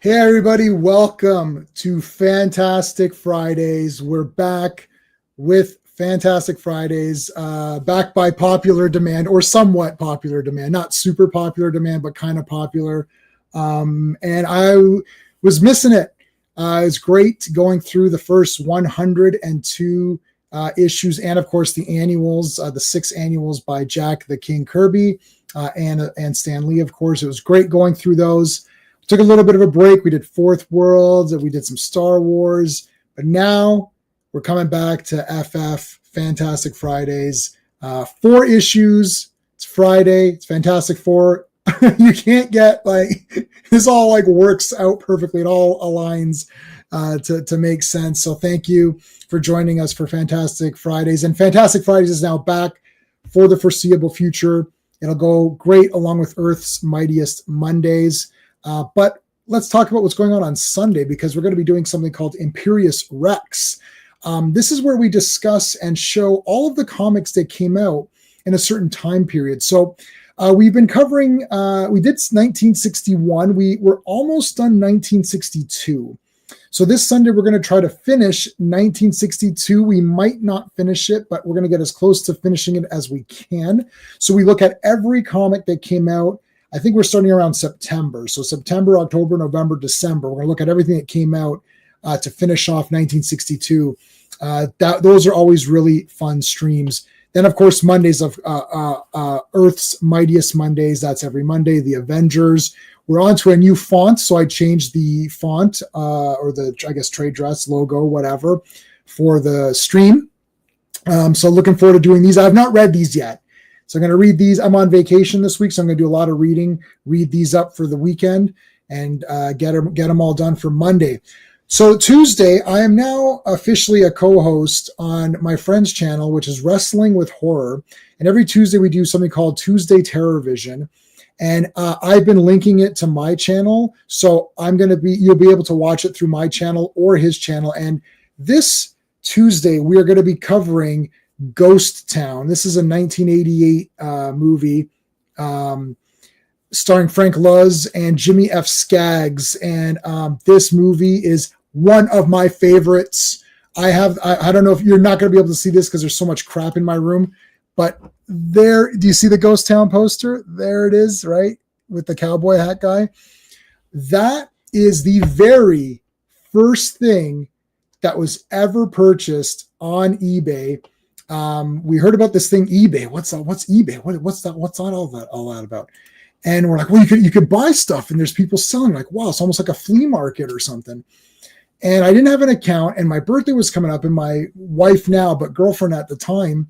Hey, everybody, welcome to Fantastic Fridays. We're back with Fantastic Fridays, back by popular demand or somewhat popular demand, not super popular demand, but kind of popular. And I was missing it. It's great going through the first 102 issues and, of course, the annuals, the 6 annuals by Jack the King Kirby and Stan Lee, of course. It was great going through those. Took a little bit of a break. We did Fourth World, we did some Star Wars, but now we're coming back to FF Fantastic Fridays. 4 issues. It's Friday. It's Fantastic Four. You can't get this all works out perfectly. It all aligns to make sense. So thank you for joining us for Fantastic Fridays. And Fantastic Fridays is now back for the foreseeable future. It'll go great along with Earth's Mightiest Mondays. But let's talk about what's going on Sunday, because we're going to be doing something called Imperious Rex. This is where we discuss and show all of the comics that came out in a certain time period. So we've been covering, we did 1961. We were almost done 1962. So this Sunday, we're going to try to finish 1962. We might not finish it, but we're going to get as close to finishing it as we can. So we look at every comic that came out. I think we're starting around September. So September, October, November, December. We're going to look at everything that came out to finish off 1962. Those are always really fun streams. Then, of course, Mondays of Earth's Mightiest Mondays. That's every Monday. The Avengers. We're on to a new font. So I changed the font or the, I guess, trade dress logo, whatever, for the stream. So looking forward to doing these. I've not read these yet. So I'm going to read these. I'm on vacation this week, so I'm going to do a lot of reading, read these up for the weekend, and get them all done for Monday. So Tuesday, I am now officially a co-host on my friend's channel, which is Wrestling with Horror. And every Tuesday, we do something called Tuesday Terror Vision. And I've been linking it to my channel. So you'll be able to watch it through my channel or his channel. And this Tuesday, we are going to be covering Ghost Town. This is a 1988 movie starring Frank Luz and Jimmy F. Skaggs. And this movie is one of my favorites. I don't know if you're not going to be able to see this because there's so much crap in my room, but do you see the Ghost Town poster? There it is, right? With the cowboy hat guy. That is the very first thing that was ever purchased on eBay. We heard about this thing, eBay. What's eBay? What's all that about? And we're like, well, you could buy stuff, and there's people selling. Like, wow, it's almost like a flea market or something. And I didn't have an account, and my birthday was coming up, and my wife now, but girlfriend at the time,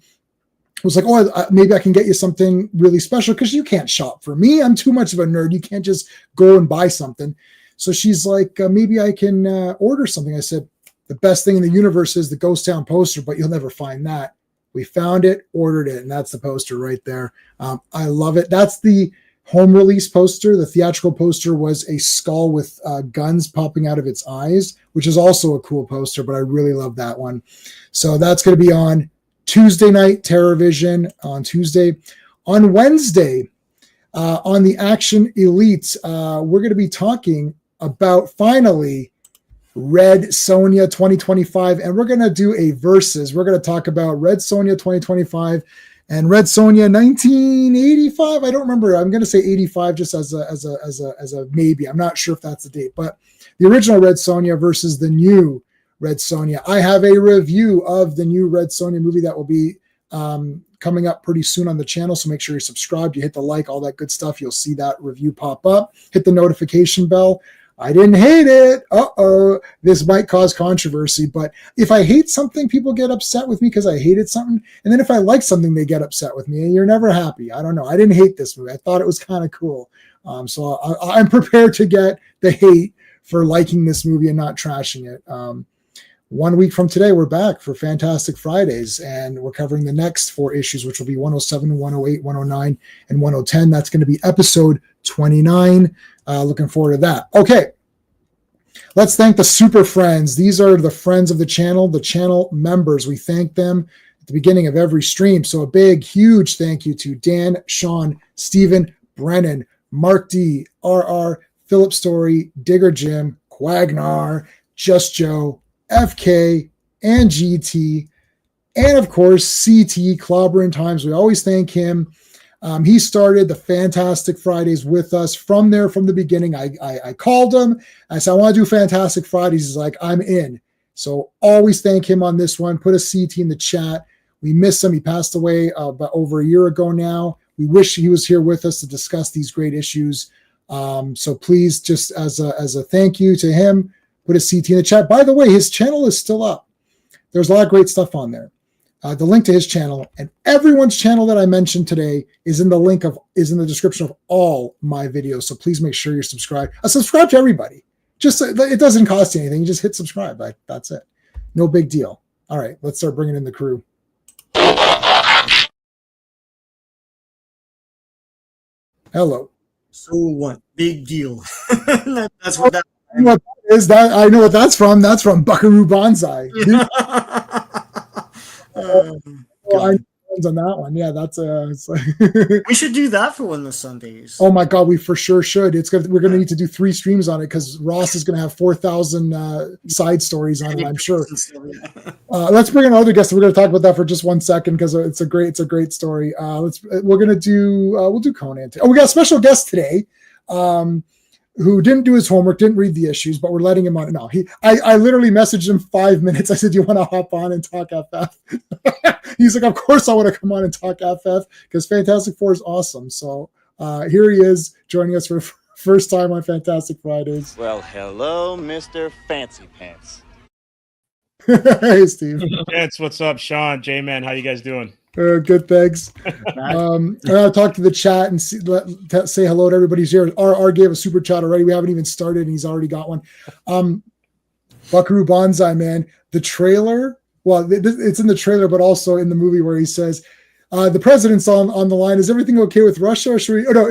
was like, oh, maybe I can get you something really special because you can't shop for me. I'm too much of a nerd. You can't just go and buy something. So she's like, maybe I can order something. I said, the best thing in the universe is the Ghost Town poster, but you'll never find that. We found it, ordered it, and that's the poster right there. I love it. That's the home release poster. The theatrical poster was a skull with guns popping out of its eyes, which is also a cool poster, but I really love that one. So that's going to be on Tuesday night, Terror Vision on Tuesday. On Wednesday, on the Action Elite, we're going to be talking about, finally, Red Sonja 2025, and we're going to do a versus. We're going to talk about Red Sonja 2025 and Red Sonja 1985. I don't remember. I'm going to say 85 just as a maybe. I'm not sure if that's the date, but the original Red Sonja versus the new Red Sonja. I have a review of the new Red Sonja movie that will be coming up pretty soon on the channel, so make sure you're subscribed, you hit the like, all that good stuff. You'll see that review pop up. Hit the notification bell. I didn't hate it. This might cause controversy, but if I hate something, people get upset with me because I hated something. And then if I like something, they get upset with me, and you're never happy. I don't know. I didn't hate this movie. I thought it was kind of cool. So I'm prepared to get the hate for liking this movie and not trashing it. 1 week from today, we're back for Fantastic Fridays, and we're covering the next 4 issues, which will be 107, 108, 109, and 110. That's going to be episode 29. Looking forward to that. Okay, let's thank the super friends. These are the friends of the channel members. We thank them at the beginning of every stream. So a big, huge thank you to Dan, Sean, Stephen, Brennan, Mark D, RR, Philip Story, Digger Jim, Quagnar, Just Joe, FK, and GT, and of course CT, Clobberin Times. We always thank him. He started the Fantastic Fridays with us from the beginning. I called him. I said, I want to do Fantastic Fridays. He's like, I'm in. So always thank him on this one. Put a CT in the chat. We miss him. He passed away about over a year ago now. We wish he was here with us to discuss these great issues. So please, just as a thank you to him, put a CT in the chat. By the way, his channel is still up. There's a lot of great stuff on there. The link to his channel and everyone's channel that I mentioned today is in the description of all my videos. So please make sure you're subscribed. Subscribe to everybody. Just it doesn't cost you anything. You just hit subscribe. That's it. No big deal. All right, let's start bringing in the crew. Hello. So what? Big deal. That's what that is. That I know what that's from. That's from Buckaroo Banzai. I know on that one. Yeah, that's we should do that for one of the Sundays. Oh my god, we for sure should. We're gonna need to do 3 streams on it because Ross is gonna have 4,000 side stories on it, I'm sure. Let's bring in another guest. We're gonna talk about that for just 1 second because it's a great story. We'll do Conan. We got a special guest today. Who didn't do his homework, didn't read the issues, but we're letting him on. No, I literally messaged him 5 minutes. I said, do you want to hop on and talk FF? He's like, of course I want to come on and talk FF because Fantastic Four is awesome. So here he is joining us for first time on Fantastic Fridays. Well, hello, Mr. Fancy Pants. Hey, Steve. Gents, what's up? Sean, J-Man, how you guys doing? Good, thanks. I'll talk to the chat and say hello to everybody who's here. R gave a super chat already. We haven't even started, and he's already got one. Buckaroo Banzai, man. The trailer, well, it's in the trailer, but also in the movie where he says, the president's on the line. Is everything okay with Russia? Or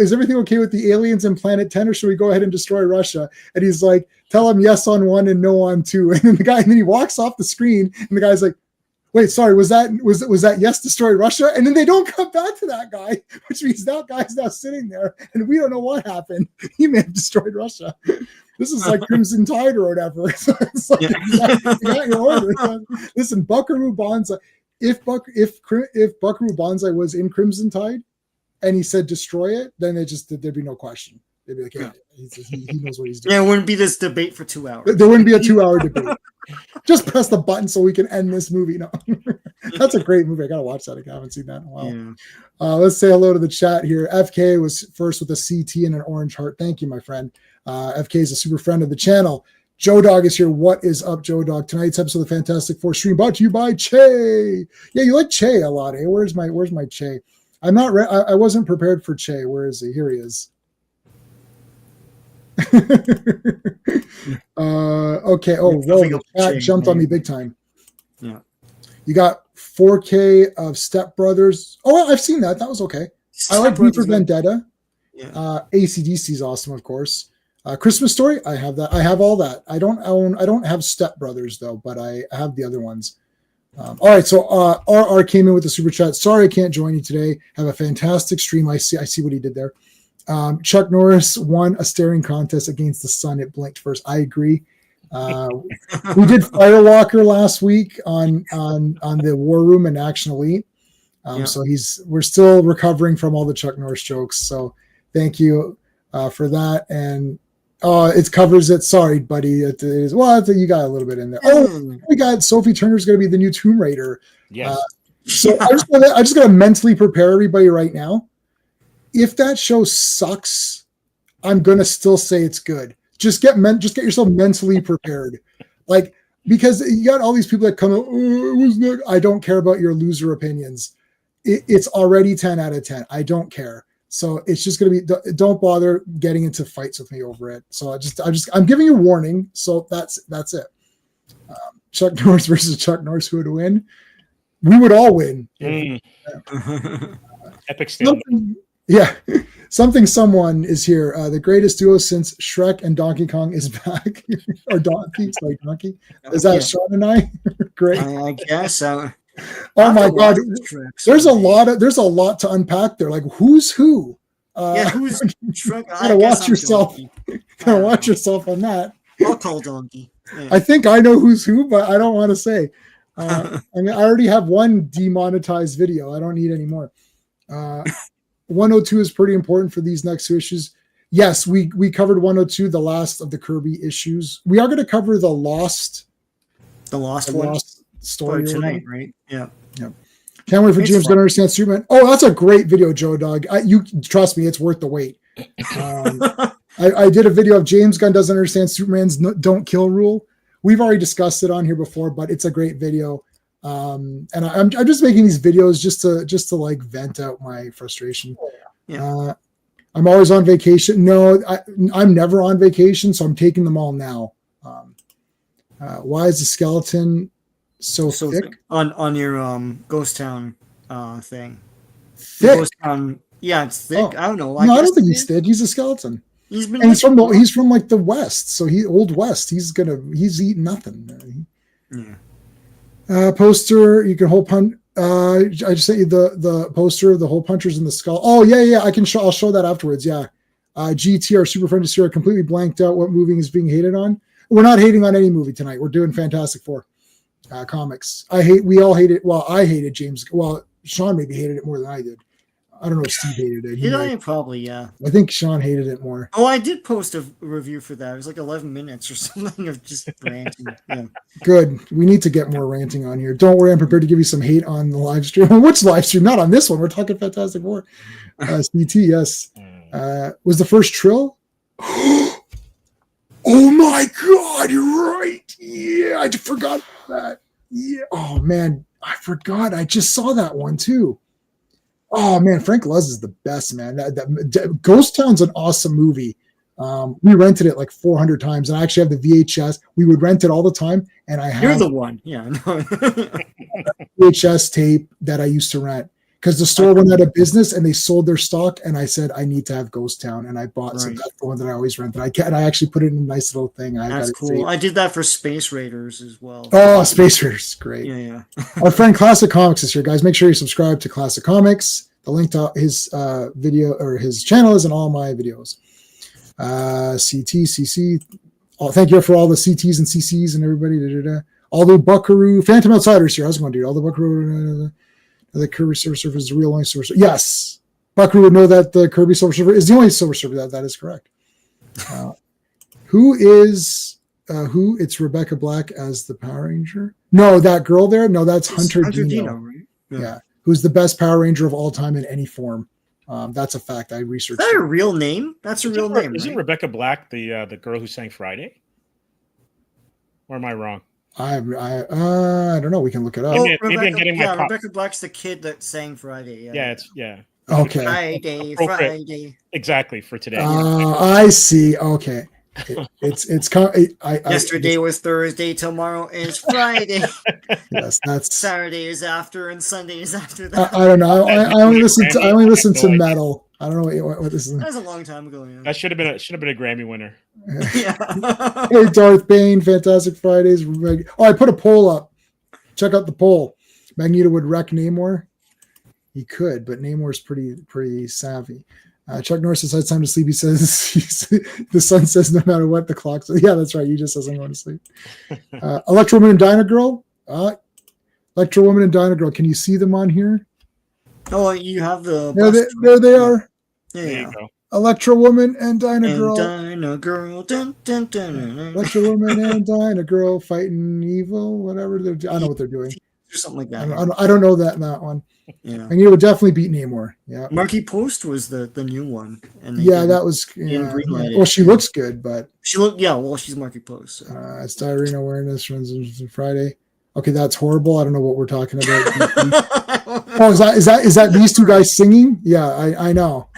is everything okay with the aliens in Planet 10, or should we go ahead and destroy Russia? And he's like, tell him yes on 1 and no on 2. And then he walks off the screen, and the guy's like, wait, sorry, was that yes, destroy Russia? And then they don't come back to that guy, which means that guy's now sitting there, and we don't know what happened. He may have destroyed Russia. This is like Crimson Tide or whatever. It's like, you got your order. Listen, Buckaroo Banzai. If Buckaroo Banzai was in Crimson Tide, and he said destroy it, then there'd be no question. They'd be like, yeah, he knows what he's doing. Yeah, it wouldn't be this debate for 2 hours. There wouldn't be a 2-hour debate. Just press the button so we can end this movie. No, that's a great movie. I gotta watch that. I haven't seen that in a while. Yeah. Let's say hello to the chat here. FK was first with a CT and an orange heart. Thank you, my friend. FK is a super friend of the channel. Joe Dog is here. What is up, Joe Dog? Tonight's episode of Fantastic Four stream brought to you by Che. Yeah, you like Che a lot, eh? Where's my Che? I'm not. I wasn't prepared for Che. Where is he? Here he is. Okay. Oh, well, the chat jumped on me big time. Yeah. You got 4K of Step Brothers. Oh, I've seen that. That was okay. I like V for Vendetta. Yeah. AC/DC is awesome, of course. Christmas Story. I have that. I have all that. I don't have Step Brothers though, but I have the other ones. All right. So RR came in with the super chat. Sorry, I can't join you today. Have a fantastic stream. I see what he did there. Chuck Norris won a staring contest against the sun. It blinked first. I agree. We did Firewalker last week on the War Room and Action Elite. So we're still recovering from all the Chuck Norris jokes. So thank you for that. And it covers it. Sorry, buddy. It is, well, you got a little bit in there. Oh, we got Sophie Turner's going to be the new Tomb Raider. Yes. So I just got to mentally prepare everybody right now. If that show sucks, I'm gonna still say it's good. Just get yourself mentally prepared, like, because you got all these people that come. Oh, it was good. I don't care about your loser opinions. It's already 10 out of 10. I don't care. So it's just gonna be. Don't bother getting into fights with me over it. So I'm giving you a warning. So that's it. Chuck Norris versus Chuck Norris. Who would win? We would all win. Epic stand. Yeah, someone is here. The greatest duo since Shrek and Donkey Kong is back. Or Donkey. Is that Sean and I? Great. I guess. Oh my God, there's a lot to unpack there. Like who's who? Who's Shrek? Gotta watch yourself. Watch yourself on that. I'll call Donkey. Yeah. I think I know who's who, but I don't want to say. I already have one demonetized video. I don't need any more. 102 is pretty important for these next two issues. Yes, we covered 102, the last of the Kirby issues. We are going to cover the Lost story tonight, right? Yeah. Can't wait for James Gunn to understand Superman. Oh, that's a great video, Joe Dog. You trust me, it's worth the wait. I did a video of James Gunn doesn't understand Superman's don't kill rule. We've already discussed it on here before, but it's a great video. And I'm just making these videos just to like vent out my frustration. Yeah. I'm always on vacation. No, I'm never on vacation, so I'm taking them all now. Why is the skeleton so thick on your Ghost Town thing? Thick? Ghost Town, yeah, it's thick. Oh. I don't know. No, I don't think he's thick. He's a skeleton. He's from like the West, so Old West. He's eating nothing. Yeah. Poster, you can hole punch. I just sent you the poster of the hole punchers in the skull. Oh yeah. I'll show that afterwards. Yeah. GT, our super friend is here, completely blanked out what movie is being hated on. We're not hating on any movie tonight. We're doing Fantastic Four comics. We all hate it. Well, I hated James. Well, Sean maybe hated it more than I did. I don't know if Steve hated it. Probably, yeah. I think Sean hated it more. Oh, I did post a review for that. It was like 11 minutes or something of just ranting. Yeah. Good. We need to get more ranting on here. Don't worry, I'm prepared to give you some hate on the live stream. Which live stream? Not on this one. We're talking Fantastic Four. CT, yes. Was the first Trill? Oh my God, you're right. Yeah, I forgot that. Yeah. Oh man, I forgot. I just saw that one too. Oh man, Frank Luz is the best, man. That Ghost Town's an awesome movie. We rented it like 400 times, and I actually have the VHS. We would rent it all the time, and I have You're the one, yeah. VHS tape that I used to rent because the store went out of business and they sold their stock. And I said I need to have Ghost Town, and I bought. So that's the one that I always rented. I actually put it in a nice little thing. That's cool. I did that for Space Raiders as well. Oh, Space Raiders, great. Yeah. Our friend Classic Comics is here, guys. Make sure you subscribe to Classic Comics. The link to his video or his channel is in all my videos. CT, CC. Oh, thank you for all the CTs and CCs and everybody. All the Buckaroo, Phantom Outsiders here. How's it going, dude? All the Buckaroo, the Kirby Silver Surfer is the real only Silver Surfer. Yes, Buckaroo would know that the Kirby Silver Surfer is the only Silver Surfer. That is correct. Who? It's Rebecca Black as the Power Ranger. No, that girl there. No, that's Hunter Dino. Right? Yeah, who's the best Power Ranger of all time in any form. That's a fact. I researched. Is that a real name? That's a real name. Isn't Rebecca Black the girl who sang Friday? Or am I wrong? I don't know. We can look it up. Maybe I'm getting my Rebecca Black's the kid that sang Friday. Yeah. Okay. Friday. Exactly for today. I see. Okay. Yesterday was Thursday. Tomorrow is Friday. Yes, that's Saturday is after, and Sunday is after that. I don't know. I only listen to metal. I don't know what this is. That was a long time ago. Yeah. That should have been a Grammy winner. Yeah. Hey, Darth Bane, Fantastic Fridays. Oh, I put a poll up. Check out the poll. Magneto would wreck Namor. He could, but Namor's pretty savvy. Chuck Norris says it's time to sleep. He says the sun says no matter what the clock says. Yeah, that's right. You just says I'm going to sleep. Electro Woman and Dyna Girl. Electro Woman and Dyna Girl. Can you see them on here? Oh, you have the. There they are. Yeah. There you go. Electro Woman and Dyna Girl. Dyna Girl. Dun, dun, dun, dun. Electro Woman and Dyna Girl fighting evil. Whatever they're doing. I know what they're doing. Or something like that. I don't know that one. Yeah. And you would definitely beat Namor. Yeah. Marky Post was the new one. And that was. Well, she looks good, but she's Marky Post. So. It's Diarrhea Awareness runs on Friday. Okay, that's horrible. I don't know what we're talking about. Oh, is that these two guys singing? Yeah, I know.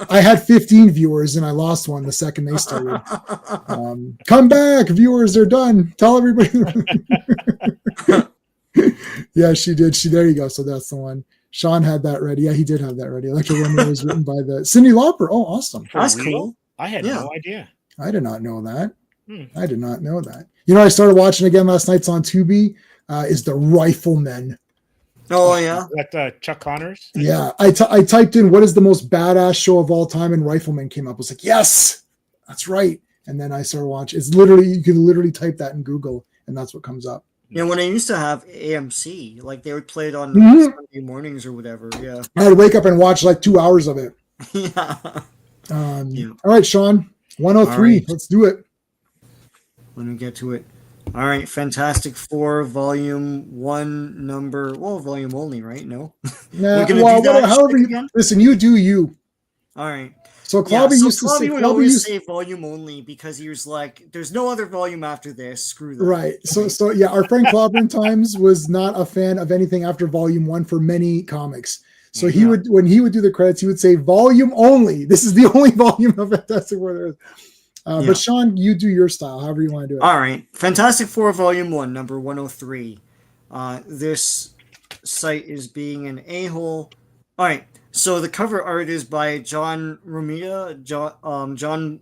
I had 15 viewers and I lost one the second they started. Come back, viewers, they're done. Tell everybody. Yeah, she did. There you go. So that's the one. Sean had that ready. Yeah, he did have that ready. Electro Woman was written by the Cyndi Lauper. Oh, awesome. That's cool. I had no idea. I did not know that. I did not know that. You know, I started watching again last night. It's on Tubi. Is the Rifleman. Oh yeah, that Chuck Connors. Yeah, I typed in what is the most badass show of all time, and Rifleman came up. I was like, yes, That's right. And then I started watching. It's literally, you can literally type that in Google, and that's what comes up. Yeah, when I used to have AMC, like they would play it on Mhm. Sunday mornings or whatever. Yeah. I would wake up and watch like 2 hours of it. Yeah. Yeah. All right, Sean, 103. All right. Let's do it. Let me get to it. All right, Fantastic Four, Volume 1, volume only, right? No? Nah, We're gonna well, do that however shit you again? listen, you do you. All right. So Yeah, Clobby so used to say, Clobby would Clobby always used, say volume only because he was like, there's no other volume after this. Screw that. right. So yeah, our friend Clobberin Times was not a fan of anything after volume 1 for many comics. So he Yeah. would, when he would do the credits, he would say volume only. This is the only volume of Fantastic Four there is. Yeah. But Sean, you do your style, however you want to do it. All right. Fantastic Four, Volume 1, number 103. This site is being an a-hole. All right. So the cover art is by John Romita, John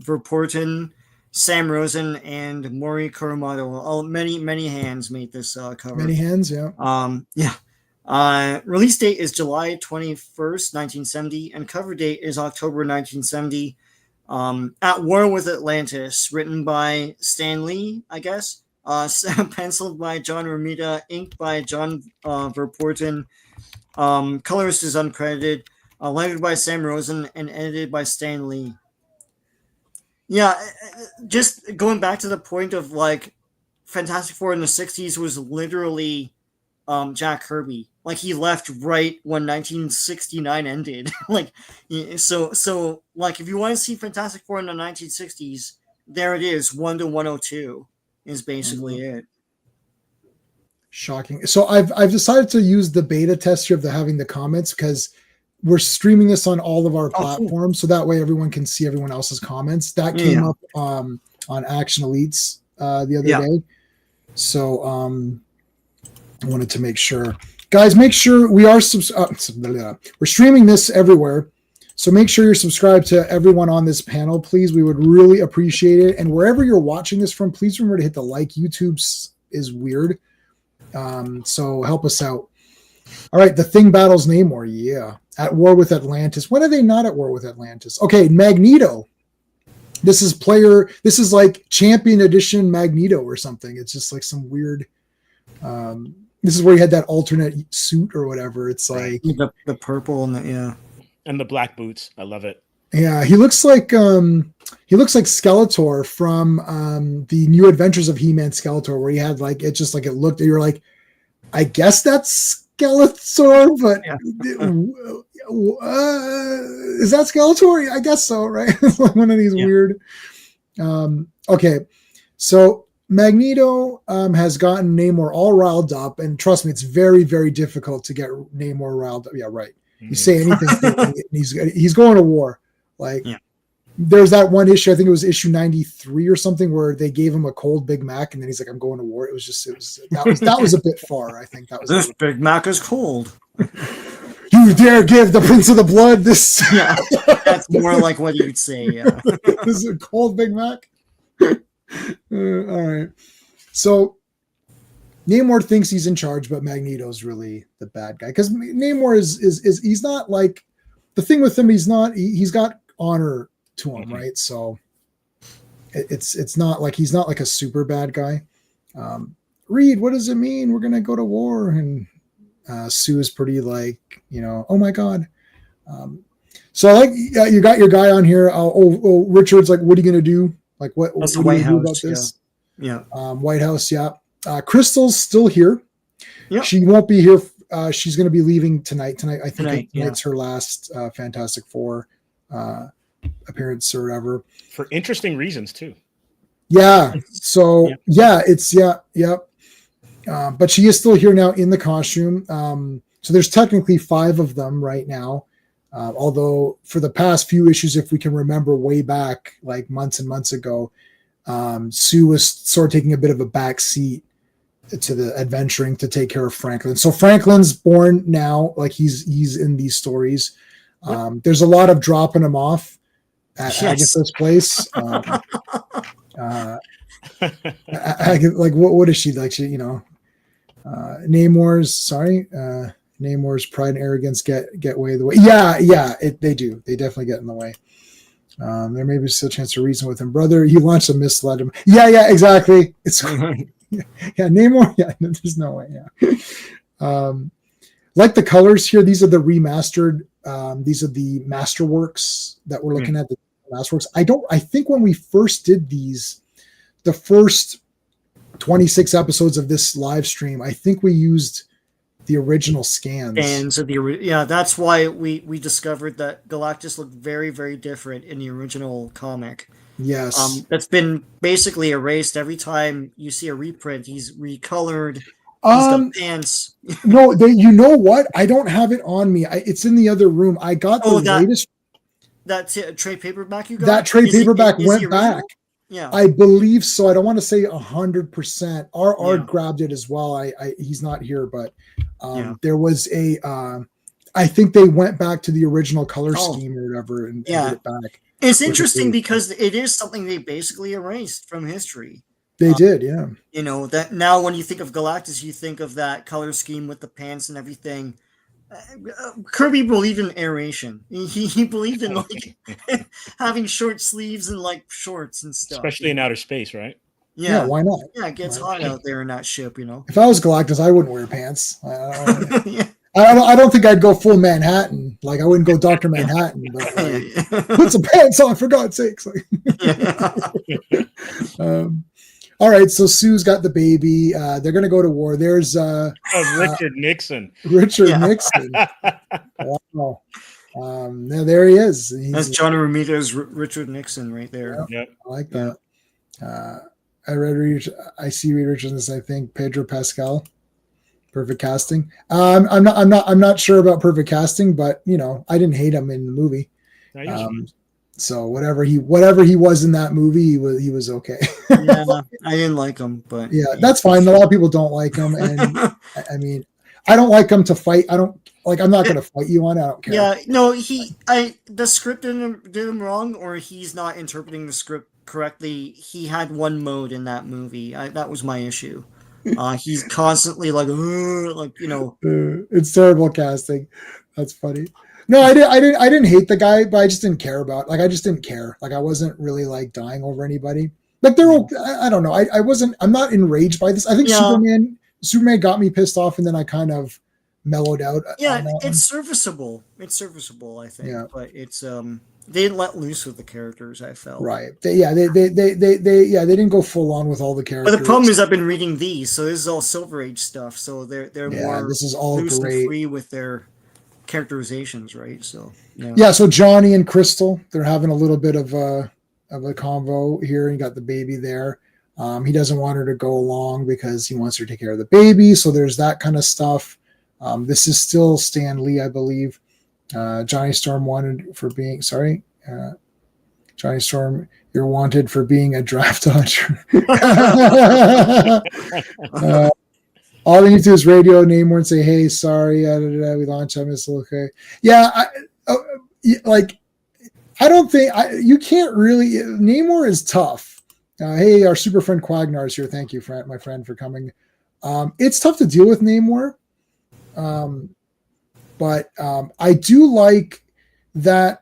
Verporten, Sam Rosen, and Maury Kurumoto. Many hands made this cover. Many hands, yeah. Yeah. Release date is July 21st, 1970, and cover date is October 1970. At War with Atlantis, written by Stan Lee, I guess. Penciled by John Romita, inked by John Verporten. Colorist is uncredited. Lettered by Sam Rosen and edited by Stan Lee. Yeah, just going back to the point of like Fantastic Four in the 60s was literally Jack Kirby. Like he left right when 1969 ended. Like so like if you want to see Fantastic Four in the 1960s, there it is. 1 to 102 is basically it. Shocking. So I've decided to use the beta tester of having the comments because we're streaming this on all of our platforms, so that way everyone can see everyone else's comments. That came up on Action Elites the other day. So I wanted to make sure. Guys, make sure we are we're streaming this everywhere. So make sure you're subscribed to everyone on this panel, please. We would really appreciate it. And wherever you're watching this from, please remember to hit the like. YouTube's is weird. So help us out. All right, the Thing battles Namor. Yeah. At war with Atlantis. When are they not at war with Atlantis? Okay, Magneto. This is like Champion Edition Magneto or something. It's just like some weird this is where he had that alternate suit or whatever. It's like the purple and and the black boots. I love it. Yeah, he looks like Skeletor from the New Adventures of He-Man Skeletor, where he had like it looked. You're like, I guess that's Skeletor, but is that Skeletor? I guess so, right? It's like one of these weird. Okay, so Magneto has gotten Namor all riled up, and trust me, it's very, very difficult to get Namor riled up. Yeah, right. You say anything, and he's going to war. Like, there's that one issue, I think it was issue 93 or something, where they gave him a cold Big Mac, and then he's like, "I'm going to war." That was a bit far. I think that was. This Big Mac is cold. You dare give the Prince of the Blood this? Yeah, that's more like what you'd say. Yeah. This is a cold Big Mac. All right, so Namor thinks he's in charge, but Magneto's really the bad guy because Namor is he's not like the thing with him. He's got honor to him, right? So it's not like he's not like a super bad guy. Reed, what does it mean? We're gonna go to war, and Sue is pretty like, oh my god. So I like you got your guy on here. Richard's like, what are you gonna do? Like what? That's what the are White you gonna do House. about this? Yeah. White House. Yeah. Crystal's still here. Yep. She won't be here. She's going to be leaving tonight. I think it's her last Fantastic Four appearance or whatever. For interesting reasons too. Yeah. So but she is still here now in the costume. So there's technically 5 of them right now. Although for the past few issues, if we can remember way back, like months and months ago, Sue was sort of taking a bit of a back seat to the adventuring to take care of Franklin. So Franklin's born now, like he's in these stories. There's a lot of dropping him off at Agatha's place. Like what is she like? Namor's pride and arrogance get way the way. They do. They definitely get in the way. There may be still a chance to reason with him, brother. You launched a misled him. Yeah, exactly. It's yeah, Namor. Yeah, there's no way. Yeah, like the colors here. These are the remastered. These are the masterworks that we're looking at. The masterworks. I think when we first did these, the first 26 episodes of this live stream, I think we used the original scans. And so that's why we discovered that Galactus looked very, very different in the original comic. Yes. That's been basically erased every time you see a reprint. He's recolored. He's got pants. No, you know what? I don't have it on me. It's in the other room. I got the latest. That trade paperback you got? That trade paperback went back. Yeah, I believe so. I don't want to say 100%. Art grabbed it as well. He's not here, but there was I think they went back to the original color scheme or whatever and put it back. It's interesting because it is something they basically erased from history. They did, yeah. You know, that now when you think of Galactus, you think of that color scheme with the pants and everything. Kirby believed in aeration. He believed in like having short sleeves and like shorts and stuff. Especially in outer space, right? Yeah, why not? Yeah, it gets hot out there in that ship, you know. If I was Galactus, I wouldn't wear pants. I don't think I'd go full Manhattan. Like I wouldn't go Dr. Manhattan, but put some pants on for God's sakes. All right, so Sue's got the baby. They're going to go to war. There's Richard Nixon. Richard Nixon. Wow. Now there he is. That's John Romita's Richard Nixon right there. Yep. I like that. I see Reed Richards. I think Pedro Pascal. Perfect casting. I'm not sure about perfect casting, but you know, I didn't hate him in the movie. So whatever he was in that movie, he was okay. Yeah, I didn't like him, but yeah, that's fine. A lot of people don't like him, and I mean, I don't like him to fight. I'm not going to fight you on it. I don't care. Yeah, no, the script did him wrong, or he's not interpreting the script correctly. He had one mode in that movie. That was my issue. He's constantly like you know. It's terrible casting. That's funny. No, I didn't hate the guy, but I just didn't care about. Like, I just didn't care. Like, I wasn't really like dying over anybody. Like, they're okay. I don't know. I wasn't. I'm not enraged by this. I think Superman got me pissed off, and then I kind of mellowed out. Yeah, it's serviceable. It's serviceable, I think. Yeah. But it's they didn't let loose with the characters. I felt right. They didn't go full on with all the characters. But the problem is, I've been reading these, so this is all Silver Age stuff. So they're more this is all loose great. And free with their characterizations, right? So so Johnny and Crystal, they're having a little bit of a convo here, and you got the baby there. He doesn't want her to go along because he wants her to take care of the baby, so there's that kind of stuff. This is still Stan Lee, I believe. Johnny Storm Johnny Storm, you're wanted for being a draft dodger. All they need to do is radio Namor and say, "Hey, sorry, we launched. I missed. Okay, yeah." I don't think you can't really. Namor is tough. Hey, our super friend Quagnar is here. Thank you, my friend, for coming. It's tough to deal with Namor, but I do like that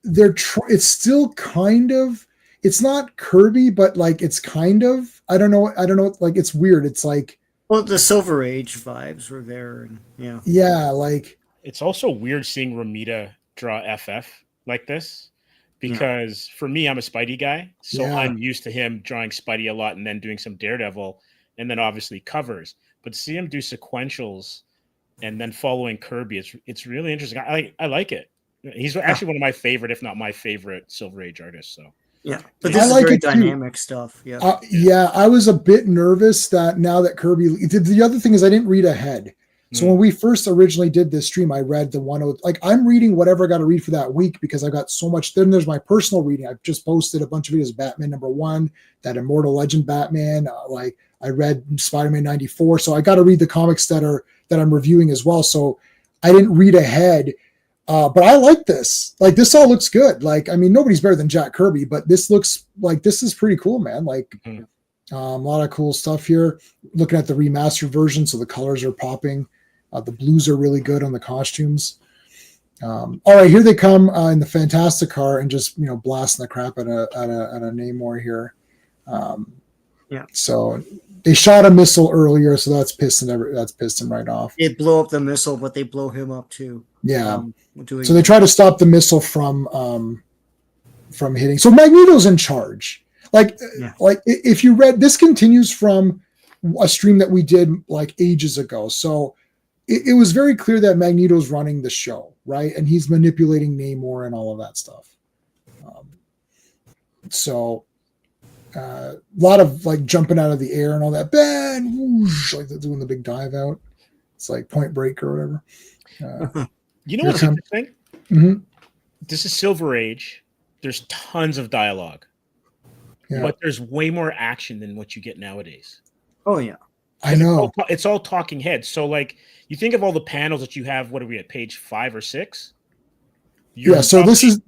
it's still kind of. It's not Kirby, but like it's kind of. I don't know. Like it's weird. It's like. Well, the Silver Age vibes were there, and like it's also weird seeing Romita draw FF like this because for me, I'm a Spidey guy, so I'm used to him drawing Spidey a lot and then doing some Daredevil, and then obviously covers. But to see him do sequentials and then following Kirby, it's really interesting. I like it. He's actually one of my favorite, if not my favorite, Silver Age artists. So. Yeah, but this is very dynamic stuff. Yeah, I was a bit nervous that now that Kirby. The other thing is I didn't read ahead. So when we first originally did this stream, I read the one. Like I'm reading whatever I got to read for that week because I got so much. Then there's my personal reading. I've just posted a bunch of videos. Batman #1, that Immortal Legend Batman. Like I read Spider-Man '94. So I got to read the comics that I'm reviewing as well. So I didn't read ahead. But I like this. Like this all looks good. Like I mean, nobody's better than Jack Kirby, but this looks like this is pretty cool, man. Like a lot of cool stuff here. Looking at the remastered version, so the colors are popping. The blues are really good on the costumes. All right, here they come in the Fantastic Car and just blasting the crap at a Namor here. So they shot a missile earlier, so that's pissing him right off. They blow up the missile, but they blow him up too. Yeah. So they try to stop the missile from hitting. So Magneto's in charge. Like if you read, this continues from a stream that we did like ages ago. So it was very clear that Magneto's running the show, right? And he's manipulating Namor and all of that stuff. A lot of like jumping out of the air and all that. Ben, whoosh, like they're doing the big dive out. It's like Point Break or whatever. You know what's interesting? Mm-hmm. This is Silver Age. There's tons of dialogue, but there's way more action than what you get nowadays. Oh yeah, I know. It's all talking heads. So like, you think of all the panels that you have. What are we at, page 5 or 6? So this is.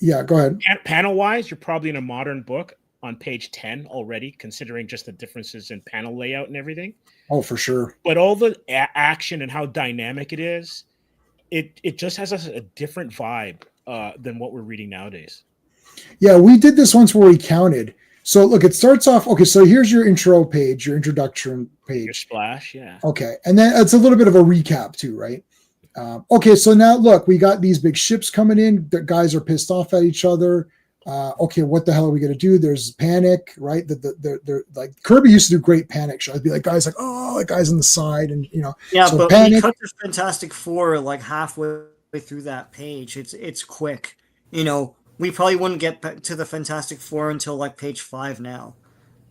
Yeah, go ahead. Panel wise, you're probably in a modern book on page 10 already, considering just the differences in panel layout and everything. Oh, for sure. But all the action and how dynamic it is, it just has a different vibe than what we're reading nowadays. Yeah, we did this once where we counted. So look, it starts off. Okay, so here's your intro page, your introduction page. Your splash, yeah. Okay, and then it's a little bit of a recap too, right? Okay, so now look, we got these big ships coming in. The guys are pissed off at each other. Okay, what the hell are we gonna do? There's panic, right? They're like Kirby used to do great panic shows. I'd be like, guys, like, oh, that guy's on the side, and Yeah, so but panic. we cut the Fantastic Four like halfway through that page. It's quick. We probably wouldn't get to the Fantastic Four until like page 5 now.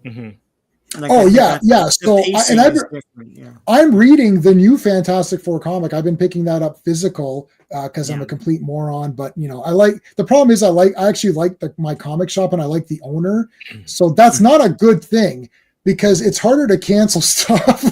Mm-hmm. Like, yeah. So I'm reading the new Fantastic Four comic. I've been picking that up physical because I'm a complete moron. But I like. The problem is I actually like my comic shop and I like the owner. So that's not a good thing because it's harder to cancel stuff.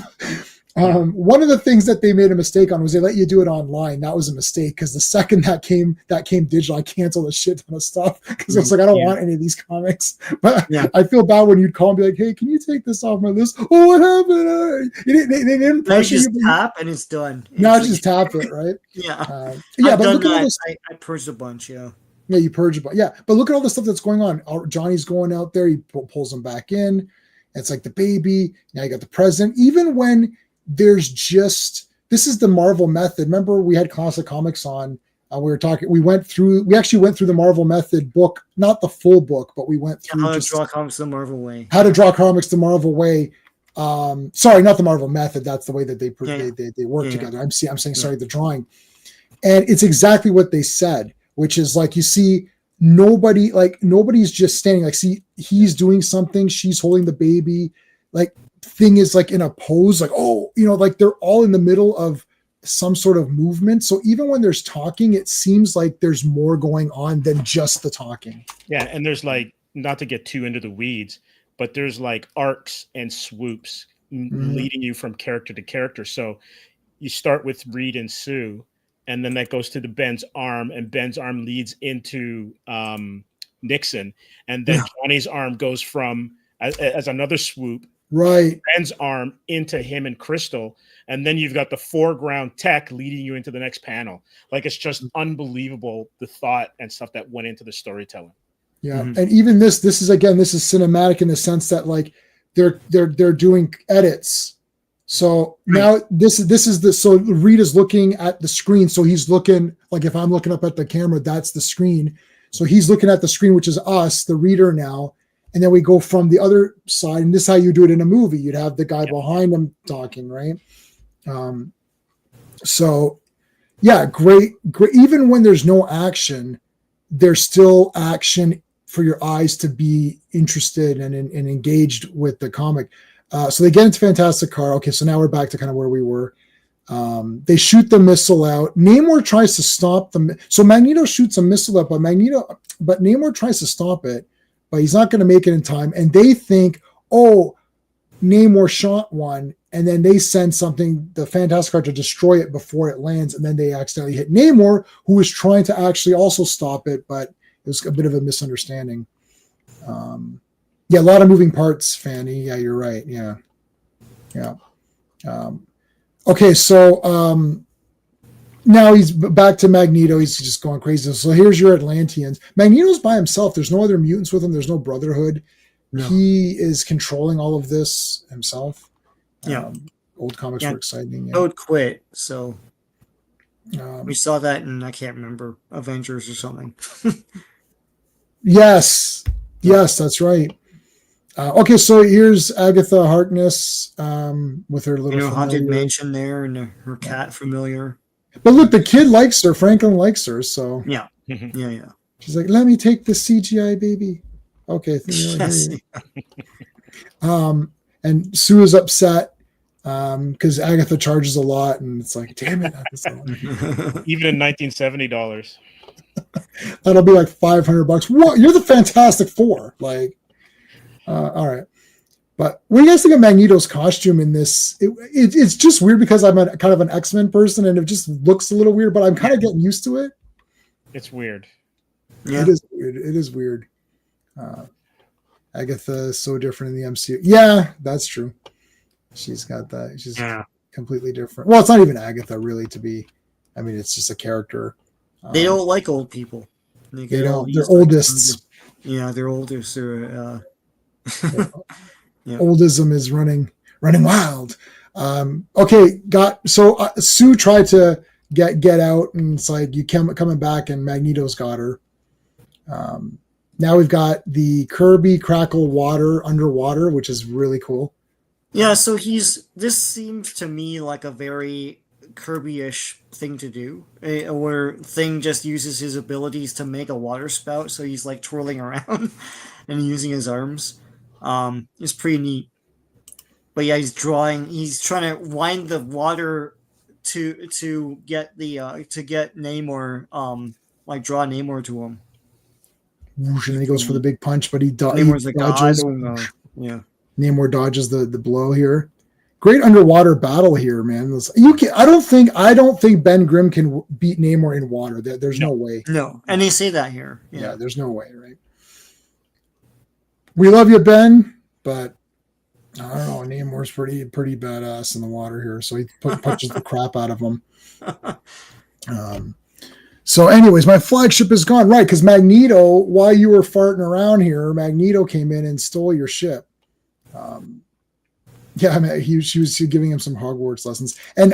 One of the things that they made a mistake on was they let you do it online. That was a mistake because the second that came digital, I canceled a shit ton of stuff because I was like, I don't want any of these comics. But I feel bad when you'd call and be like, hey, can you take this off my list? Oh, what happened? They didn't pressure just you. Tap and it's done. Now just tap it, right? Yeah. But look at all this. I purged a bunch, Yeah, you purge a bunch. Yeah, but look at all the stuff that's going on. Johnny's going out there. He pulls him back in. It's like the baby. Now you got the president. Even when there's this is the Marvel method. Remember we had Classic Comics on. We actually went through the Marvel method book, not the full book, but we went through how to draw comics the Marvel way. How to draw comics the Marvel way. Sorry, not the Marvel method. That's the way that they work together. I'm saying sorry, the drawing. And it's exactly what they said, which is like you see nobody's just standing, like see he's doing something, she's holding the baby, like thing is like in a pose, like like they're all in the middle of some sort of movement. So even when there's talking, it seems like there's more going on than just the talking. Yeah, and there's like, not to get too into the weeds, but there's like arcs and swoops leading you from character to character. So you start with Reed and Sue, and then that goes to the Ben's arm, and Ben's arm leads into Nixon, and then Johnny's arm goes from as another swoop. Right. Ben's arm into him and Crystal. And then you've got the foreground tech leading you into the next panel. Like, it's just unbelievable, the thought and stuff that went into the storytelling. Yeah. Mm-hmm. And even this is cinematic in the sense that like they're doing edits. So now this is so Reed is looking at the screen. So he's looking, like if I'm looking up at the camera, that's the screen. So he's looking at the screen, which is us, the reader now. And then we go from the other side, and this is how you do it in a movie. You'd have the guy behind him talking, right? So, yeah, great. Even when there's no action, there's still action for your eyes to be interested and engaged with the comic. So they get into Fantastic Car. Okay, so now we're back to kind of where we were. They shoot the missile out. Namor tries to stop them. So Magneto shoots a missile out, but Namor tries to stop it. But he's not going to make it in time. And they think, oh, Namor shot one. And then they send the Fantastic Car to destroy it before it lands. And then they accidentally hit Namor, who was trying to actually also stop it. But it was a bit of a misunderstanding. A lot of moving parts, Fanny. Yeah, you're right. Yeah. Okay, so now he's back to Magneto. He's just going crazy. So here's your Atlanteans. Magneto's by himself. There's no other mutants with him. There's no Brotherhood. No. He is controlling all of this himself. Yeah. Old comics were exciting. Yeah. Would quit. So we saw that in, I can't remember, Avengers or something. Yes, that's right. Okay, so here's Agatha Harkness with her little haunted mansion there and her cat familiar. But look, the kid likes her. Franklin likes her, so yeah. She's like, "Let me take the CGI baby." Okay. Yes. And Sue is upset because Agatha charges a lot, and it's like, damn it. Even in $1970. That'll be like $500. What? You're the Fantastic Four. Like, all right. But what do you guys think of Magneto's costume in this? It's just weird because I'm kind of an X-Men person, and it just looks a little weird, but I'm kind of getting used to it. It's weird. Yeah. It is weird. It is weird. Agatha is so different in the MCU. Yeah, that's true. She's got that. She's completely different. Well, it's not even Agatha, really, it's just a character. They don't like old people. They don't. They're oldists. Yeah, they're oldest. Oldism is running wild. Okay, Sue tried to get out, and it's like you coming back, and Magneto's got her. Now we've got the Kirby Crackle water underwater, which is really cool. Yeah, so this seems to me like a very Kirby-ish thing to do, where Thing just uses his abilities to make a water spout, so he's like twirling around and using his arms. It's pretty neat. But yeah, he's trying to wind the water to get Namor, like draw Namor to him. Whoosh, and then he goes for the big punch, but he Namor's a dodges. Yeah. Namor dodges the blow here. Great underwater battle here, man. I don't think Ben Grimm can beat Namor in water. There's no way. No, and they say that here. Yeah, there's no way, right? We love you, Ben, but I don't know. Namor's pretty badass in the water here, so he punches the crap out of him. So anyways, my flagship is gone. Right, because Magneto, while you were farting around here, Magneto came in and stole your ship. She was giving him some Hogwarts lessons. And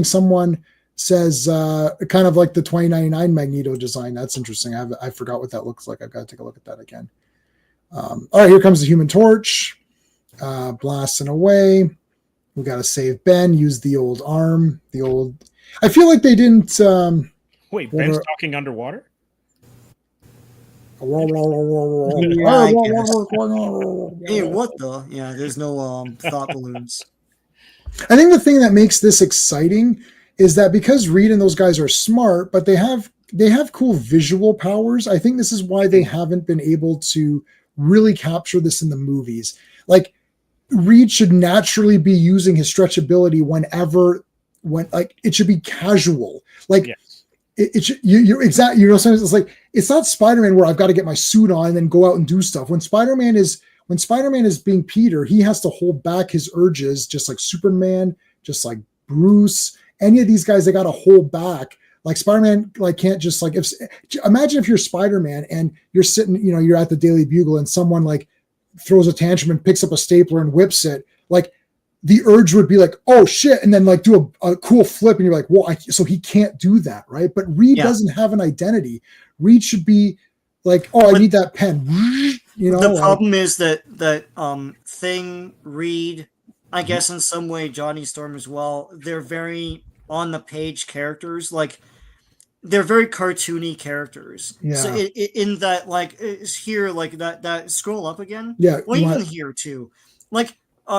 someone says kind of like the 2099 Magneto design. That's interesting. I forgot what that looks like. I've got to take a look at that again. All right, here comes the Human Torch. Blasting away. We got to save Ben, use the old arm. I feel like they didn't... Wait, Ben's talking underwater? Hey, what the? Yeah, there's no thought balloons. I think the thing that makes this exciting is that because Reed and those guys are smart, but they have cool visual powers. I think this is why they haven't been able to really capture this in the movies. Like, Reed should naturally be using his stretchability when it should be casual. Like, yes. You're exactly, you know, sometimes it's like, it's not Spider-Man where I've got to get my suit on and then go out and do stuff. When Spider-Man is being Peter, he has to hold back his urges, just like Superman, just like Bruce, any of these guys, they got to hold back. Like Spider-Man, like can't just like, imagine if you're Spider-Man and you're sitting, you know, you're at the Daily Bugle and someone like throws a tantrum and picks up a stapler and whips it. Like, the urge would be like, oh shit, and then like do a cool flip, and you're like, well, so he can't do that, right? But Reed doesn't have an identity. Reed should be like, I need that pen. You know, the problem is that Thing, Reed, I guess in some way Johnny Storm as well. They're very on the page characters, like they're very cartoony characters. Yeah. So in that, like here, like that scroll up again. Yeah. Well, even here too, like.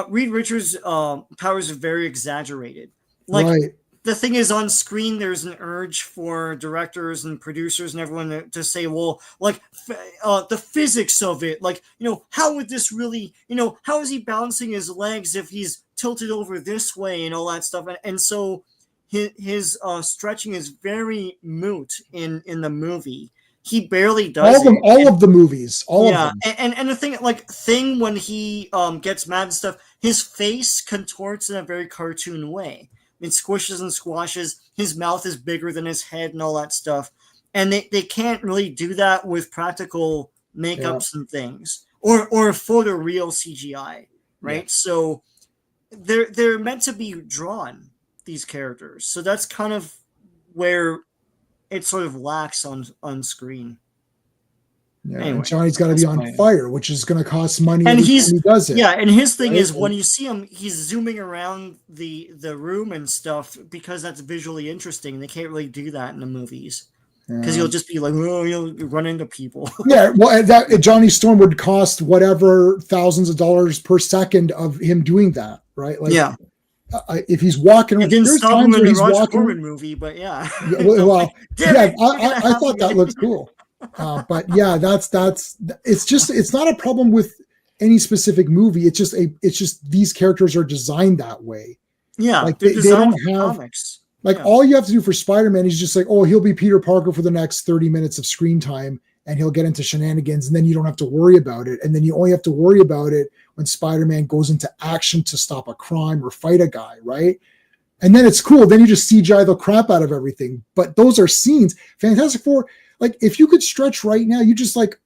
Reed Richards' powers are very exaggerated. Like, right. The thing is, on screen, there's an urge for directors and producers and everyone to say, well, like, the physics of it, like, you know, how would this really, you know, how is he balancing his legs if he's tilted over this way and all that stuff? And so his stretching is very moot in the movie. He barely does all of the movies. All of them. And the thing, like, when he gets mad and stuff, his face contorts in a very cartoon way. it squishes and squashes. His mouth is bigger than his head and all that stuff. And they can't really do that with practical makeups and things or photoreal CGI, right? Yeah. So they're meant to be drawn, these characters. So that's kind of where it sort of lacks on screen. Yeah, anyway, and Johnny's got to be on fire, which is going to cost money. And he does it. Yeah, and his thing is when you see him, he's zooming around the room and stuff because that's visually interesting. They can't really do that in the movies because he'll just be like, oh, you'll run into people. Yeah, well, that Johnny Storm would cost whatever thousands of dollars per second of him doing that, right? Like, yeah. If he's walking, it didn't stop him in the Roger Corman movie, but yeah. Well, yeah, I thought that looked cool. But yeah, it's not a problem with any specific movie. It's just these characters are designed that way. Yeah, like they don't have comics. Like all you have to do for Spider-Man is just like, oh, he'll be Peter Parker for the next 30 minutes of screen time, and he'll get into shenanigans, and then you don't have to worry about it. And then you only have to worry about it when Spider-Man goes into action to stop a crime or fight a guy, right? And then it's cool. Then you just CGI the crap out of everything. But those are scenes. Fantastic Four. Like, if you could stretch right now, you just like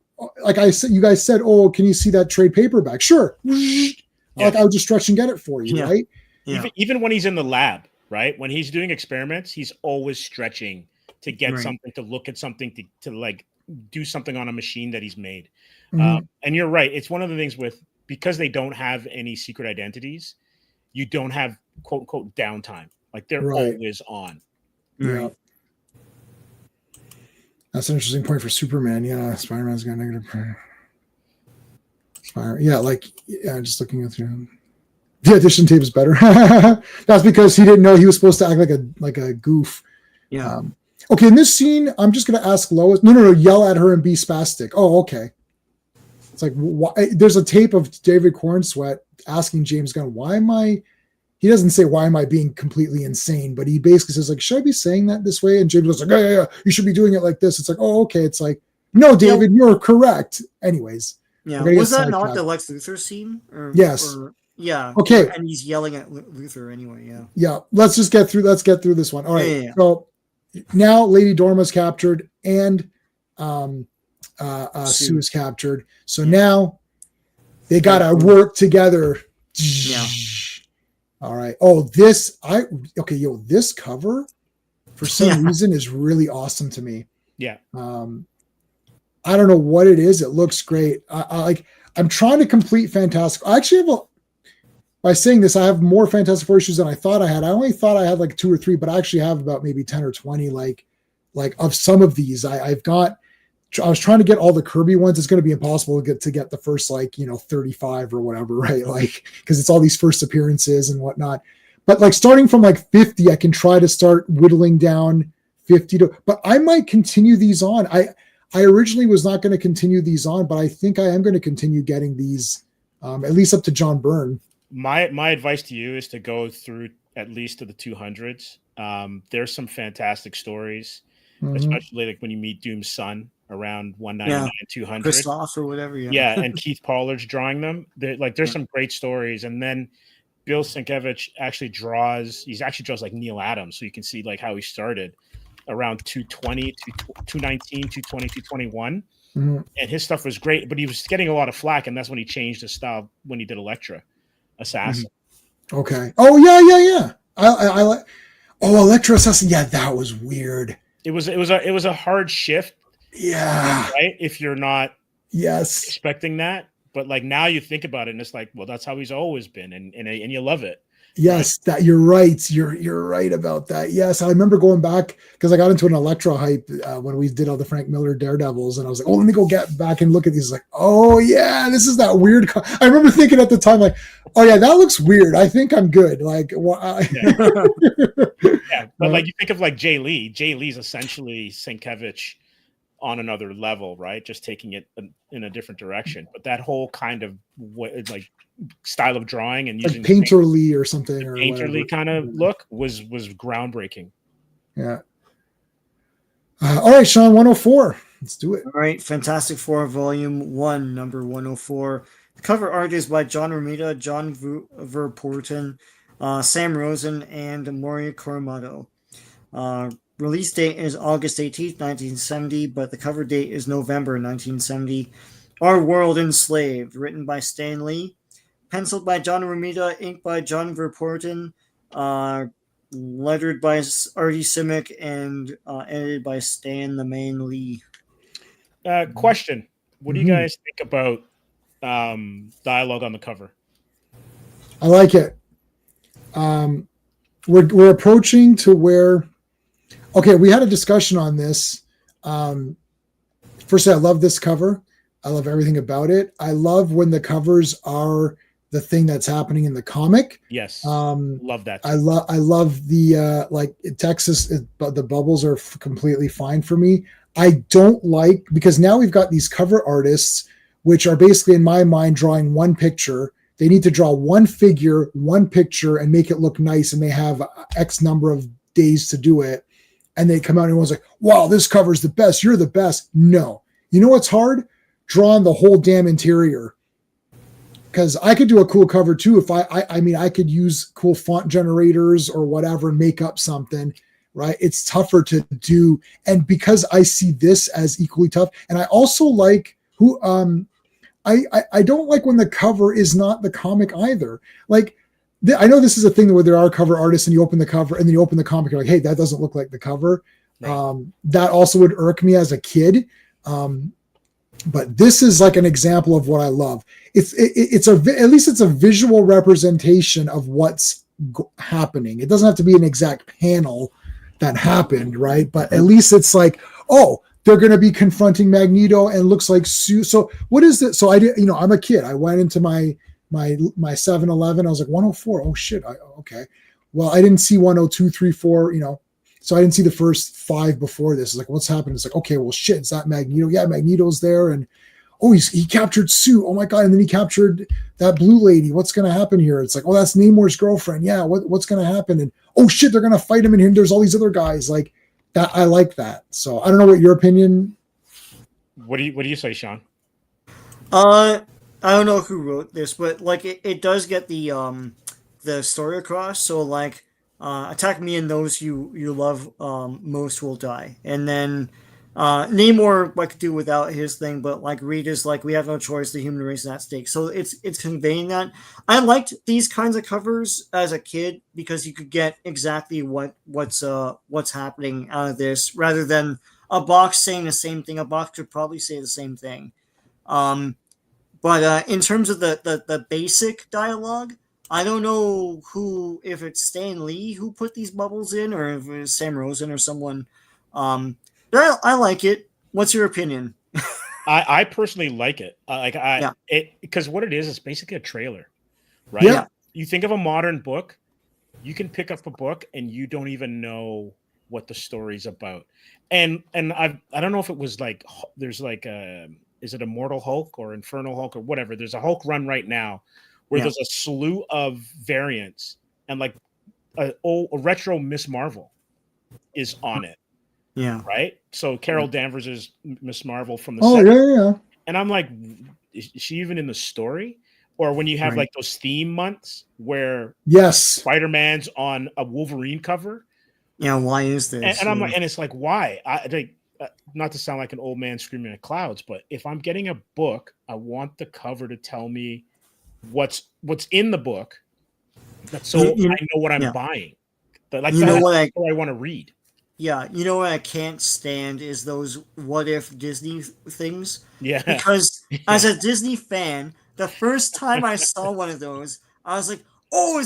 I said, you guys said, oh, can you see that trade paperback? Sure. Yeah. Like, I would just stretch and get it for you, right? Yeah. Even when he's in the lab, right? When he's doing experiments, he's always stretching to get something, to look at something, to like do something on a machine that he's made. Mm-hmm. And you're right. It's one of the things because they don't have any secret identities, you don't have quote unquote downtime. Like they're always on. Yeah. That's an interesting point for Superman. Yeah, Spider-Man's got negative. Just looking at through. The audition tape is better. That's because he didn't know he was supposed to act like a goof. Yeah. Okay, in this scene, I'm just going to ask Lois. No, yell at her and be spastic. Oh, okay. It's like, there's a tape of David Cornsweet asking James Gunn, why am I? He doesn't say, why am I being completely insane? But he basically says, like, should I be saying that this way? And James goes like, yeah, you should be doing it like this. It's like, oh, okay. It's like, no, David, you're correct. Anyways. Yeah. Was that not the Lex Luthor scene? Yes. Yeah. Okay. And he's yelling at Luthor anyway. Yeah. Yeah. Let's get through this one. All right. Yeah. So now Lady Dorma's captured and Sue is captured. So now they got to work together. Yeah. All right. Oh, this cover for some reason is really awesome to me. Yeah. I don't know what it is. It looks great. I'm trying to complete Fantastic. I actually have by saying this, I have more Fantastic Four issues than I thought I had. I only thought I had like 2 or 3, but I actually have about maybe 10 or 20, like of some of these. I was trying to get all the Kirby ones. It's going to be impossible to get the first 35 or whatever, right? Like, because it's all these first appearances and whatnot. But like starting from like 50, I can try to start whittling down 50 but I might continue these on. I originally was not going to continue these on, but I think I am going to continue getting these at least up to John Byrne. My advice to you is to go through at least to the 200s. There's some fantastic stories, especially like when you meet Doom's son around 199, 200. Christoph or whatever. Yeah, and Keith Pollard's drawing them. There's some great stories. And then Bill Sienkiewicz actually draws like Neil Adams, so you can see like how he started around 220, 219, 220, 221. Mm-hmm. And his stuff was great, but he was getting a lot of flack, and that's when he changed his style when he did Elektra Assassin. Mm-hmm. Okay. Oh yeah. I like. Oh, Elektra Assassin. Yeah, that was weird. It was a hard shift. Yeah. Right. If you're not expecting that, but like now you think about it and it's like, well, that's how he's always been, and you love it. Yes, right? That you're right. You're right about that. Yes, I remember going back because I got into an Elektra hype when we did all the Frank Miller Daredevils, and I was like, oh, let me go get back and look at these. Like, oh yeah, this is that weird. I remember thinking at the time, like, oh yeah, that looks weird. I think I'm good. Like, yeah, but like you think of like Jay Lee. Jay Lee's essentially Sienkiewicz on another level, right? Just taking it in a different direction. But that whole kind of like style of drawing and using like painterly or something, or painterly kind of look was groundbreaking. Yeah. All right, Sean, 104. Let's do it. All right, Fantastic Four Volume 1, number 104. The cover art is by John Romita, John Verpoorten, Sam Rosen and Mori Kuramoto. Release date is August 18th, 1970, but the cover date is November 1970. Our World Enslaved, written by Stan Lee, penciled by John Romita, inked by John Verpoorten, lettered by Artie Simic, and edited by Stan the Man Lee. Question: what do you guys think about dialogue on the cover? I like it. We're approaching to where. Okay, we had a discussion on this. Firstly, I love this cover. I love everything about it. I love when the covers are the thing that's happening in the comic. Yes, love that. I love the like Texas, but the bubbles are completely fine for me. I don't like, because now we've got these cover artists, which are basically in my mind drawing one picture. They need to draw one figure, one picture, and make it look nice, and they have X number of days to do it. And they come out and everyone's like, wow, this cover's the best. You're the best. No. You know what's hard? Drawing the whole damn interior. Because I could do a cool cover too if I could use cool font generators or whatever and make up something, right? It's tougher to do. And because I see this as equally tough, and I also like I don't like when the cover is not the comic either. Like, I know this is a thing where there are cover artists and you open the cover and then you open the comic, you're like, hey, that doesn't look like the cover. Right. That also would irk me as a kid. But this is like an example of what I love. At least it's a visual representation of what's happening. It doesn't have to be an exact panel that happened, right? But at least it's like, oh, they're going to be confronting Magneto and looks like Sue. So what is it? So I did, I'm a kid. I went into my 7-Eleven. I was like 104. Oh shit. Okay. Well, I didn't see 102, 3, 4, so I didn't see the first 5 before this. It's like, what's happening? It's like, okay, well shit. Is that Magneto? Yeah. Magneto's there. And he captured Sue. Oh my God. And then he captured that blue lady. What's going to happen here? It's like, oh, that's Namor's girlfriend. Yeah. What's going to happen? And oh shit, they're going to fight him in here. There's all these other guys like that. I like that. So I don't know what your opinion. What do you say, Sean? I don't know who wrote this, but like it does get the story across. So like, attack me and those you love most will die, and then Namor I could do without his thing, but like Reed is like, we have no choice, the human race is at stake. So it's conveying that. I liked these kinds of covers as a kid because you could get exactly what's happening out of this, rather than a box saying the same thing. A box could probably say the same thing. But in terms of the basic dialogue, I don't know if it's Stan Lee who put these bubbles in, or if it's Sam Rosen or someone. But I like it. What's your opinion? I personally like it. Because what it is, it's basically a trailer, right? Yeah. You think of a modern book, you can pick up a book and you don't even know what the story's about. And I don't know if it was like, there's like is it Immortal Hulk or Infernal Hulk or whatever? There's a Hulk run right now where there's a slew of variants, and like a retro Miss Marvel is on it. Yeah. Right. So Carol Danvers is Miss Marvel from the. Yeah. And I'm like, is she even in the story? Or when you have like those theme months where Spider-Man's on a Wolverine cover. Yeah. Why is this? And I'm like, and it's like, why? Not to sound like an old man screaming at clouds, but if I'm getting a book, I want the cover to tell me what's in the book. That's I know what I'm buying. But like, what I want to read. Yeah, you know what I can't stand is those what if Disney things. Yeah. Because as a Disney fan, the first time I saw one of those, I was like, oh,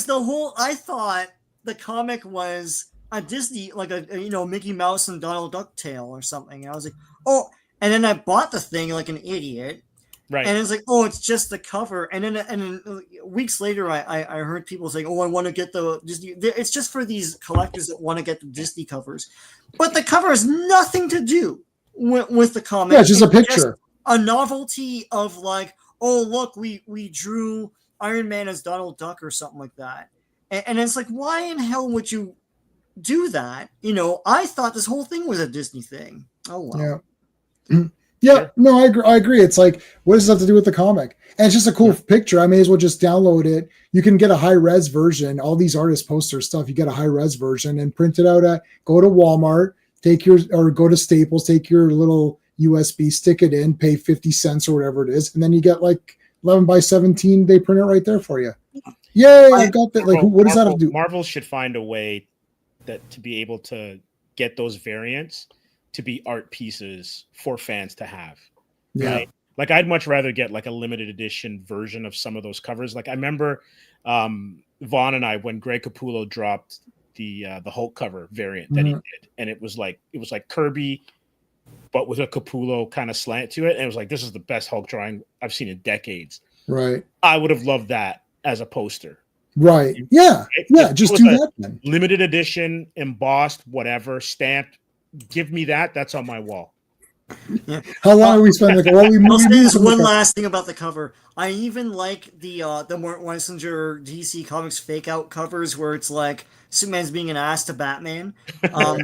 I thought the comic was a Disney, like a Mickey Mouse and Donald Duck tale or something. And I was like, oh, and then I bought the thing like an idiot. Right. And it's like, oh, it's just the cover. And then weeks later, I heard people saying, oh, I want to get the Disney. It's just for these collectors that want to get the Disney covers. But the cover has nothing to do with the comic. Yeah, it's just a picture. Just a novelty of like, oh, look, we drew Iron Man as Donald Duck or something like that. And it's like, why in hell would you do that? I thought this whole thing was a Disney thing. Oh, well. Yeah. Yeah, Sure. no, I agree. It's like, what does this have to do with the comic? And it's just a cool picture. I may as well just download it. You can get a high res version. All these artist poster stuff, you get a high res version and print it out go to Walmart, or go to Staples, take your little USB, stick it in, pay 50 cents or whatever it is. And then you get like 11 by 17. They print it right there for you. Yay. I've got that. Like, what does that have to do? Marvel should find a way to be able to get those variants to be art pieces for fans to have. Yeah. Right? Like, I'd much rather get like a limited edition version of some of those covers. Like, I remember Vaughn and I, when Greg Capullo dropped the Hulk cover variant that he did, and it was like Kirby, but with a Capullo kind of slant to it, and it was like, this is the best Hulk drawing I've seen in decades. Right. I would have loved that as a poster. Right. Yeah. Yeah. Just do that then. Limited edition, embossed, whatever, stamped. Give me that. That's on my wall. Yeah. How long are we spending? I'll say this one last thing about the cover. I even like the Mort Weisinger DC Comics fake out covers where it's like Superman's being an ass to Batman. Some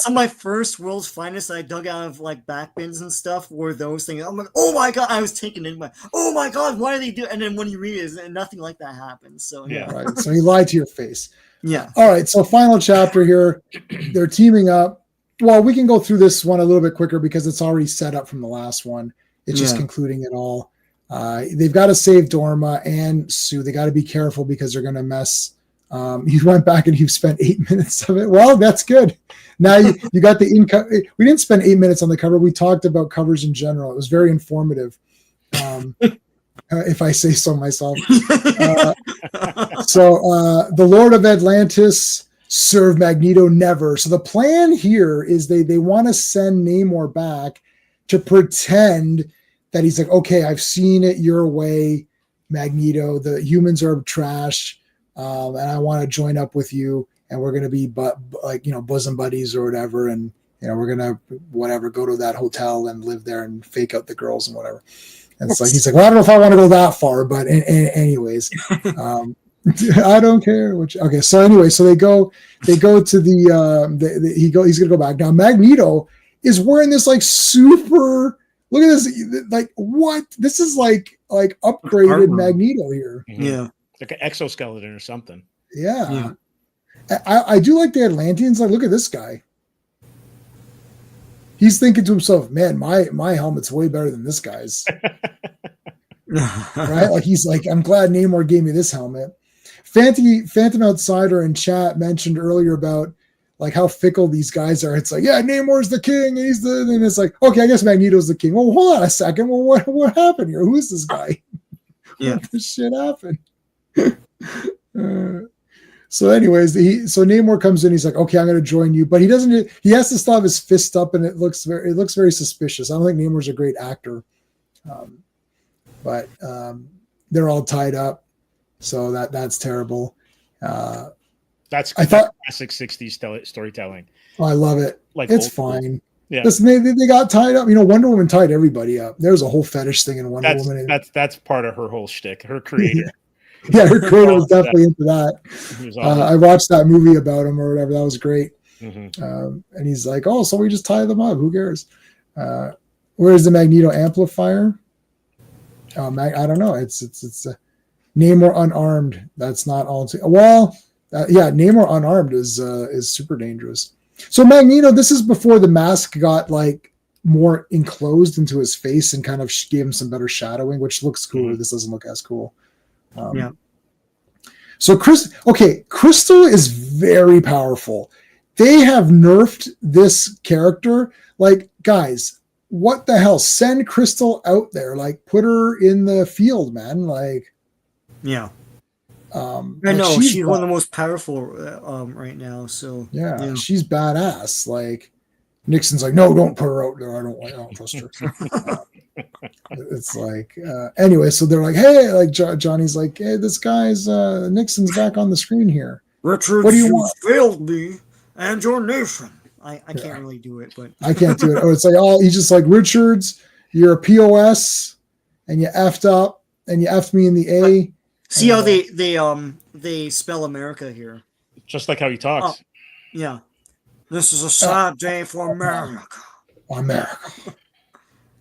of my first World's Finest I dug out of like back bins and stuff were those things. I'm like, oh my god, I was taken in by, oh my god, why do they do? And then when you read it, nothing like that happens. So yeah, right. So he lied to your face. Yeah. All right. So final chapter here. They're teaming up. Well, we can go through this one a little bit quicker because it's already set up from the last one. It's just concluding it all. They've got to save Dorma and Sue. They got to be careful because they're going to mess. You went back and you've spent 8 minutes of it. Well, that's good. Now you got the income. We didn't spend 8 minutes on the cover. We talked about covers in general. It was very informative. If I say so myself. So the Lord of Atlantis serve Magneto never. So the plan here is they want to send Namor back to pretend that he's like, okay, I've seen it your way, Magneto. The humans are trash, and I want to join up with you, and we're gonna be bosom buddies or whatever, and we're gonna go to that hotel and live there and fake out the girls and whatever. And it's like he's like, well, I don't know if I want to go that far, but anyways. I don't care. Okay. So anyway, so they go to he's going to go back. Now Magneto is wearing this like super, look at this. Like what? This is like upgraded Magneto here. Mm-hmm. Yeah. Like an exoskeleton or something. Yeah. I do like the Atlanteans. Like, look at this guy. He's thinking to himself, man, my helmet's way better than this guy's. Right? Like he's like, I'm glad Namor gave me this helmet. Phantom Outsider in chat mentioned earlier about like how fickle these guys are. It's like, yeah, Namor's the king, and it's like, okay, I guess Magneto's the king. Well, hold on a second. Well, what happened here? Who's this guy? Yeah, what this shit happened. So, anyways, so Namor comes in. He's like, okay, I'm going to join you, but he doesn't. He has to still have his fist up, and it looks very suspicious. I don't think Namor's a great actor, but they're all tied up. So that's terrible. That's classic 60s storytelling. Oh, I love it. Like it's fine. Yeah. Listen, they got tied up. Wonder Woman tied everybody up. There's a whole fetish thing in Wonder Woman. That's part of her whole shtick. Her creator. Yeah, her creator was definitely into that. I watched that movie about him or whatever. That was great. Mm-hmm. And he's like, oh, so we just tie them up. Who cares? Where's the Magneto amplifier? I don't know. It's Namor unarmed. That's not all. Namor unarmed is super dangerous. So Magneto, this is before the mask got like more enclosed into his face and kind of gave him some better shadowing, which looks cool. Mm-hmm. This doesn't look as cool. So Crystal is very powerful. They have nerfed this character. Like, guys, what the hell? Send Crystal out there. Like, put her in the field, man. Like. Yeah. I know she's one of the most powerful right now. So yeah, she's badass. Like Nixon's like, no, don't put her out there. I don't trust her. It's like anyway. So they're like, hey, like Johnny's like, hey, this guy's Nixon's back on the screen here. Richard, what do you want? Failed me and your nation. I can't really do it, but I can't do it. Oh, it's like he's just like Richards. You're a POS, and you effed up, and you effed me in the A. See how they spell America here. Just like how he talks. Yeah. This is a sad day for America. America.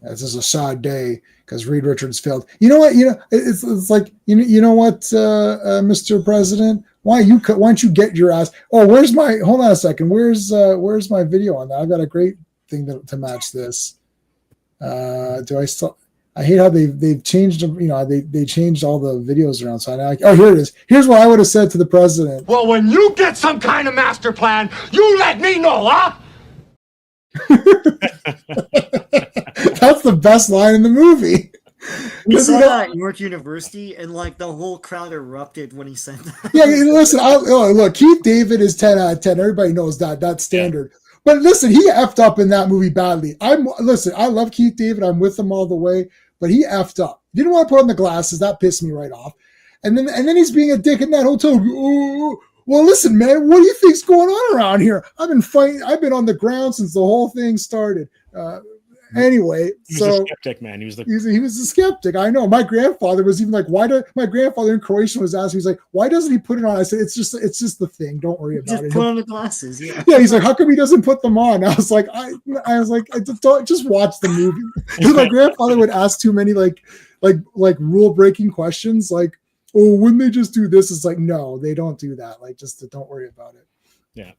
This is a sad day because Reed Richards failed. You know what? It's like you know what, Mr. President? Why don't you get your ass? Oh, hold on a second. Where's my video on that? I've got a great thing to match this. Do I still? I hate how they've changed them. They changed all the videos around. So here it is. Here's what I would have said to the president. Well, when you get some kind of master plan, you let me know, huh? That's the best line in the movie. We saw that at York University, and like the whole crowd erupted when he said that. Yeah, listen. Look, Keith David is 10 out of 10. Everybody knows that. That's standard. Yeah. But listen, he effed up in that movie badly. I love Keith David. I'm with him all the way. But he effed up. Didn't want to put on the glasses. That pissed me right off. And then he's being a dick in that hotel. Oh, well, listen, man. What do you think's going on around here? I've been fighting. I've been on the ground since the whole thing started. Anyway, he was a skeptic, man. He was a skeptic. I know. My grandfather was even like, my grandfather in Croatian was asking, he's like, why doesn't he put it on? I said, it's just the thing. Don't worry about it. Put on the glasses. Yeah. Yeah. He's like, how come he doesn't put them on? I was like, don't just watch the movie. Because my grandfather would ask too many like rule breaking questions. Like, oh, wouldn't they just do this? It's like, no, they don't do that. Like, just don't worry about it. Yeah.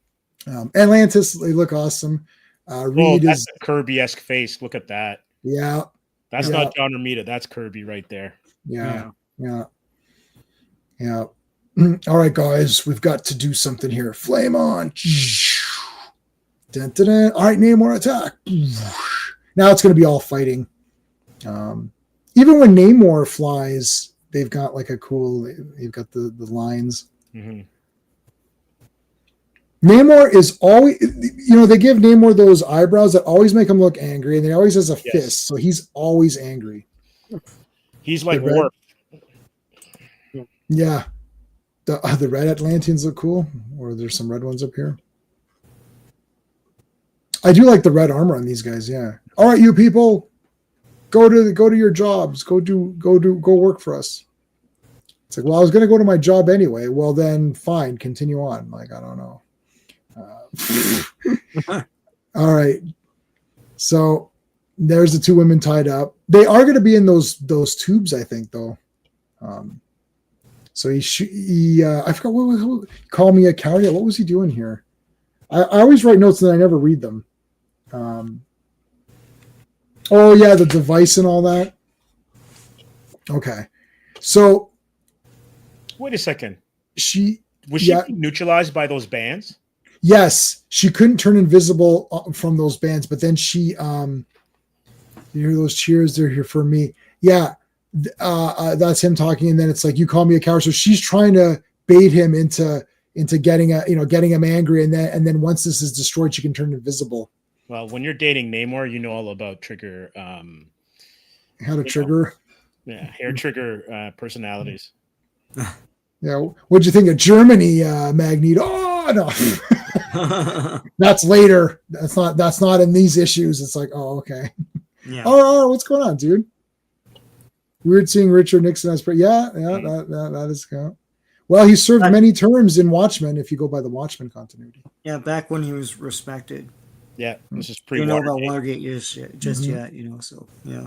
Atlantis, they look awesome. Reed that's a Kirby-esque face. Look at that. Yeah. That's not John Romita. That's Kirby right there. Yeah. All right, guys, we've got to do something here. Flame on. Dun, dun, dun. All right, Namor attack. Now it's going to be all fighting. Even when Namor flies, they've got like you've got the lines. Mm-hmm. Namor is always, they give Namor those eyebrows that always make him look angry, and he always has a fist, so he's always angry. He's like Worf. Yeah. The red Atlanteans look cool, or there's some red ones up here. I do like the red armor on these guys, yeah. All right, you people, go to your jobs, go work for us. It's like, well, I was going to go to my job anyway. Well, then fine, continue on. Like, I don't know. All right, so there's the two women tied up. They are going to be in those tubes, I think, though. So he I forgot what call me a coward. What was he doing here? I always write notes and I never read them. Oh yeah, the device and all that. Okay, so wait a second. Was she neutralized by those bands? Yes, she couldn't turn invisible from those bands, but then she, you hear those cheers? They're here for me. Yeah, that's him talking, and then it's like, you call me a coward. So she's trying to bait him into getting him angry, and then once this is destroyed, she can turn invisible. Well, when you're dating Namor, you know all about trigger. How to trigger? Hair trigger personalities. Yeah, what'd you think of Germany, Magneto? Oh no, that's later. That's not in these issues. It's like, oh, okay. Yeah. Oh, what's going on, dude? Weird seeing Richard Nixon as that is count. Well, he served many terms in Watchmen. If you go by the Watchmen continuity. Yeah, back when he was respected. Yeah, this is pre. You know about Watergate just yet, So yeah.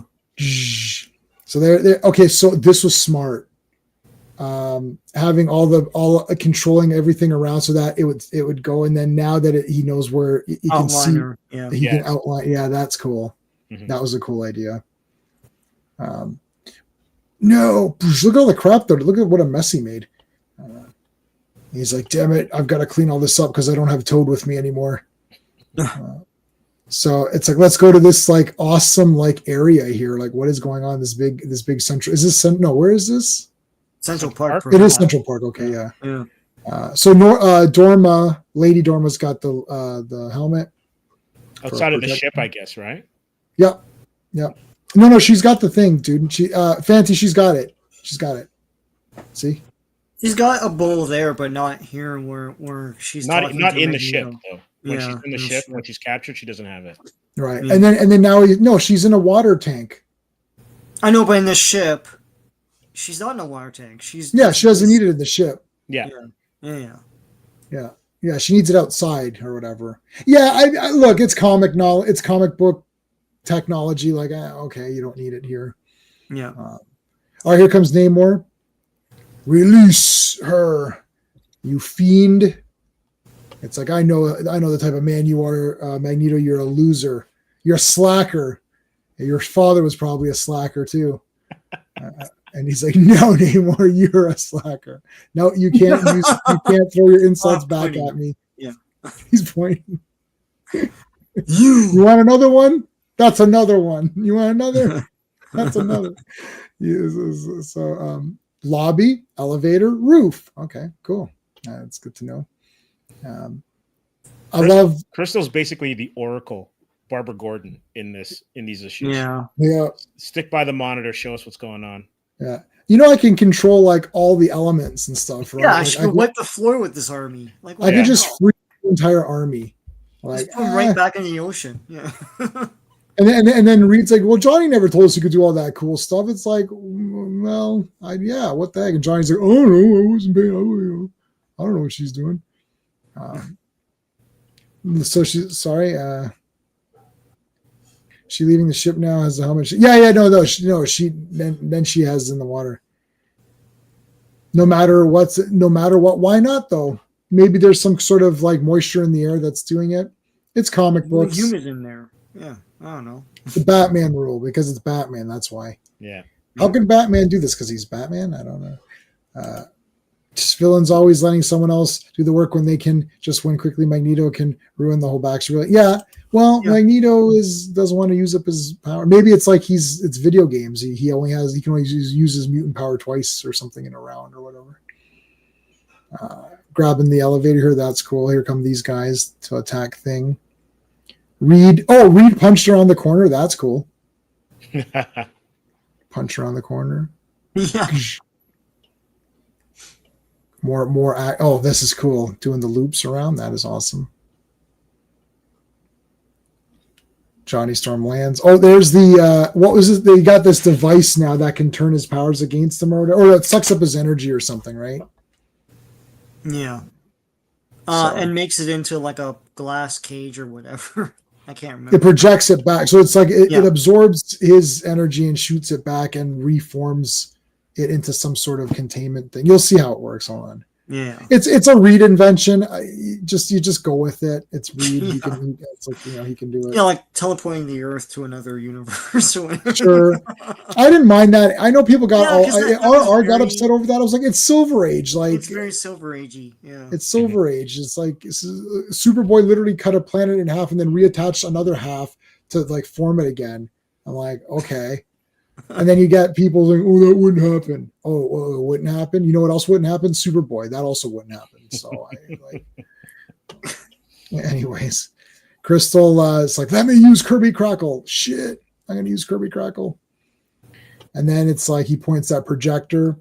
So they're okay. So this was smart. Having all controlling everything around so that it would go, and then now that he knows where he can see, he can outline. Yeah, that's cool. Mm-hmm. That was a cool idea. No, look at all the crap though. Look at what a mess he made. He's like, damn it, I've got to clean all this up because I don't have Toad with me anymore. So it's like, let's go to this like awesome like area here. Like, what is going on? This big central. Is this where is this? Central Park. It is Central Park. Okay, yeah. So Lady Dorma's got the helmet outside of the ship, I guess, right? Yep. No, she's got the thing, dude. She Fancy, she's got it. See, she's got a bowl there, but not here where she's not in the ship though. When she's in the ship, when she's captured, she doesn't have it. Right, yeah. and then now she's in a water tank. I know, but in the ship. She's not in a water tank. She doesn't need it in the ship. Yeah. She needs it outside or whatever. Yeah, I look, it's comic knowledge. It's comic book technology. Like, okay, you don't need it here. Yeah. All right, here comes Namor. Release her, you fiend. It's like, I know the type of man you are, Magneto. You're a loser. You're a slacker. Your father was probably a slacker too. And he's like, no, Namor, you're a slacker. No, you can't throw your insults back at me. Yeah. He's pointing. You want another one? That's another one. You want another? That's another. So, lobby, elevator, roof. Okay, cool. That's good to know. I love Crystal's basically the Oracle, Barbara Gordon in these issues. Yeah. Stick by the monitor, show us what's going on. Yeah. I can control like all the elements and stuff, right? Yeah, like, I should wipe the floor with this army. Like, I could just free the entire army. Like, just put them right back in the ocean. Yeah. and then Reed's like, well, Johnny never told us you could do all that cool stuff. It's like, well, what the heck? And Johnny's like, oh no, I wasn't paying. I don't know what she's doing. So she's sorry. She leaving the ship now? Has the helmet? She then she has in the water. No matter what. Why not though? Maybe there's some sort of like moisture in the air that's doing it. It's comic books. Humid in there. Yeah, I don't know. The Batman rule, because it's Batman. That's why. Yeah. How can Batman do this? Because he's Batman? I don't know. Just villains always letting someone else do the work when they can just win quickly. Magneto can ruin the whole backstory. Yeah. Well, yeah. Magneto doesn't want to use up his power. Maybe it's like it's video games. He can only use his mutant power twice or something in a round or whatever. Grabbing the elevator here. That's cool. Here come these guys to attack Thing. Reed punched her on the corner. That's cool. Punch her on the corner. Yeah. More. This is cool. Doing the loops around. That is awesome. Johnny Storm lands. Oh, there's the what was it? They got this device now that can turn his powers against him, or it sucks up his energy or something, right? Yeah. And makes it into like a glass cage or whatever. I can't remember. It projects it back, so it's like it absorbs his energy and shoots it back and reforms it into some sort of containment thing. You'll see how it works. Hold on. Yeah, it's a Reed invention. You just go with it. It's Reed. He can. It's like he can do it. Yeah, like teleporting the Earth to another universe. Or whatever. Sure, I didn't mind that. I know people got got upset over that. I was like, it's Silver Age. Like it's very Silver Agey. Yeah, it's Silver Age. It's like Superboy literally cut a planet in half and then reattached another half to like form it again. I'm like, okay. And then you get people like, oh, that wouldn't happen. Oh, it wouldn't happen. You know what else wouldn't happen? Superboy. That also wouldn't happen. So, anyways, Crystal, it's like, let me use Kirby Crackle. Shit, I'm going to use Kirby Crackle. And then it's like he points that projector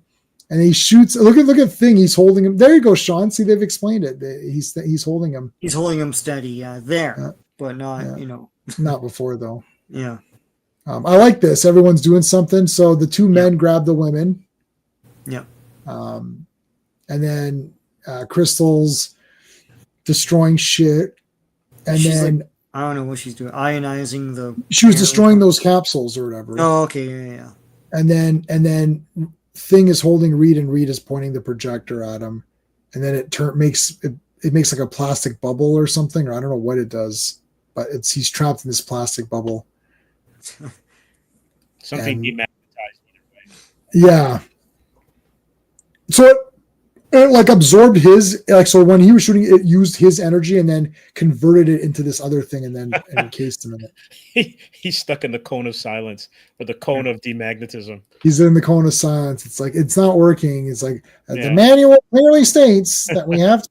and he shoots. Look at Thing. He's holding him. There you go, Sean. See, they've explained it. He's holding him. He's holding him steady. But not, Not before, though. Yeah. I like this. Everyone's doing something. So the two men grab the women. Yeah. And then Crystal's destroying shit. And she's then like, I don't know what she's doing. Ionizing the. She was destroying those capsules or whatever. Oh, okay, yeah. And then Thing is holding Reed, and Reed is pointing the projector at him. And then it makes like a plastic bubble or something, or I don't know what it does, but he's trapped in this plastic bubble. Something demagnetized either way. Yeah. So it like absorbed his, like, so when he was shooting, it used his energy and then converted it into this other thing and then encased him in it. He's stuck in the cone of silence, or the cone of demagnetism. He's in the cone of silence. It's like, it's not working. It's like the manual clearly states that we have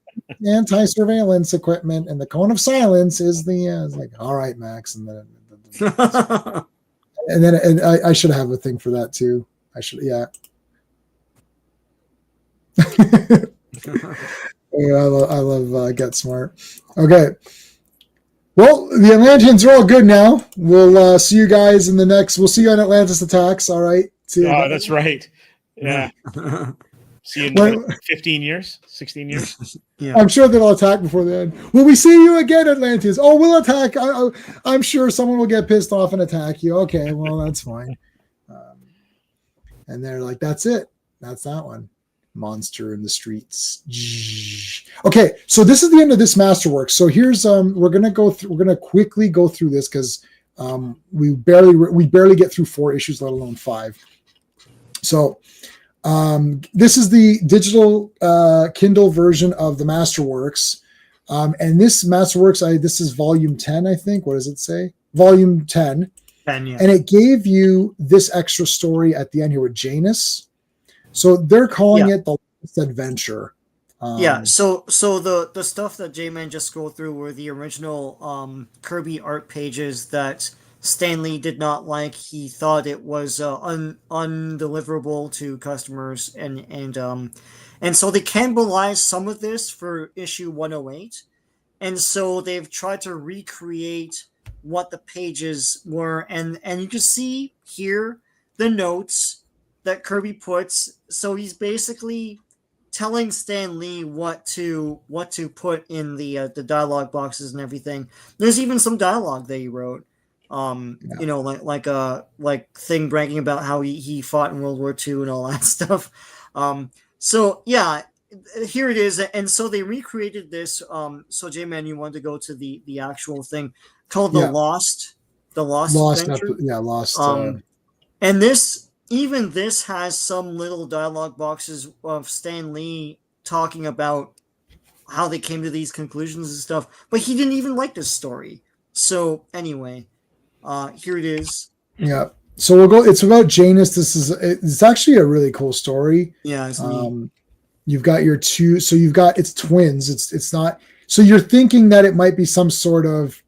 anti-surveillance equipment, and the cone of silence is it's like, all right, Max. And then and I should have a thing for that too. I should, yeah. I love Get Smart. Okay. Well, the Atlanteans are all good now. We'll see you guys in the next. We'll see you on Atlantis Attacks. All right. Oh, that's right. Yeah. See you in Well- 15 years, 16 years. Yeah. I'm sure they'll attack before the end. Will we see you again, Atlantis? Oh, we'll attack. I'm sure someone will get pissed off and attack you. Okay, well, that's fine. And they're like, that's it. That's that one. Monster in the streets. Okay, so this is the end of this masterwork. So here's we're gonna quickly go through this because we barely get through 4 issues, let alone 5. So this is the digital Kindle version of the Masterworks. And this Masterworks, this is volume 10, I think. What does it say? Volume 10. And it gave you this extra story at the end here with Janus. So they're calling it the Last Adventure. So the stuff that J-Man just scrolled through were the original Kirby art pages that Stan Lee did not like. He thought it was undeliverable to customers, and so they cannibalized some of this for issue 108, and so they've tried to recreate what the pages were, and you can see here the notes that Kirby puts. So he's basically telling Stan Lee what to put in the dialogue boxes and everything. There's even some dialogue that he wrote. You know, like thing bragging about how he fought in World War II and all that stuff. So yeah, here it is. And so they recreated this. So J-Man, you wanted to go to the actual thing called the Lost Adventure. Lost. And this has some little dialogue boxes of Stan Lee talking about how they came to these conclusions and stuff, but he didn't even like this story. So anyway, here it is. Yeah. So we'll go. It's about Janus. It's actually a really cool story. Yeah. It's neat. You've got your two. So you've got it's twins. It's not. So you're thinking that it might be some sort of,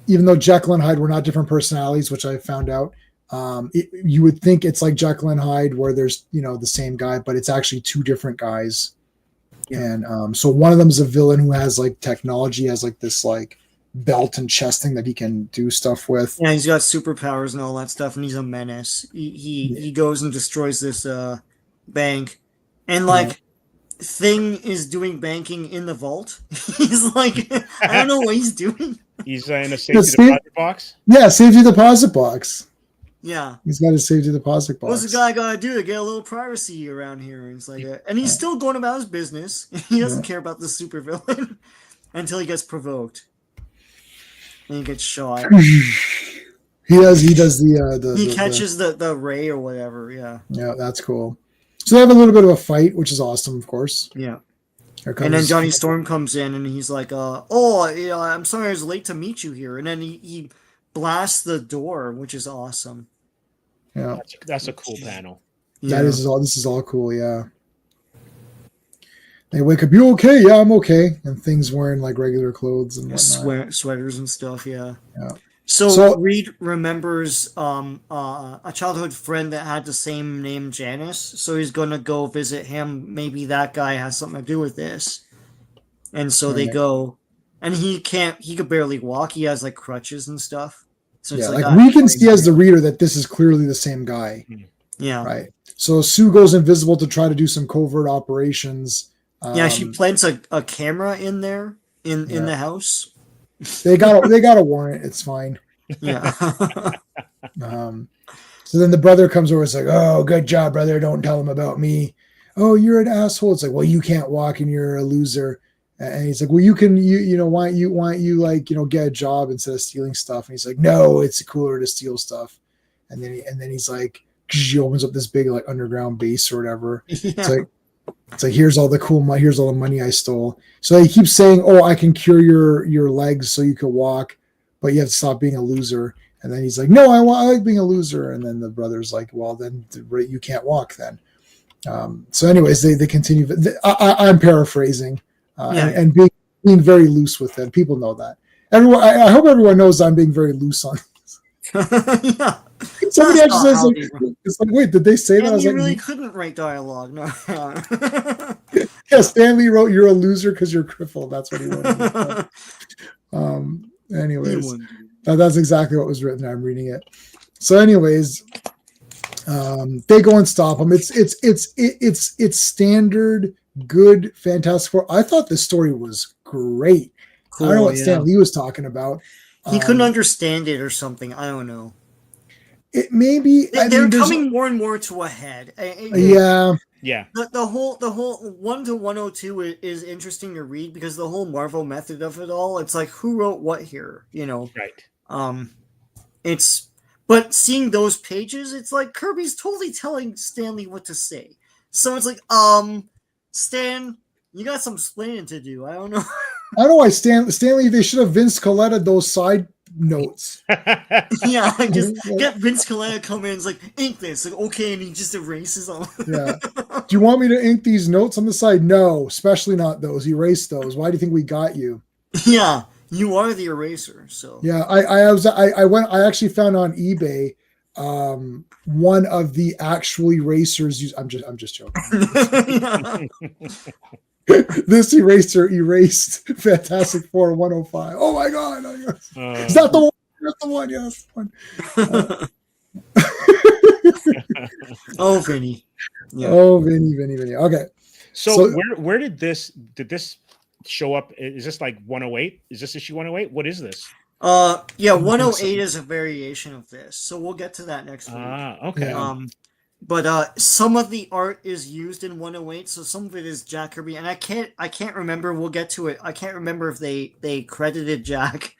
even though Jekyll and Hyde were not different personalities, which I found out. You would think it's like Jekyll and Hyde where there's, the same guy, but it's actually 2 different guys. Yeah. And so one of them is a villain who has like technology, has like this like belt and chest thing that he can do stuff with. Yeah, he's got superpowers and all that stuff, and he's a menace. He goes and destroys this bank, and like Thing is doing banking in the vault. He's like, I don't know what he's doing. He's in a safety deposit box. Yeah, safety deposit box. Yeah, he's got a safety deposit box. What's the guy got to do to get a little privacy around here? And it's like, and he's still going about his business. He doesn't care about the supervillain until he gets provoked, and he gets shot. He does the. He catches the ray or whatever. Yeah. Yeah, that's cool. So they have a little bit of a fight, which is awesome, of course. Yeah. And then Johnny Storm comes in, and he's like, I'm sorry I was late to meet you here. And then he blasts the door, which is awesome. Yeah, that's a cool panel. Yeah. This is all cool. Yeah. They wake up. You okay? Yeah, I'm okay. And Thing's wearing like regular clothes and sweaters and stuff. Yeah. Yeah. So Reed remembers a childhood friend that had the same name, Janice. So he's gonna go visit him. Maybe that guy has something to do with this. And so they go, and he could barely walk. He has like crutches and stuff. So yeah, like we can see as the reader that this is clearly the same guy. Yeah. Right. So Sue goes invisible to try to do some covert operations. Yeah, she plants a camera in there in the house. They got a warrant. It's fine. Yeah. So then the brother comes over. It's like, oh, good job, brother. Don't tell him about me. Oh, you're an asshole. It's like, well, you can't walk and you're a loser. And he's like, well, you can, why don't you like, get a job instead of stealing stuff? And he's like, no, it's cooler to steal stuff. And then he's like, he opens up this big like underground base or whatever. Yeah. It's like here's all the money I stole. So he keeps saying, oh, I can cure your legs so you can walk, but you have to stop being a loser. And then he's like, no, I like being a loser. And then the brother's like, well, then you can't walk then. So anyways, they continue. I'm paraphrasing. And being very loose with it. People know that. Everyone, I hope everyone knows I'm being very loose on this. Yeah. Somebody actually says, it's like, wait, did they say that? I was like, really couldn't write dialogue. No. Yeah, Stanley wrote, "You're a loser because you're crippled." That's what he wrote. Anyways, that's exactly what was written. I'm reading it. So, anyways, They go and stop them. It's standard good Fantastic Four. I thought this story was great. Cool, I don't know what Stan Lee was talking about. He couldn't understand it or something. I don't know. It maybe they're coming more and more to a head. Yeah. The whole 1 to 102 is interesting to read because the whole Marvel method of it all. It's like who wrote what here, Right. But seeing those pages, it's like Kirby's totally telling Stan Lee what to say. So it's like, Stan, you got some explaining to do. I don't know. I don't know why Stan Lee, they should have Vince Coletta those side notes. Yeah, just get Vince Coletta come in and it's like, ink this. Like, okay, and he just erases them. Yeah. Do you want me to ink these notes on the side? No, especially not those. Erase those. Why do you think we got you? Yeah, you are the eraser. So yeah, I actually found on eBay one of the actual erasers. I'm just joking. This eraser erased Fantastic Four 105. Oh my god! Is that the one? That's the one. Yes. Oh, Vinny. Yeah. Oh, Vinny. Okay. So where did this show up? Is this like 108? Is this issue 108? What is this? Yeah, 108 is a variation of this. So we'll get to that next week. Okay. But some of the art is used in 108, so some of it is Jack Kirby, and I can't remember. We'll get to it. I can't remember if they credited Jack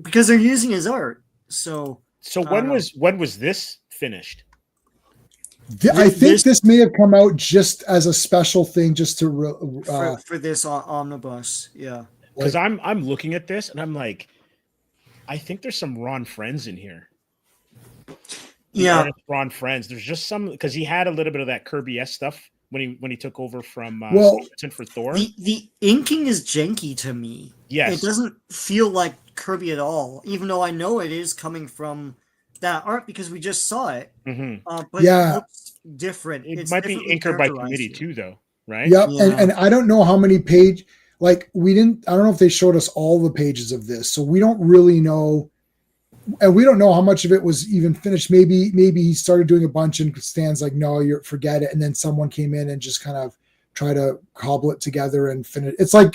because they're using his art. So when was this finished? I think this may have come out just as a special thing, just to for this omnibus. Yeah, because I'm looking at this and I'm like, I think there's some Ron Friends in here. Ron Friends. There's just some because he had a little bit of that Kirby-esque stuff when he took over from Stevenson for Thor. The inking is janky to me. Yes, it doesn't feel like Kirby at all, even though I know it is coming from that art because we just saw it. Mm-hmm. But it looks different. It might be inker by committee too, though, right? Yep. Yeah. And I don't know how many page. Like I don't know if they showed us all the pages of this, so we don't really know. And we don't know how much of it was even finished. Maybe he started doing a bunch and Stan's like, no, forget it. And then someone came in and just kind of try to cobble it together and finish. It's like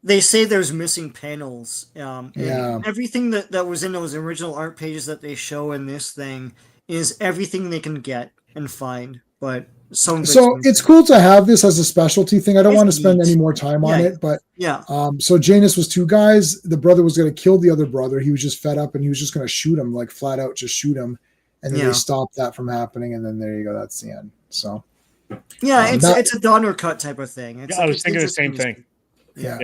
they say there's missing panels. Everything that was in those original art pages that they show in this thing is everything they can get and find. But so it's cool to have this as a specialty thing. I don't want to spend any more time on it, but so Janus was two guys. The brother was going to kill the other brother. He was just fed up and he was just going to shoot him, like flat out, just shoot him. And then they stopped that from happening. And then there you go. That's the end. So it's a Donner cut type of thing. I was thinking the same thing. Yeah.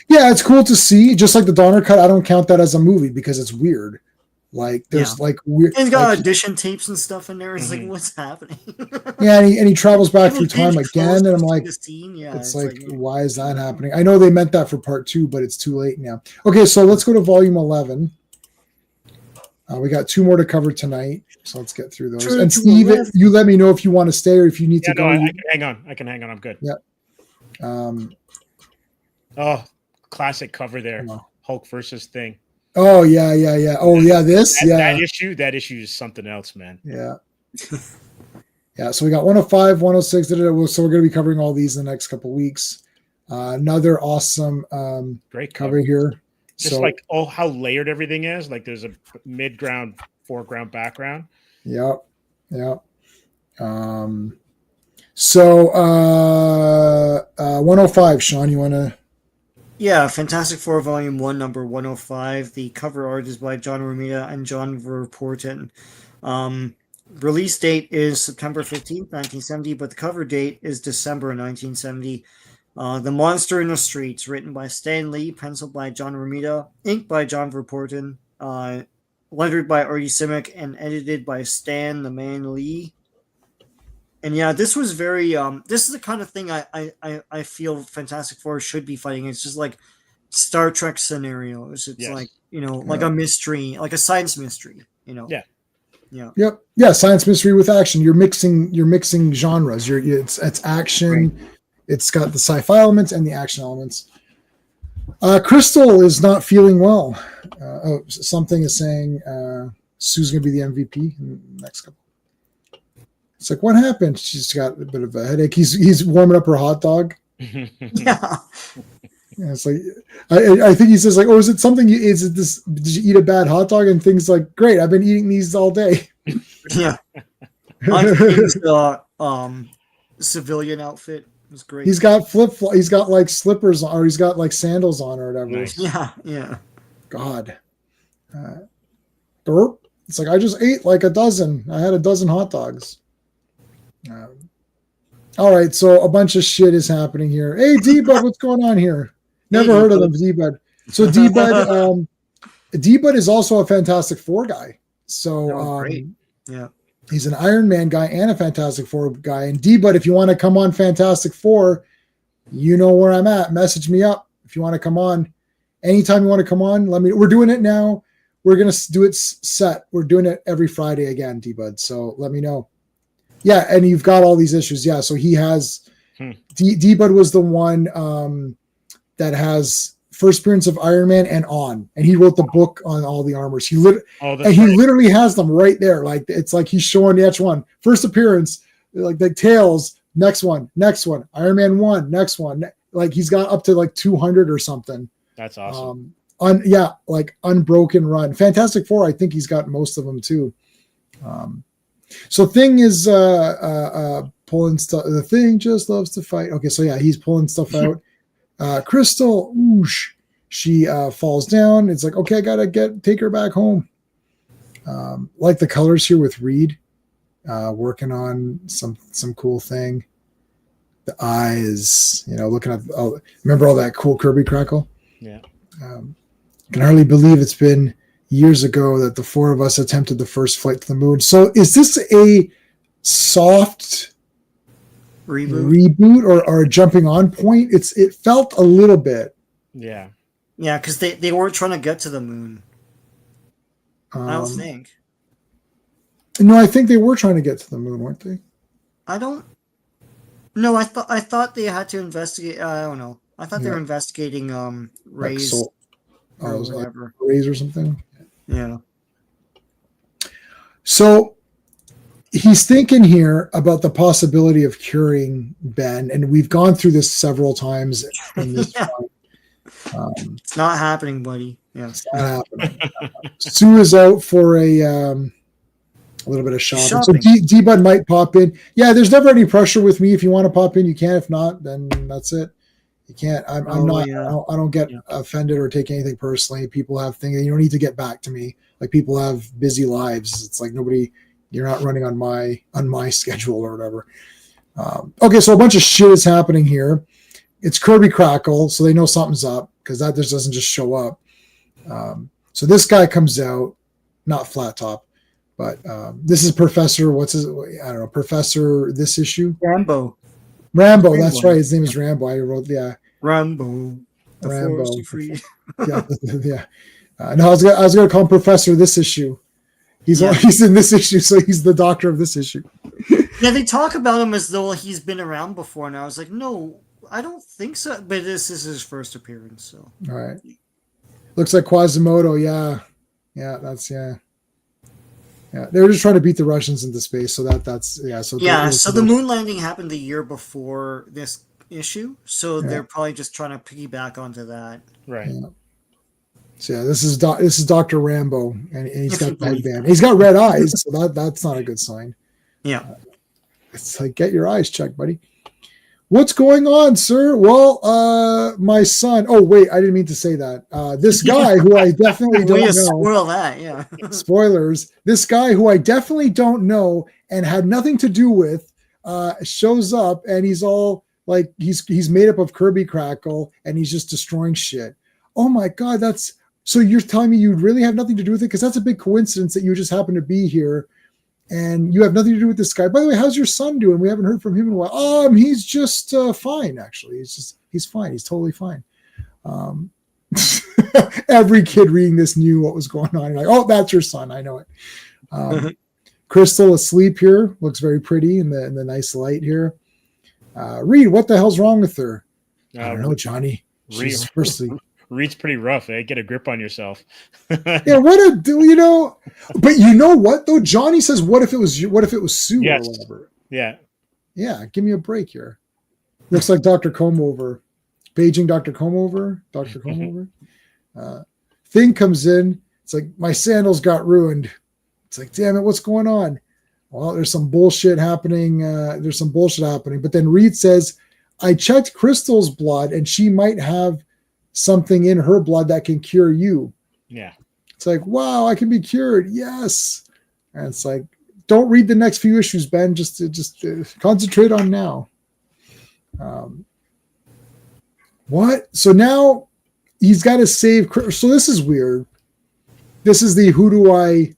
It's cool to see. Just like the Donner cut, I don't count that as a movie because it's weird. Like there's like weird. He's got audition tapes and stuff in there. It's like, what's happening? and he travels back through time again, and I'm like, it's like, why is that happening? I know they meant that for part 2, but it's too late now. Okay, so let's go to volume 11. We got 2 more to cover tonight, so let's get through those. And Steve, you let me know if you want to stay or if you need to go. I can hang on. I'm good. Yeah. Classic cover there. Hulk versus Thing. Oh yeah. Oh yeah, that issue is something else, man. Yeah. Yeah, so we got 105, 106. So we're going to be covering all these in the next couple of weeks. Another awesome great cover here. Just like how layered everything is. Like there's a mid-ground, foreground, background. Yep. 105, Sean, you want to? Yeah, Fantastic Four Volume 1, number 105. The cover art is by John Romita and John Verpoorten. Release date is September 15th, 1970, but the cover date is December 1970. The Monster in the Streets, written by Stan Lee, penciled by John Romita, inked by John Verpoorten, lettered by Artie Simek, and edited by Stan the Man Lee. And yeah, this was very. This is the kind of thing I feel Fantastic Four should be fighting. It's just like Star Trek scenarios. It's like like a mystery, like a science mystery. Yep. Yeah, science mystery with action. You're mixing genres. It's action. Right. It's got the sci-fi elements and the action elements. Crystal is not feeling well. Something is saying Sue's going to be the MVP in the next couple. It's like, what happened? She's got a bit of a headache. He's warming up her hot dog. Yeah. Yeah, it's like I think he says like, oh, is it something? Is it this? Did you eat a bad hot dog? And things like, great, I've been eating these all day. Yeah. His civilian outfit was great. He's got flip-flop. He's got like slippers on, or he's got like sandals on, or whatever. Nice. Yeah. God. It's like I just ate like a dozen. I had a dozen hot dogs. All right, so a bunch of shit is happening here. Hey, D-Bud, what's going on here? Never heard of them, D-Bud. So D-Bud, D-Bud is also a Fantastic Four guy. So great. Yeah. He's an Iron Man guy and a Fantastic Four guy. And D-Bud, if you want to come on Fantastic Four, you know where I'm at. Message me up if you want to come on. Anytime you want to come on, let me. We're doing it now. We're gonna do it set. We're doing it every Friday again, D-Bud. So let me know. Yeah, and you've got all these issues. Yeah, so he has. D-Bud was the one that has first appearance of Iron Man and on, and he wrote the book on all the armors. He literally has them right there. Like it's like he's showing each one. First appearance, like the Tails. Next one. Iron Man 1. Next one. Like he's got up to like 200 or something. That's awesome. Like Unbroken Run. Fantastic Four, I think he's got most of them too. So Thing is pulling stuff. The Thing just loves to fight. Okay, so yeah, he's pulling stuff out. Crystal, whoosh, she falls down. It's like, okay, I gotta take her back home. Like the colors here with Reed, working on some cool thing. The eyes, looking at. Remember all that cool Kirby crackle? Yeah. Can hardly believe it's been years ago that the four of us attempted the first flight to the moon. So is this a soft reboot or a jumping on point? It felt a little bit. Yeah. Yeah, because they weren't trying to get to the moon. I don't think. No, I think they were trying to get to the moon, weren't they? I don't. No, I thought they had to investigate. I don't know. I thought they were investigating Ray's or whatever. Rays or something. Yeah. So he's thinking here about the possibility of curing Ben, and we've gone through this several times in this it's not happening, buddy. Yeah. It's not happening. Sue is out for a little bit of shopping. So D-Bud might pop in. Yeah, there's never any pressure with me. If you want to pop in, you can. If not, then that's it. You can't. I don't get offended or take anything personally. People have things. You don't need to get back to me. Like people have busy lives. It's like you're not running on my schedule or whatever. Okay, so a bunch of shit is happening here. It's Kirby Crackle, so they know something's up because that just doesn't just show up. So this guy comes out, not Flat Top, but this is Professor. Professor. This issue. Rambo. That's right. His name is Rambo. I wrote, Rambo. Rambo. Free. Yeah. No, I was gonna call him Professor this issue. He's in this issue, so he's the doctor of this issue. Yeah, they talk about him as though he's been around before, and I was like, no, I don't think so. But this is his first appearance, so. All right. Looks like Quasimodo. Yeah, that's. Yeah, they were just trying to beat the Russians into space, so that's. So the moon landing happened the year before this issue, so they're probably just trying to piggyback onto that. Right. Yeah. So this is Dr. Rambo, and he's got headband. He's got red eyes, so that's not a good sign. Yeah. It's like, get your eyes checked, buddy. What's going on, sir? Well, my son. Oh, wait, I didn't mean to say that. This guy who I definitely don't know. Spoil that, yeah. Spoilers. This guy who I definitely don't know and had nothing to do with shows up, and he's all like, he's made up of Kirby Crackle, and he's just destroying shit. Oh my God, so you're telling me you really have nothing to do with it? Because that's a big coincidence that you just happen to be here. And you have nothing to do with this guy. By the way, how's your son doing? We haven't heard from him in a while. He's just fine, actually. He's fine. He's totally fine. Every kid reading this knew what was going on. You're like, oh, that's your son. I know it. Crystal asleep here. Looks very pretty in the nice light here. Reed, what the hell's wrong with her? I don't know, Johnny. She's firstly Reed's pretty rough. Get a grip on yourself. Yeah, what a you know. But you know what though? Johnny says, "What if it was Sue Yes. or whatever?" Yeah. Yeah, give me a break here. Looks like Dr. Comeover. Paging Dr. Comeover. Dr. Comeover. Thing comes in. It's like, my sandals got ruined. It's like, damn it, what's going on? Well, there's some bullshit happening. But then Reed says, I checked Crystal's blood and she might have something in her blood that can cure you. Yeah. It's like, wow, I can be cured. Yes. And it's like, don't read the next few issues, Ben. Just concentrate on now. What? So now he's got to save. So this is weird. This is the who do I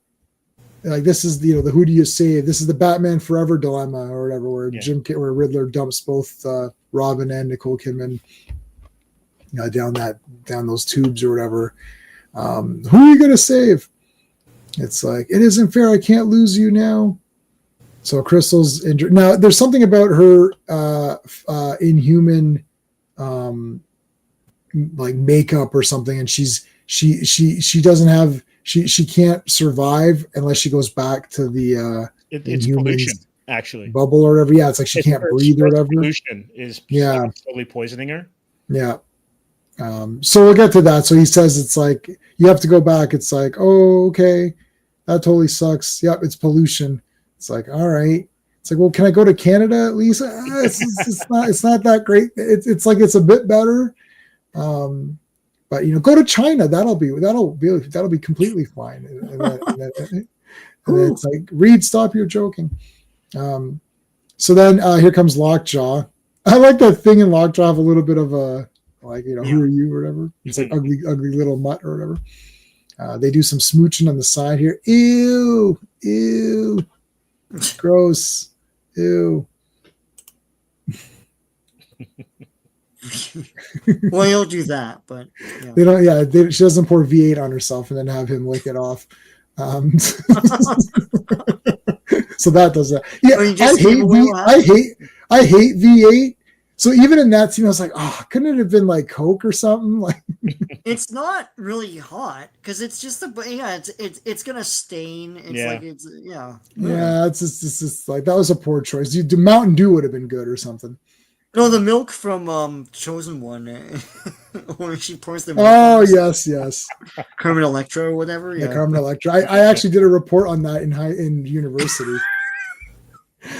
like? This is the the who do you save? This is the Batman Forever dilemma or whatever, where where Riddler dumps both Robin and Nicole Kidman down those tubes or whatever. Who are you gonna save? It's like, it isn't fair. I can't lose you now. So Crystal's injured. Now there's something about her Inhuman like makeup or something, and she doesn't have she can't survive unless she goes back to the it's pollution actually bubble or whatever. Yeah, it's like she can't breathe or whatever. Pollution is slowly poisoning her. Yeah. So we'll get to that. So he says it's like you have to go back. It's like, oh, okay, that totally sucks. Yep, it's pollution. It's like, all right. It's like, well, can I go to Canada at least? It's not that great. It's like it's a bit better. But go to China. That'll be completely fine. And then it's like, Reed, stop your joking. So then here comes Lockjaw. I like that thing in Lockjaw have a little bit of a who are you or whatever. It's like ugly little mutt or whatever. They do some smooching on the side here. Ew, gross, ew. Well, he'll do that, but they don't. Yeah, she doesn't pour V8 on herself and then have him lick it off. So that does that. Yeah, I hate V8. So even in that scene, I was like, oh, couldn't it have been like Coke or something? Like, it's not really hot because it's just it's gonna stain. It's it's just like, that was a poor choice. The Mountain Dew would have been good or something. No, the milk from Chosen One, when she pours the milk. Oh yes. Carmen Electra or whatever. Yeah, Carmen Electra. I actually did a report on that in university.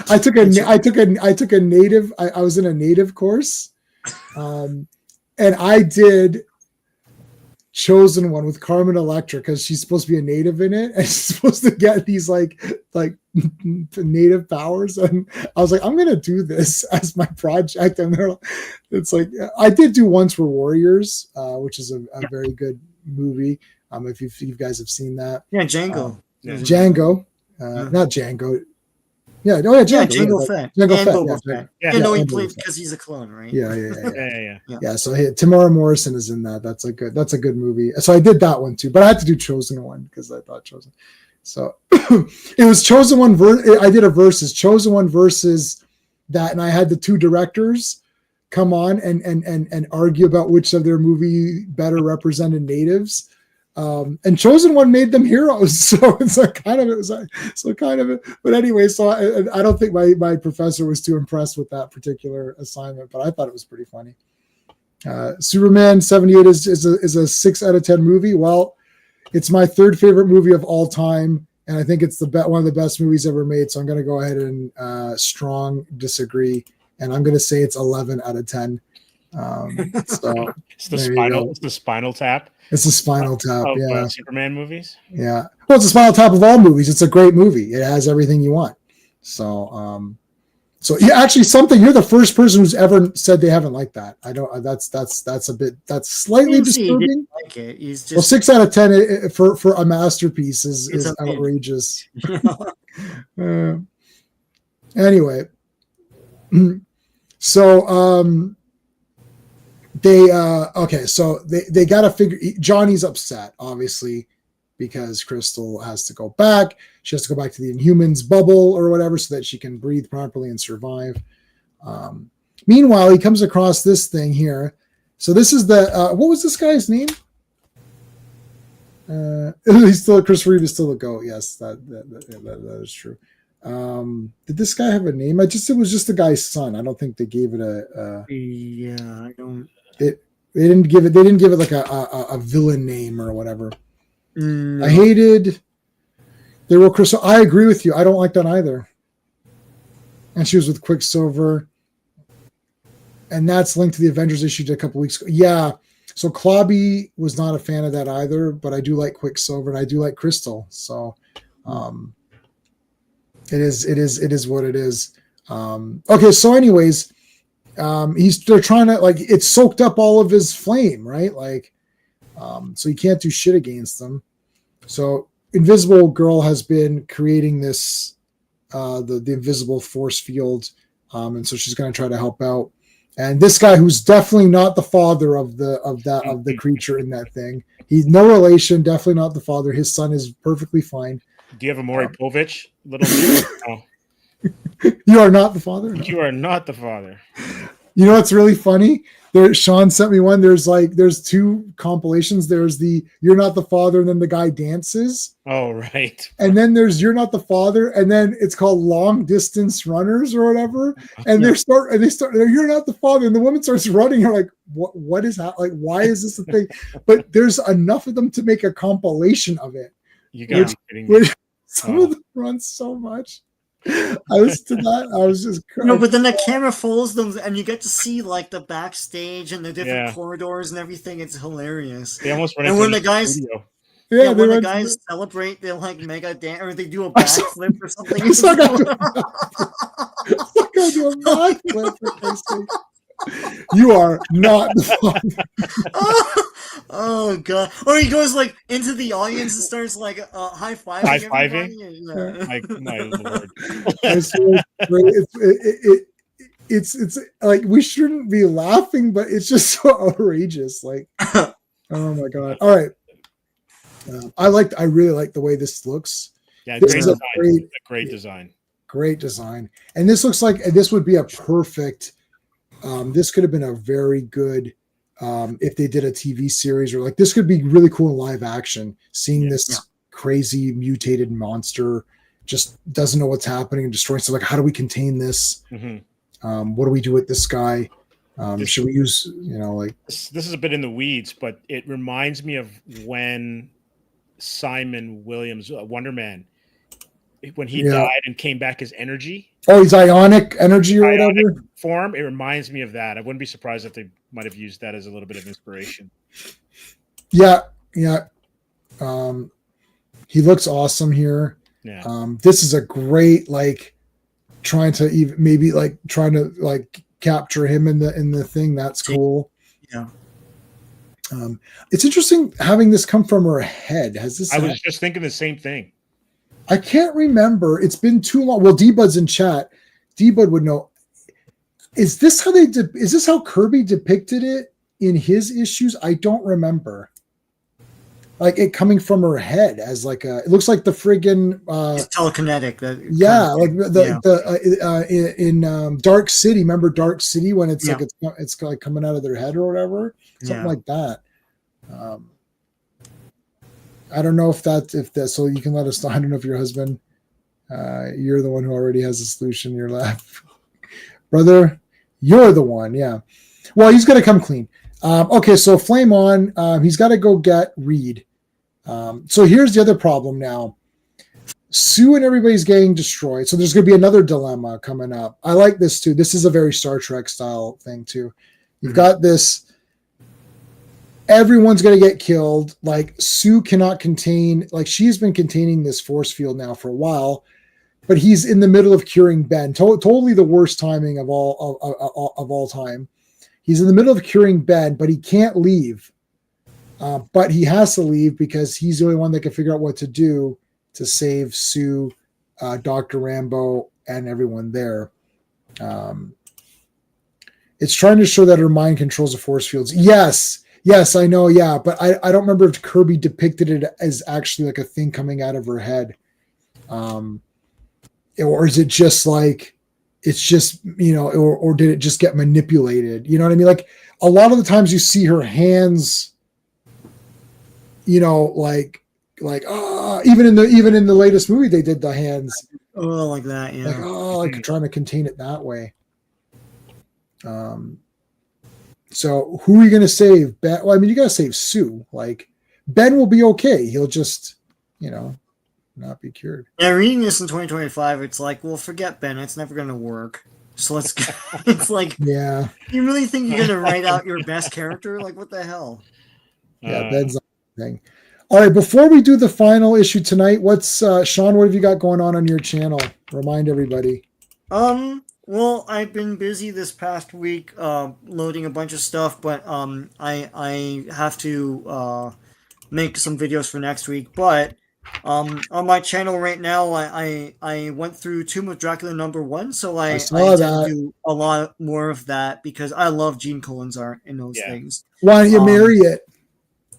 I took a native. I was in a native course, and I did Chosen One with Carmen Electra because she's supposed to be a native in it, and she's supposed to get these like native powers. And I was like, I'm gonna do this as my project. And it's like, I did do Once for Warriors, which is a very good movie. If you guys have seen that, Django, Django, not Django. Yeah, Django Fett. Django Fett. Yeah, he played because he's a clone, right? Yeah. So Tamara Morrison is in that. That's a good movie. So I did that one too, but I had to do Chosen One because I thought Chosen. So it was Chosen One. I did a versus Chosen One versus that, and I had the two directors come on and argue about which of their movie better represented natives. And Chosen One made them heroes, so it's like kind of. But anyway, so I don't think my professor was too impressed with that particular assignment, but I thought it was pretty funny. Superman 78 is a 6 out of 10 movie. Well, it's my third favorite movie of all time, and I think it's one of the best movies ever made. So I'm going to go ahead and strong disagree, and I'm going to say it's 11 out of 10. So it's the Spinal Tap. It's a Spinal Tap, of Superman movies. Yeah, well, it's a Spinal Tap of all movies. It's a great movie. It has everything you want. So, yeah, actually, you're the first person who's ever said they haven't liked that. I don't. That's slightly disturbing. Like it. He's just, well, 6 out of 10 for a masterpiece is outrageous. Anyway, so they got to figure. Johnny's upset, obviously, because Crystal has to go back. She has to go back to the Inhumans bubble or whatever so that she can breathe properly and survive. Meanwhile, he comes across this thing here. So this is the what was this guy's name? He's still Chris Reeve is still a GOAT. Yes, that is true. Did this guy have a name? It was just the guy's son. I don't think they gave it I don't. They didn't give it like a villain name or whatever. No. I hated. They were Chris. I agree with you. I don't like that either. And she was with Quicksilver, and that's linked to the Avengers issue a couple weeks ago. Yeah. So Clobby was not a fan of that either, but I do like Quicksilver and I do like Crystal. So it is what it is. Okay, so anyways, they're trying to like it soaked up all of his flame, right? Like so you can't do shit against them. So Invisible Girl has been creating this the invisible force field, and so she's going to try to help out. And this guy, who's definitely not the father of the creature in that thing, he's no relation, definitely not the father. His son is perfectly fine. Do you have a Maury Povich little? No. You are not the father. No. You are not the father. You know what's really funny? Sean sent me one. There's two compilations. There's the "You're Not the Father" and then the guy dances. Oh, right. And then there's "You're Not the Father" and then it's called "Long Distance Runners" or whatever. And they start. "You're not the father," and the woman starts running. You're like, what is that? Like, why is this a thing? But there's enough of them to make a compilation of it. You got kidding me. Some of them run so much. I listened to that. I was just crying. No, but then the camera follows them, and you get to see like the backstage and the different corridors and everything. It's hilarious. They almost run and into when the guys, studio. when the guys celebrate, they'll like mega dance or they do a backflip or something. I saw a guy do a backflip for Christ's sake. You are not the father. Oh god! Or he goes like into the audience and starts like high fiving. Yeah. Like my lord! It's like we shouldn't be laughing, but it's just so outrageous. Like, oh my god! All right, I really like the way this looks. Yeah, this is a great design. Great design, and this looks like this would be a perfect. This could have been a very good if they did a TV series, or like this could be really cool in live action. Seeing this crazy mutated monster just doesn't know what's happening and destroying stuff. Like, how do we contain this? Mm-hmm. What do we do with this guy? Should we use this is a bit in the weeds, but it reminds me of when Simon Williams, Wonder Man, when he died and came back as energy. Oh, he's ionic energy or whatever form. It reminds me of that. I wouldn't be surprised if they might have used that as a little bit of inspiration. Yeah. He looks awesome here. Yeah. This is a great trying to capture him in the thing. That's cool. Yeah. It's interesting having this come from her head. Has this? I was just thinking the same thing. I can't remember. It's been too long. Well, D-Bud's in chat. D-Bud would know. Is this how Kirby depicted it in his issues? I don't remember. Like it coming from her head as it looks like the friggin' it's telekinetic. In Dark City. Remember Dark City when it's it's like coming out of their head or whatever, something like that. I don't know if that. So you can let us know. I don't know if your husband, you're the one who already has a solution. Your laugh, brother. You're the one. Yeah. Well, he's gonna come clean. Okay, so Flame On. He's got to go get Reed. So here's the other problem now. Sue and everybody's getting destroyed. So there's going to be another dilemma coming up. I like this too. This is a very Star Trek style thing too. You've got this. Everyone's going to get killed. Like Sue cannot contain. Like she's been containing this force field now for a while, but he's in the middle of curing Ben. Totally the worst timing of all time. He's in the middle of curing Ben, but he can't leave. But he has to leave because he's the only one that can figure out what to do to save Sue, Dr. Rambo, and everyone there. It's trying to show that her mind controls the force fields. Yes, I know. Yeah, but I don't remember if Kirby depicted it as actually like a thing coming out of her head. Or is it just like it's just, or did it just get manipulated? You know what I mean? Like a lot of the times you see her hands, like even in the latest movie, they did the hands like that. Yeah. like trying to contain it that way. So who are you going to save? Ben? Well, I mean, you got to save Sue. Like Ben will be okay. He'll just, not be cured. Yeah, reading this in 2025, it's like, well, forget Ben. It's never going to work. So let's. It's like, Yeah. You really think you're going to write out your best character? Like, what the hell? Yeah, Ben's thing. All right, before we do the final issue tonight, what's Sean? What have you got going on your channel? Remind everybody. Well, I've been busy this past week loading a bunch of stuff, but I have to make some videos for next week. But on my channel right now, I went through Tomb of Dracula #1, so I intend to do a lot more of that because I love Gene Colan's art in those things. Why don't you marry it?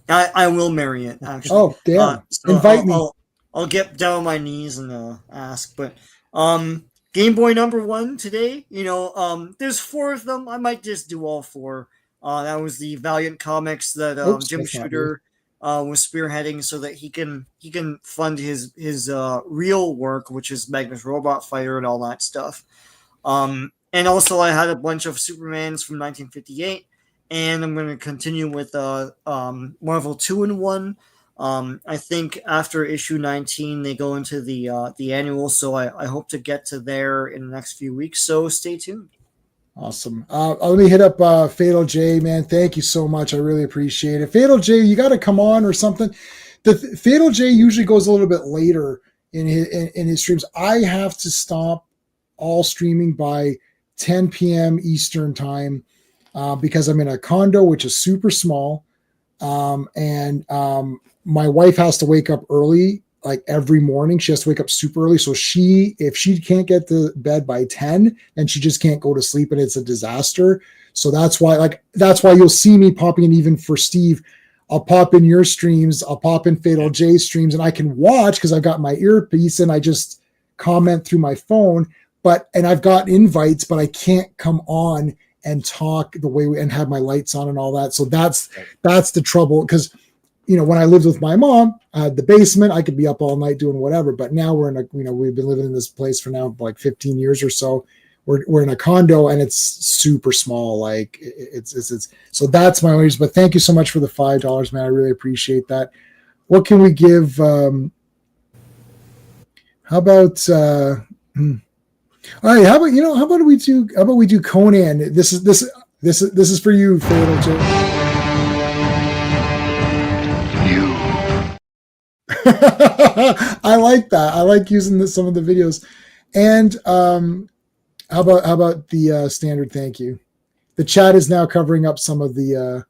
I will marry it, actually. Oh, damn. So invite me. I'll get down on my knees and ask. But Game Boy #1 today, there's 4 of them. I might just do all 4. That was the Valiant Comics that Jim Shooter was spearheading so that he can fund his real work, which is Magnus Robot Fighter and all that stuff. And also I had a bunch of Supermans from 1958. And I'm going to continue with Marvel 2-in-1. I think after issue 19, they go into the annual, so I hope to get to there in the next few weeks. So stay tuned. Awesome. Let me hit up Fatal J, man. Thank you so much. I really appreciate it. Fatal J, you got to come on or something. The Fatal J usually goes a little bit later in his streams. I have to stop all streaming by 10 p.m. Eastern time. Because I'm in a condo, which is super small. And my wife has to wake up early, like every morning. She has to wake up super early. So if she can't get to bed by 10, then she just can't go to sleep and it's a disaster. So that's why you'll see me popping in even for Steve. I'll pop in your streams. I'll pop in Fatal J streams and I can watch because I've got my earpiece and I just comment through my phone. And I've got invites, but I can't come on and talk the way and have my lights on and all that. So that's the trouble. Because, when I lived with my mom, I had the basement, I could be up all night doing whatever. But now we're in we've been living in this place for now like 15 years or so. We're in a condo and it's super small. Like it's so that's my only reason. But thank you so much for the $5, man. I really appreciate that. What can we give? How about, all right, how about we do Conan? This is for you, Fatal J. I like that. I like using some of the videos. And how about the standard thank you? The chat is now covering up some of the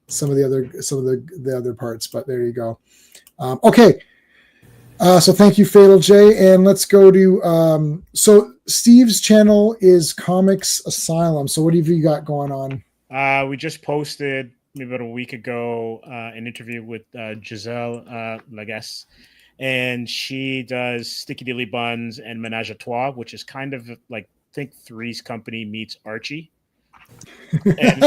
other parts, but there you go. Okay. So thank you, Fatal J, and let's go to so Steve's channel is Comics Asylum. So what have you got going on? We just posted maybe about a week ago an interview with Giselle Lagasse, and she does Sticky Dilly Buns and Menage a Trois, which is kind of like think Three's Company meets Archie. And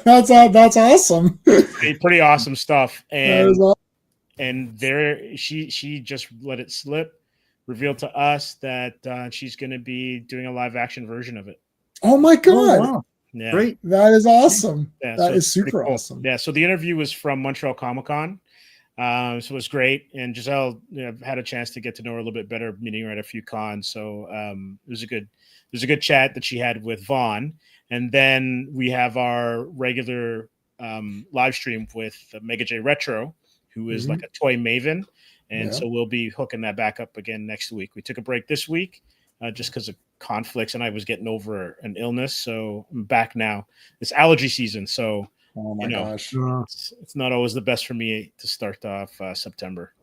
that's awesome. Pretty awesome stuff. And awesome. And there, she just let it slip, revealed to us that she's going to be doing a live action version of it. Oh my god! Oh, wow. Yeah, great. That is awesome. Yeah, that is super cool. Awesome. Yeah. So the interview was from Montreal Comic Con, so it was great. And Giselle, had a chance to get to know her a little bit better, meeting her at a few cons. So it was a good chat that she had with Vaughn. And then we have our regular live stream with Mega J Retro, who is like a toy maven. And so we'll be hooking that back up again next week. We took a break this week just because of conflicts, and I was getting over an illness. So I'm back now. It's allergy season. So, oh my gosh, it's not always the best for me to start off September.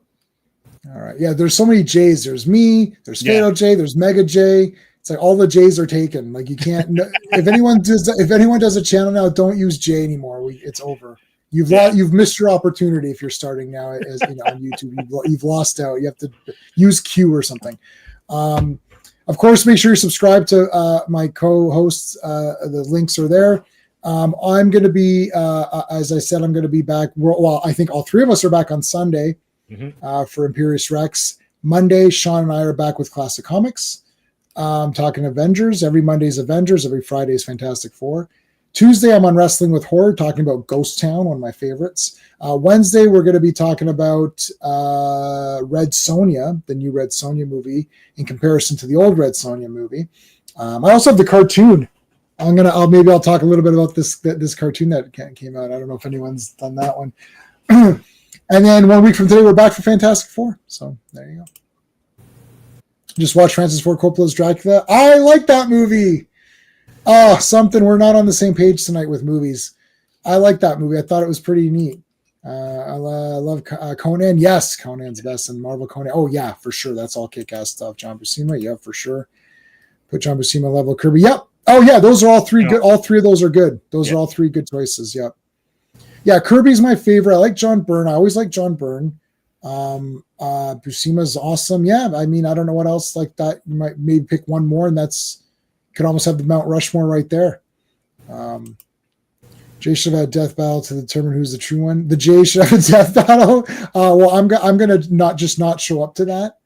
All right. Yeah, there's so many J's. There's me, there's Fatal J, there's Mega J. It's like all the J's are taken. Like you can't, if anyone does a channel now, don't use J anymore. It's over. You've missed your opportunity if you're starting now as on YouTube. You've lost out. You have to use Q or something. Of course, make sure you subscribe to my co-hosts. The links are there. I'm going to be, as I said, I'm going to be back. Well, I think all three of us are back on Sunday for Imperious Rex. Monday, Sean and I are back with Classic Comics, talking Avengers. Every Monday is Avengers. Every Friday is Fantastic Four. Tuesday, I'm on Wrestling with Horror, talking about Ghost Town, one of my favorites. Wednesday, we're going to be talking about Red Sonja, the new Red Sonja movie, in comparison to the old Red Sonja movie. I also have the cartoon. Maybe I'll talk a little bit about this cartoon that came out. I don't know if anyone's done that one. And then 1 week from today, we're back for Fantastic Four. So there you go. Just watch Francis Ford Coppola's Dracula. I like that movie. Oh, something. We're not on the same page tonight with movies. I like that movie. I thought it was pretty neat. I love Conan. Yes, Conan's best, and Marvel Conan. Oh, yeah, for sure. That's all kick-ass stuff. John Buscema, yeah, for sure. Put John Buscema level Kirby. Yep. Oh, yeah, those are all three good. All three of those are good. Those are all three good choices. Yep. Yeah, Kirby's my favorite. I like John Byrne. I always like John Byrne. Buscema's awesome. Yeah, I mean, I don't know what else like that. You might maybe pick one more, and that's could almost have the Mount Rushmore right there. Jay should have a death battle to determine who's the true one. The Jay should have a death battle. Well, I'm gonna not show up to that.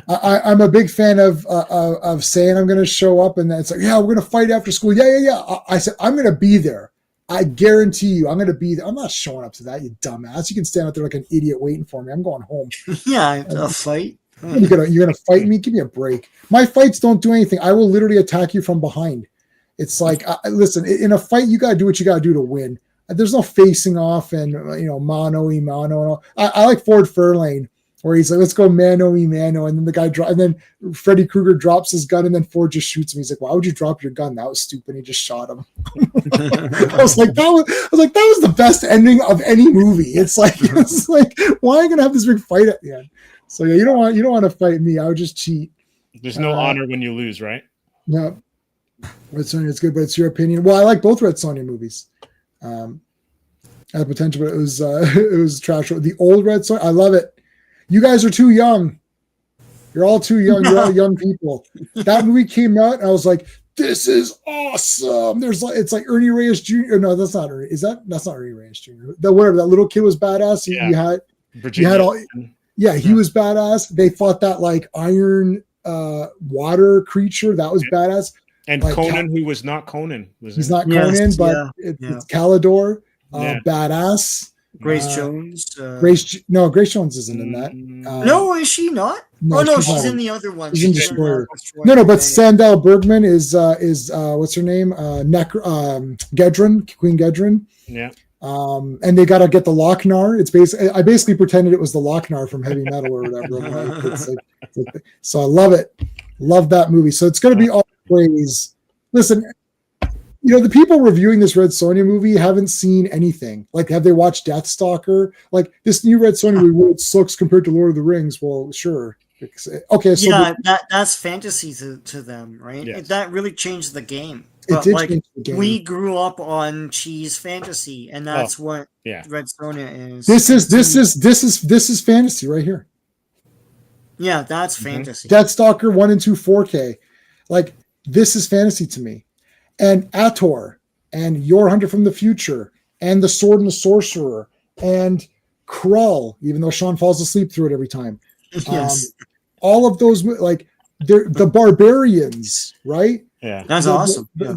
I'm a big fan of saying I'm going to show up, and then it's like, yeah, we're going to fight after school. Yeah. I said I'm going to be there. I guarantee you, I'm going to be there. I'm not showing up to that, you dumbass. You can stand out there like an idiot waiting for me. I'm going home. Yeah, a fight. You're gonna fight me? Give me a break. My fights don't do anything. I will literally attack you from behind. It's like, listen, in a fight, you got to do what you got to do to win. There's no facing off and mano y mano. And all. I like Ford Fairlane, where he's like, let's go mano y mano, and then the guy and then Freddy Krueger drops his gun, and then Ford just shoots him. He's like, why would you drop your gun? That was stupid. He just shot him. I was like, that was the best ending of any movie. It's like why am I gonna have this big fight at the end? So yeah, you don't want to fight me. I would just cheat. There's no honor when you lose, right? No. Red Sonja is good, but it's your opinion. Well, I like both Red Sonja movies. Had potential, but it was trash. The old Red Sonja, I love it. You guys are too young. You're all too young. You're all young people. That movie came out, and I was like, "This is awesome." It's like Ernie Reyes Jr. No, that's not Ernie. That's not Ernie Reyes Jr. That little kid was badass. Yeah. You had Virginia. You had all. Yeah, he was badass. They fought that like iron water creature. That was badass. And like Conan, who was not Conan. He's not Conan, but it's Calidor. Badass. Grace Jones. Grace Jones isn't in that. No, is she not? No, she's in the other one. She's in Destroyer. No, but Sandal Bergman is what's her name? Gedron, Queen Gedron. Yeah. And they got to get the Lochnar. I basically pretended it was the Lochnar from Heavy Metal or whatever. So I love it. Love that movie. So it's going to be all praise. Listen, the people reviewing this Red Sonja movie haven't seen anything. Like, have they watched Deathstalker? Like, this new Red Sonja movie, it sucks compared to Lord of the Rings. Well, sure. Okay, so that's fantasy to them, right? Yes. That really changed the game. It did change the game. We grew up on cheese fantasy, and that's what Red Sonja is. This is fantasy right here. Yeah, that's fantasy. Deathstalker 1 and 2 4K. Like, this is fantasy to me. And Ator and Your Hunter from the Future and The Sword and the Sorcerer and Krull, even though Sean falls asleep through it every time. Yes. All of those, like, they're the barbarians, right? Yeah, that's awesome. The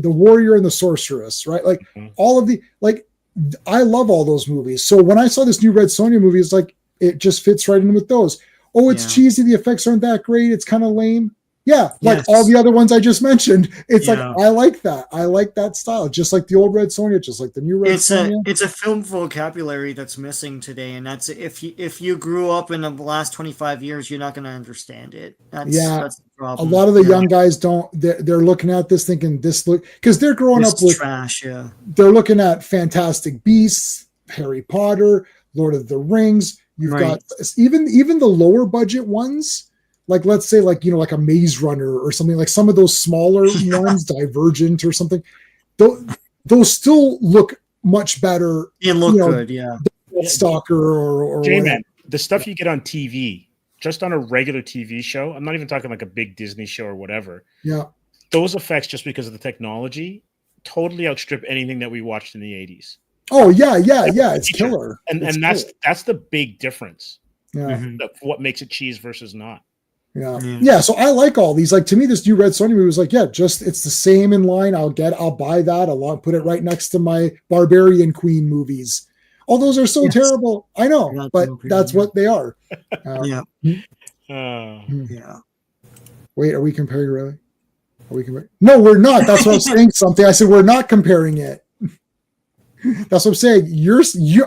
warrior and the sorceress, right? Like all of I love all those movies. So when I saw this new Red Sonja movie, it's like it just fits right in with those. Oh, it's cheesy. The effects aren't that great. It's kind of lame. Yeah, like all the other ones I just mentioned. It's like I like that. I like that style, just like the old Red Sonja, just like the new Red Sonja. It's a film vocabulary that's missing today, and that's if you grew up in the last 25 years, you're not going to understand it. That's the problem. A lot of the young guys don't. They're looking at this thinking because they're growing up with trash. Yeah, they're looking at Fantastic Beasts, Harry Potter, Lord of the Rings. You've got even the lower budget ones. Like, let's say, like a Maze Runner or something, like some of those smaller ones, Divergent or something. Those still look much better. They look good, yeah. Stalker or J-Man, the stuff you get on TV just on a regular TV show, I'm not even talking like a big Disney show or whatever. Yeah. Those effects, just because of the technology, totally outstrip anything that we watched in the 80s. Oh yeah. It's killer. And It's that's the big difference. Yeah. Of what makes it cheese versus not. Yeah. So I like all these. Like, to me, this new Red Sonja movie was like, yeah, just it's the same in line. I'll buy that along, put it right next to my Barbarian Queen movies. All those are so terrible. I know, but that's what they are. Yeah. Wait, are we comparing really? Are we comparing? No, we're not. That's what I'm saying. Something. I said we're not comparing it. That's what I'm saying.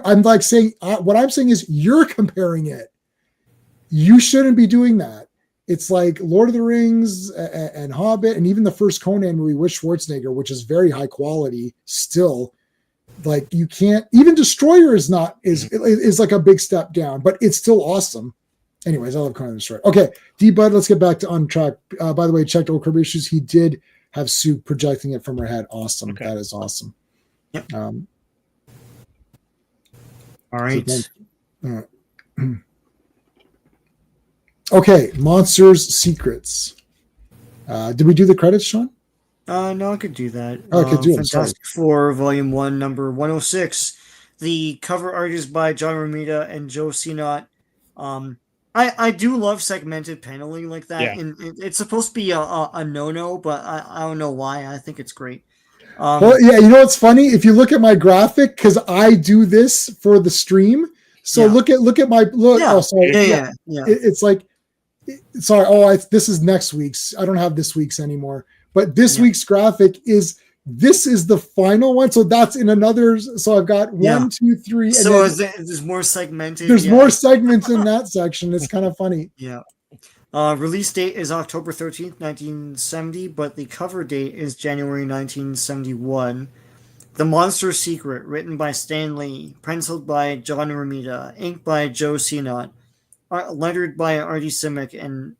I'm like saying what I'm saying is you're comparing it. You shouldn't be doing that. It's like Lord of the Rings and Hobbit, and even the first Conan movie with Schwarzenegger, which is very high quality still. Like, you can't, even Destroyer is like a big step down, but it's still awesome. Anyways, I love Conan the Destroyer. Okay, D-Bud, let's get back to On Track. By the way, checked old Kirby issues. He did have Sue projecting it from her head. Awesome. Okay. That is awesome. Yep. All right. Okay, Monsters Secrets. Did we do the credits, Sean? No, I could do that. Oh, I could do it. Fantastic Four, Volume 1, number 106. The cover art is by John Romita and Joe Sinott. I do love segmented paneling like that. Yeah. And it's supposed to be a no-no, but I don't know why. I think it's great. Well, yeah, you know what's funny? If you look at my graphic, because I do this for the stream. So look at my look. Yeah. Oh, sorry. Yeah. It's like, sorry. Oh, this is next week's. I don't have this week's anymore. But this week's graphic is the final one. So that's in another. So I've got 1, 2, 3. So there's more segmented. There's more segments in that section. It's kind of funny. Yeah. Release date is October 13th, 1970, but the cover date is January 1971. The Monster Secret, written by Stan Lee, penciled by John Romita, inked by Joe Sinott, lettered by Artie Simic, and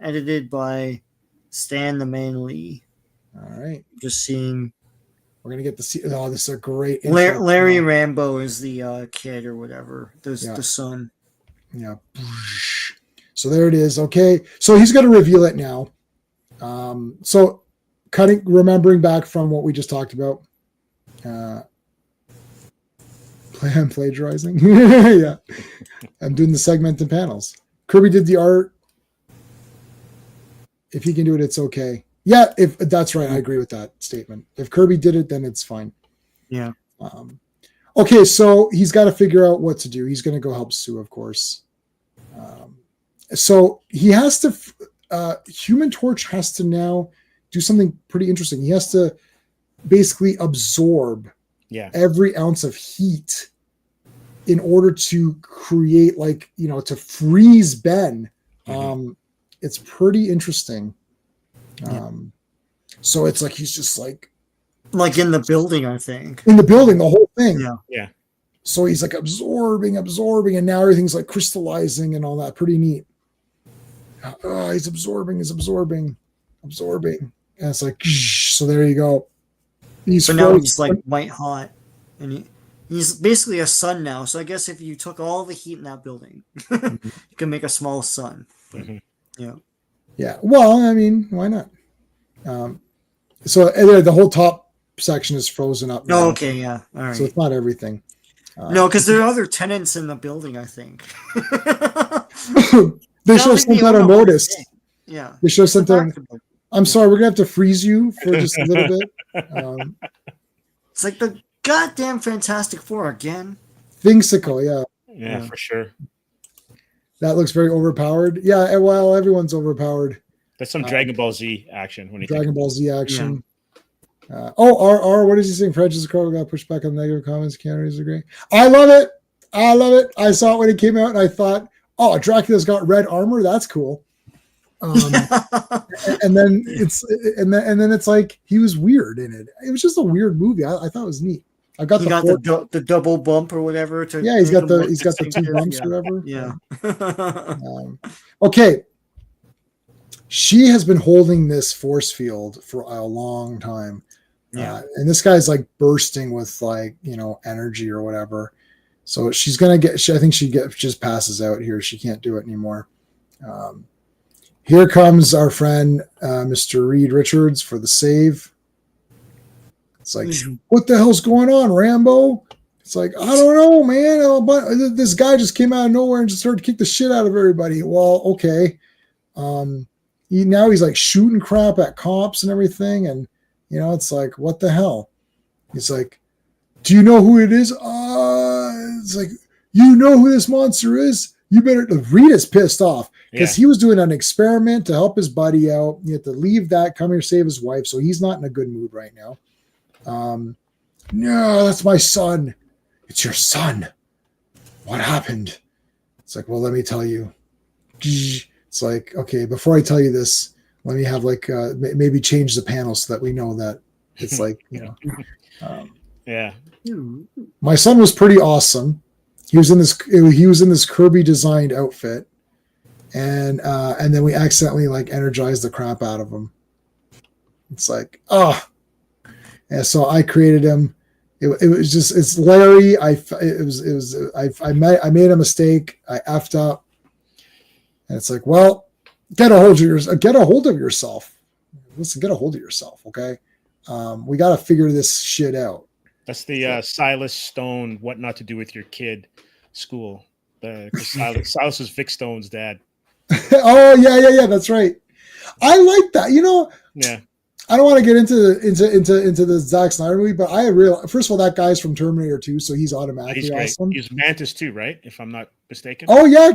edited by Stan the Man Lee. All right. Just seeing. We're going to get to see. Oh, this is a great. Larry Rambo is the kid or whatever. The son. Yeah. So there it is. Okay. So he's going to reveal it now. So remembering back from what we just talked about. I'm plagiarizing. Yeah. I'm doing the segmented panels. Kirby did the art. If he can do it, it's okay. Yeah, if that's right, I agree with that statement. If Kirby did it, then it's fine. Yeah. Okay, so he's got to figure out what to do. He's going to go help Sue, of course. So he has to. Human Torch has to now do something pretty interesting. He has to basically absorb every ounce of heat in order to create, to freeze Ben. It's pretty interesting. So it's like he's just like in the building, I think. In the building, the whole thing. Yeah. So he's like absorbing, and now everything's like crystallizing and all that. Pretty neat. He's absorbing. And it's like, so there you go. Now he's like white hot, and he's basically a sun now. So I guess if you took all the heat in that building, you can make a small sun. Yeah. Yeah. Well, I mean, why not? So the whole top section is frozen up. Oh, okay. Yeah. All right. So it's not everything. No, because there are other tenants in the building, I think. They should have sent out a notice. Yeah. They should have sent out. I'm sorry, we're going to have to freeze you for just a little bit. It's like the goddamn Fantastic Four again. Thingsicle, yeah. Yeah, for sure. That looks very overpowered. Yeah, well, everyone's overpowered. That's some Dragon Ball Z action. Dragon Ball Z action. Yeah. What is he saying? Francis Crowe got pushed back on the negative comments. Candidates are great. I love it. I saw it when it came out, and I thought, oh, Dracula's got red armor. That's cool. And then it's like he was weird in it. It was just a weird movie. I thought it was neat. I got the double bump or whatever. He's got the two bumps or whatever. Yeah. Okay. She has been holding this force field for a long time. Yeah. And this guy's like bursting with energy or whatever. So she's gonna get. I think she just passes out here. She can't do it anymore. Um, Here comes our friend, Mr. Reed Richards, for the save. It's like, what the hell's going on, Rambo? It's like, I don't know, man. But this guy just came out of nowhere and just started to kick the shit out of everybody. Well, okay. Now he's like shooting crap at cops and everything. And, it's like, what the hell? He's like, do you know who it is? It's like, you know who this monster is? You better. Rita's pissed off because he was doing an experiment to help his buddy out. You have to leave that, come here, save his wife. So he's not in a good mood right now. No, that's my son. It's your son. What happened? It's like, well, let me tell you. It's like, okay, before I tell you this, let me have maybe change the panel so that we know that it's like, yeah. My son was pretty awesome. He was in this Kirby designed outfit, and then we accidentally energized the crap out of him. It's like, and so I created him. It's Larry. I made a mistake. I effed up, and it's like, well, get a hold of yourself. Listen, get a hold of yourself, okay? We got to figure this shit out. That's the Silas Stone "What Not to Do with Your Kid" school. Silas was Vic Stone's dad. Oh yeah, that's right. I like that. Yeah. I don't want to get into the Zack Snyder movie, but first of all, that guy's from Terminator 2, so he's automatically awesome. He's Mantis too, right? If I'm not mistaken. Oh yeah.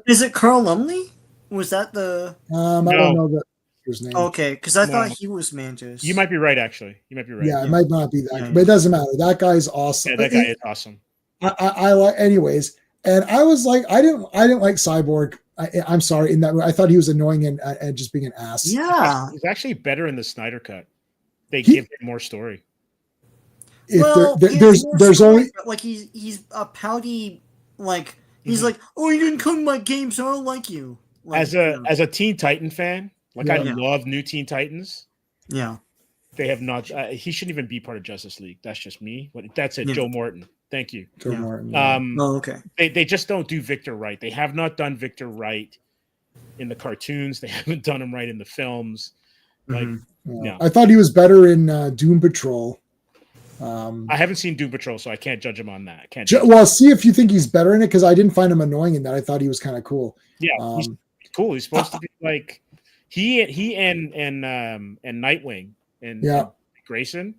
Is it Carl Lumley? Was that the? I don't know his name. Okay, because I thought he was Mantis. You might be right, actually. You might be right. Yeah, it might not be that, but it doesn't matter. That guy's awesome. Yeah, that guy is awesome. I like, anyways, and I was like, I didn't like Cyborg. I'm sorry, in that I thought he was annoying and just being an ass. Yeah, he's actually better in the Snyder cut. They give him more story. There's only he's a pouty he's like, oh, you didn't come to my game, so I don't like you. As a Teen Titan fan, I love New Teen Titans. Yeah, they have not. He shouldn't even be part of Justice League. That's just me. But that's it. Yeah. Joe Morton. Thank you. Joe Morton. Yeah. Okay. They just don't do Victor right. They have not done Victor right in the cartoons. They haven't done him right in the films. No. I thought he was better in Doom Patrol. I haven't seen Doom Patrol, so I can't judge him on that. See if you think he's better in it, because I didn't find him annoying in that. I thought he was kind of cool. Yeah, he's cool. He's supposed to be like he and Nightwing and Grayson.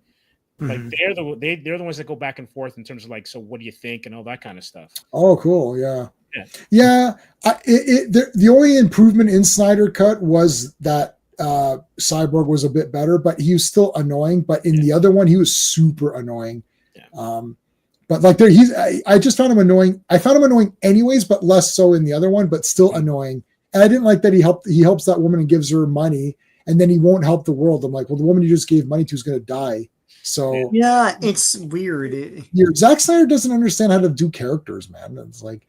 Like they're the ones that go back and forth in terms of so what do you think and all that kind of stuff. Oh, cool. Yeah. The only improvement in Snyder Cut was that Cyborg was a bit better, but he was still annoying. But in the other one, he was super annoying. Yeah. But I just found him annoying. I found him annoying anyways, but less so in the other one, but still annoying. And I didn't like that he helps that woman and gives her money, and then he won't help the world. I'm like, well, the woman you just gave money to is going to die. So yeah, it's weird. Zack Snyder doesn't understand how to do characters, man. It's like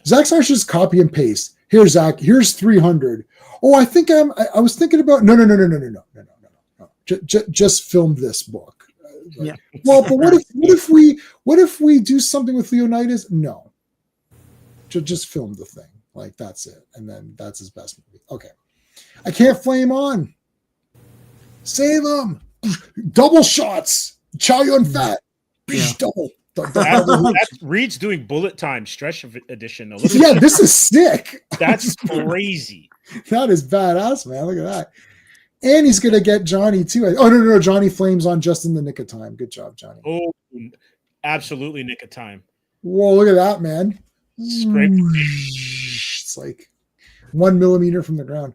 Zack Snyder should just copy and paste. Here, Zach. Here's 300. Oh, I think I was thinking about no. Just film this book. Well, but what if we do something with Leonidas? No. Just film the thing. That's it, and then that's his best movie. Okay, I can't flame on. Save him. Double shots. Chow Yun Fat. Double. That's Reed's doing bullet time stretch edition. Yeah, this is sick. That's crazy. That is badass, man. Look at that. And he's gonna get Johnny too. Oh no, Johnny flames on just in the nick of time. Good job, Johnny. Oh, absolutely nick of time. Whoa, look at that, man. Scrape. It's 1 millimeter from the ground.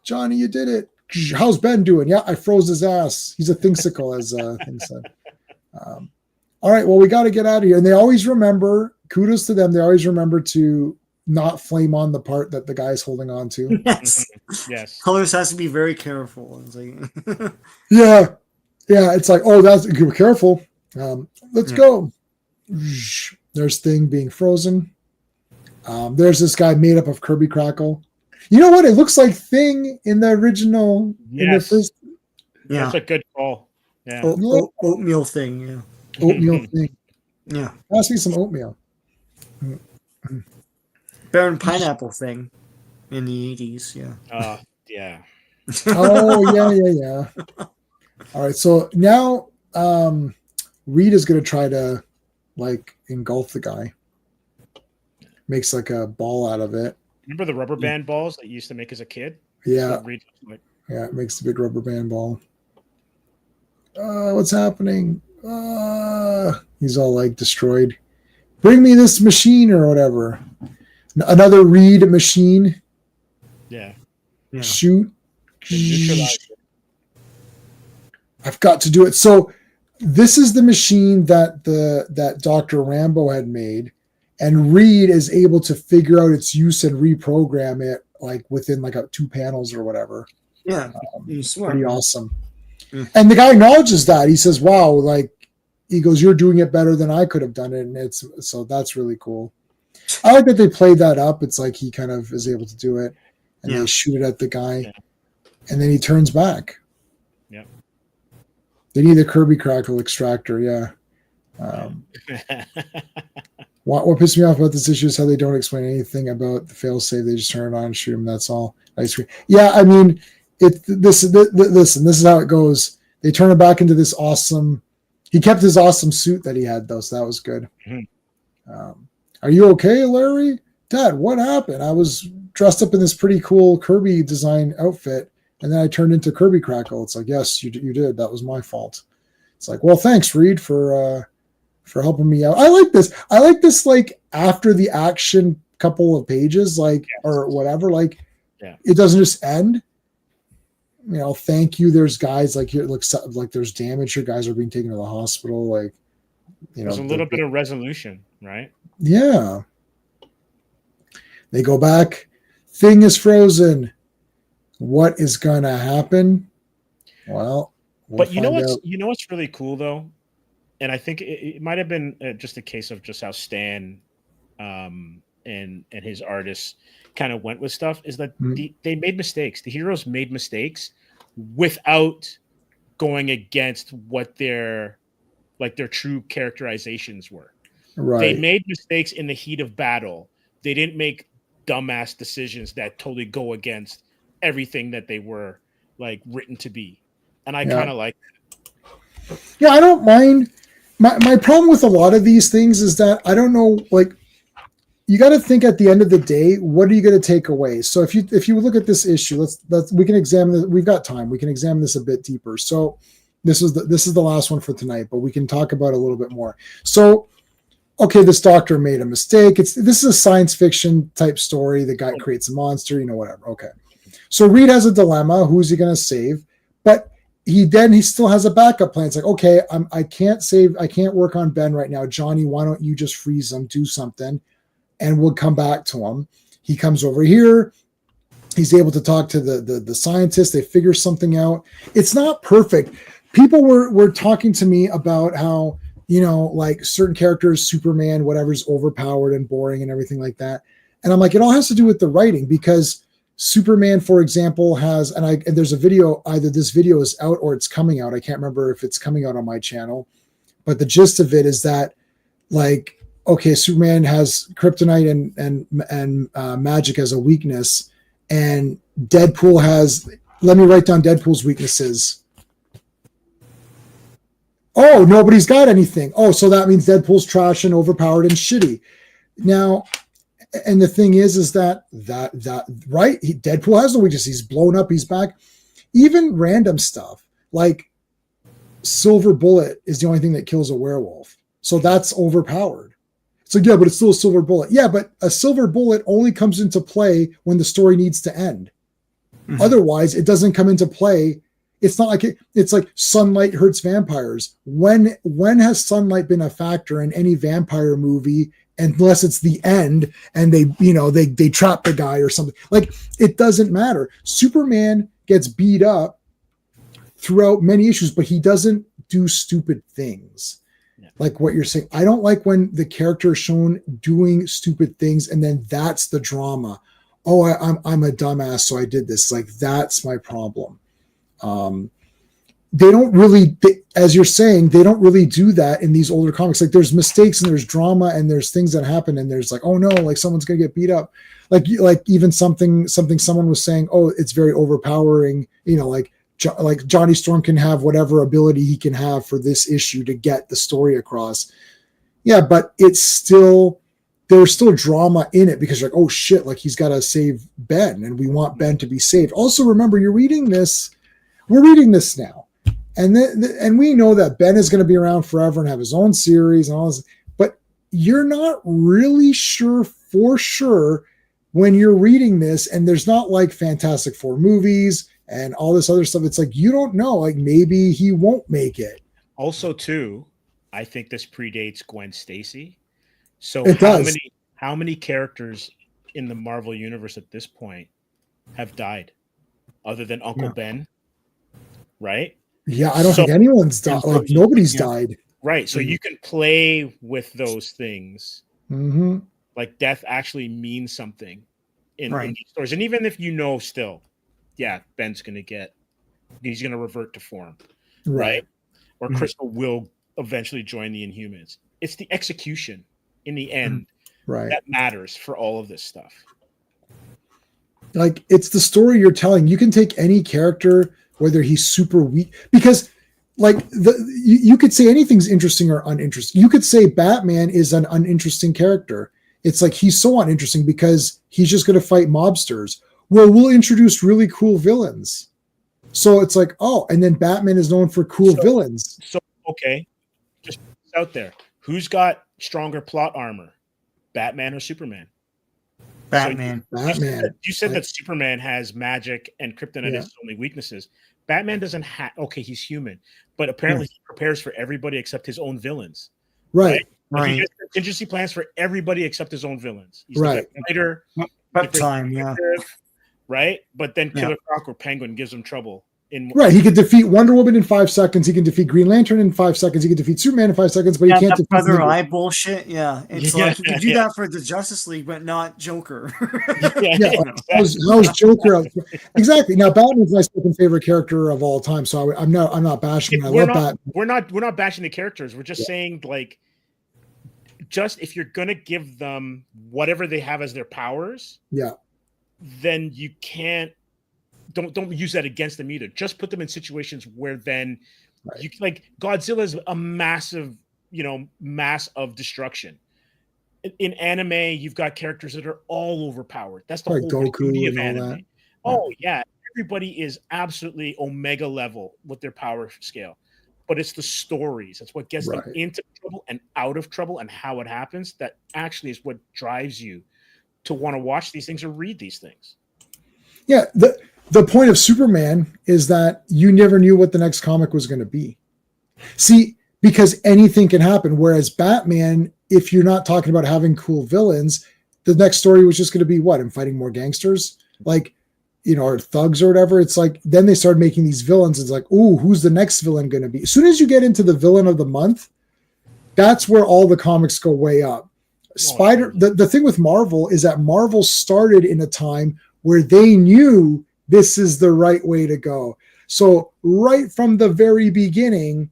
Johnny, you did it. How's Ben doing? Yeah, I froze his ass. He's a thingsicle, as Thing said. All right, well, we got to get out of here. And they always remember, kudos to them, they always remember to not flame on the part that the guy's holding on to. Yes. Yes. Colors has to be very careful. It's Yeah. It's like, oh, that's careful. Let's go. There's Thing being frozen. There's this guy made up of Kirby Crackle. You know what? It looks like Thing in the original. Yes. In the first. Yeah. That's a good call. Yeah. Oatmeal Thing. Yeah. Oatmeal Thing. Yeah. Ask me some oatmeal. Baron Pineapple thing in the 80s. Yeah. Yeah. Oh yeah. All right, so now Reed is going to try to like engulf the guy. Makes like a ball out of it. Remember the rubber band balls that you used to make as a kid? Yeah. Like, Yeah, it makes the big rubber band ball. What's happening? He's all like destroyed. Bring me this machine or whatever. Another Reed machine. yeah. Shoot. Neutralize it. I've got to do it. So this is the machine that Dr. Rambo had made, and Reed is able to figure out its use and reprogram it like within like 2 panels or whatever. Yeah. He's smart. Pretty awesome. And the guy acknowledges that. He says, wow, like he goes, you're doing it better than I could have done it. And so that's really cool. I like that they played that up. It's like he kind of is able to do it, and they shoot it at the guy, and then he turns back. Yeah. They need a Kirby Crackle extractor. Yeah. What pissed me off about this issue is how they don't explain anything about the failsafe. They just turn it on and shoot him. That's all. Yeah, I mean, this is how it goes. They turn it back into this awesome. He kept his awesome suit that he had though, so that was good. Mm-hmm. Are you okay, Larry? Dad, what happened? I was dressed up in this pretty cool Kirby design outfit, and then I turned into Kirby Crackle. It's like, yes, you did. That was my fault. It's like, well, thanks, Reed, for helping me out. I like this like after the action couple of pages, like or whatever, like it doesn't just end. You know, thank you. There's guys like here, looks like there's damage. Your guys are being taken to the hospital. Like, you know, there's a little bit of resolution, right? Yeah. They go back. Thing is frozen. What is gonna happen? Well, but you know what's really cool though, and I think it might have been just a case of just how Stan and his artists kind of went with stuff is that they made mistakes. The heroes made mistakes without going against what their true characterizations were. Right. They made mistakes in the heat of battle. They didn't make dumbass decisions that totally go against everything that they were like written to be. And I kind of like that. Yeah, I don't mind. My problem with a lot of these things is that I don't know, like, you got to think at the end of the day, what are you going to take away? So if you look at this issue, we can examine this. We've got time. We can examine this a bit deeper. So this is the last one for tonight, but we can talk about it a little bit more. So, okay, this doctor made a mistake. This is a science fiction type story. The guy creates a monster, whatever. Okay. So Reed has a dilemma. Who's he going to save? But he still has a backup plan. It's like, okay, I can't work on Ben right now. Johnny, why don't you just freeze him, do something, and we'll come back to him. He comes over here. He's able to talk to the scientists. They figure something out. It's not perfect. People were talking to me about how, like certain characters, Superman, whatever's overpowered and boring and everything like that. And I'm like, it all has to do with the writing, because Superman, for example, has, and there's a video, either this video is out or it's coming out. I can't remember if it's coming out on my channel, but the gist of it is that, like, okay, Superman has kryptonite and magic as a weakness, and Deadpool has, let me write down Deadpool's weaknesses. Oh, nobody's got anything. Oh, so that means Deadpool's trash and overpowered and shitty. Now, and the thing is that right? Deadpool has no weakness. He's blown up. He's back. Even random stuff like Silver Bullet is the only thing that kills a werewolf. So that's overpowered. So yeah, but it's still a silver bullet. Yeah, but a silver bullet only comes into play when the story needs to end. Mm-hmm. Otherwise, it doesn't come into play. It's not like it's like sunlight hurts vampires. When has sunlight been a factor in any vampire movie? Unless it's the end and they trap the guy or something. Like, it doesn't matter. Superman gets beat up throughout many issues, but he doesn't do stupid things. Yeah. Like what you're saying. I don't like when the character is shown doing stupid things and then that's the drama. Oh, I'm a dumbass, so I did this. Like, that's my problem. they don't really, as you're saying, they don't really do that in these older comics. Like there's mistakes and there's drama and there's things that happen and there's like, oh no, like someone's gonna get beat up. Like even something someone was saying, oh, it's very overpowering. Like Johnny Storm can have whatever ability he can have for this issue to get the story across. Yeah, but there's still drama in it because you're like, oh shit, like he's got to save Ben and we want Ben to be saved. Also, remember, we're reading this now. And we know that Ben is going to be around forever and have his own series and all this, but you're not really sure for sure when you're reading this, and there's not like Fantastic Four movies and all this other stuff. It's like, you don't know, like maybe he won't make it. Also, too, I think this predates Gwen Stacy. So how many characters in the Marvel universe at this point have died other than Uncle Ben? Right? Yeah, I don't think anyone's died. Like nobody's died. Right. So you can play with those things. Mm-hmm. Like death actually means something in these stories. And even if still, yeah, Ben's he's gonna revert to form. Right. Or Crystal will eventually join the Inhumans. It's the execution in the end that matters for all of this stuff. Like it's the story you're telling. You can take any character, whether he's super weak, because like you could say anything's interesting or uninteresting. You could say Batman is an uninteresting character. It's like he's so uninteresting because he's just going to fight mobsters. Well, we'll introduce really cool villains. So it's like, oh, and then Batman is known for cool villains. So okay, just out there, who's got stronger plot armor, Batman or Superman? Batman. You said that Superman has magic and kryptonite is his only weaknesses. Batman doesn't have. Okay, he's human, but apparently he prepares for everybody except his own villains. Right. Like he has contingency plans for everybody except his own villains. He's like a fighter. Right, but then Killer Croc or Penguin gives him trouble. He could defeat Wonder Woman in 5 seconds. He can defeat Green Lantern in 5 seconds. He can defeat Superman in 5 seconds, but he can't defeat Brother Eye bullshit. Yeah, it's like you can do that for the Justice League, but not Joker. How's Joker? Exactly. Now, Batman's my second favorite character of all time, so I'm not bashing him. I love Batman. We're not bashing the characters. We're just saying like, just if you're gonna give them whatever they have as their powers, then you can't. Don't use that against them either. Just put them in situations where then you like Godzilla is a massive, mass of destruction. In anime, you've got characters that are all overpowered. That's the whole beauty of anime. Oh yeah, everybody is absolutely omega level with their power scale, but it's the stories. That's what gets them into trouble and out of trouble, and how it happens. That actually is what drives you to want to watch these things or read these things. Yeah. The point of Superman is that you never knew what the next comic was going to be. See, because anything can happen. Whereas Batman, if you're not talking about having cool villains, the next story was just going to be what? I'm fighting more gangsters, like, or thugs or whatever. It's like, then they started making these villains. It's like, ooh, who's the next villain going to be? As soon as you get into the villain of the month, that's where all the comics go way up. The thing with Marvel is that Marvel started in a time where they knew this is the right way to go. So right from the very beginning,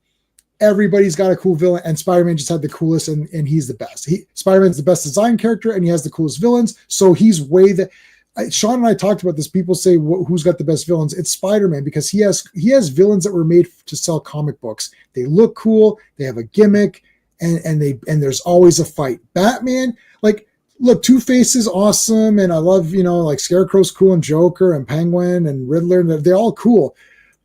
everybody's got a cool villain, and Spider-Man just had the coolest, and he's the best. Spider-Man's the best design character, and he has the coolest villains. So he's Sean and I talked about this. People say, who's got the best villains? It's Spider-Man, because he has villains that were made to sell comic books. They look cool. They have a gimmick, and there's always a fight. Batman, like, look, Two-Face is awesome, and I love, like Scarecrow's cool, and Joker and Penguin and Riddler, and they're all cool.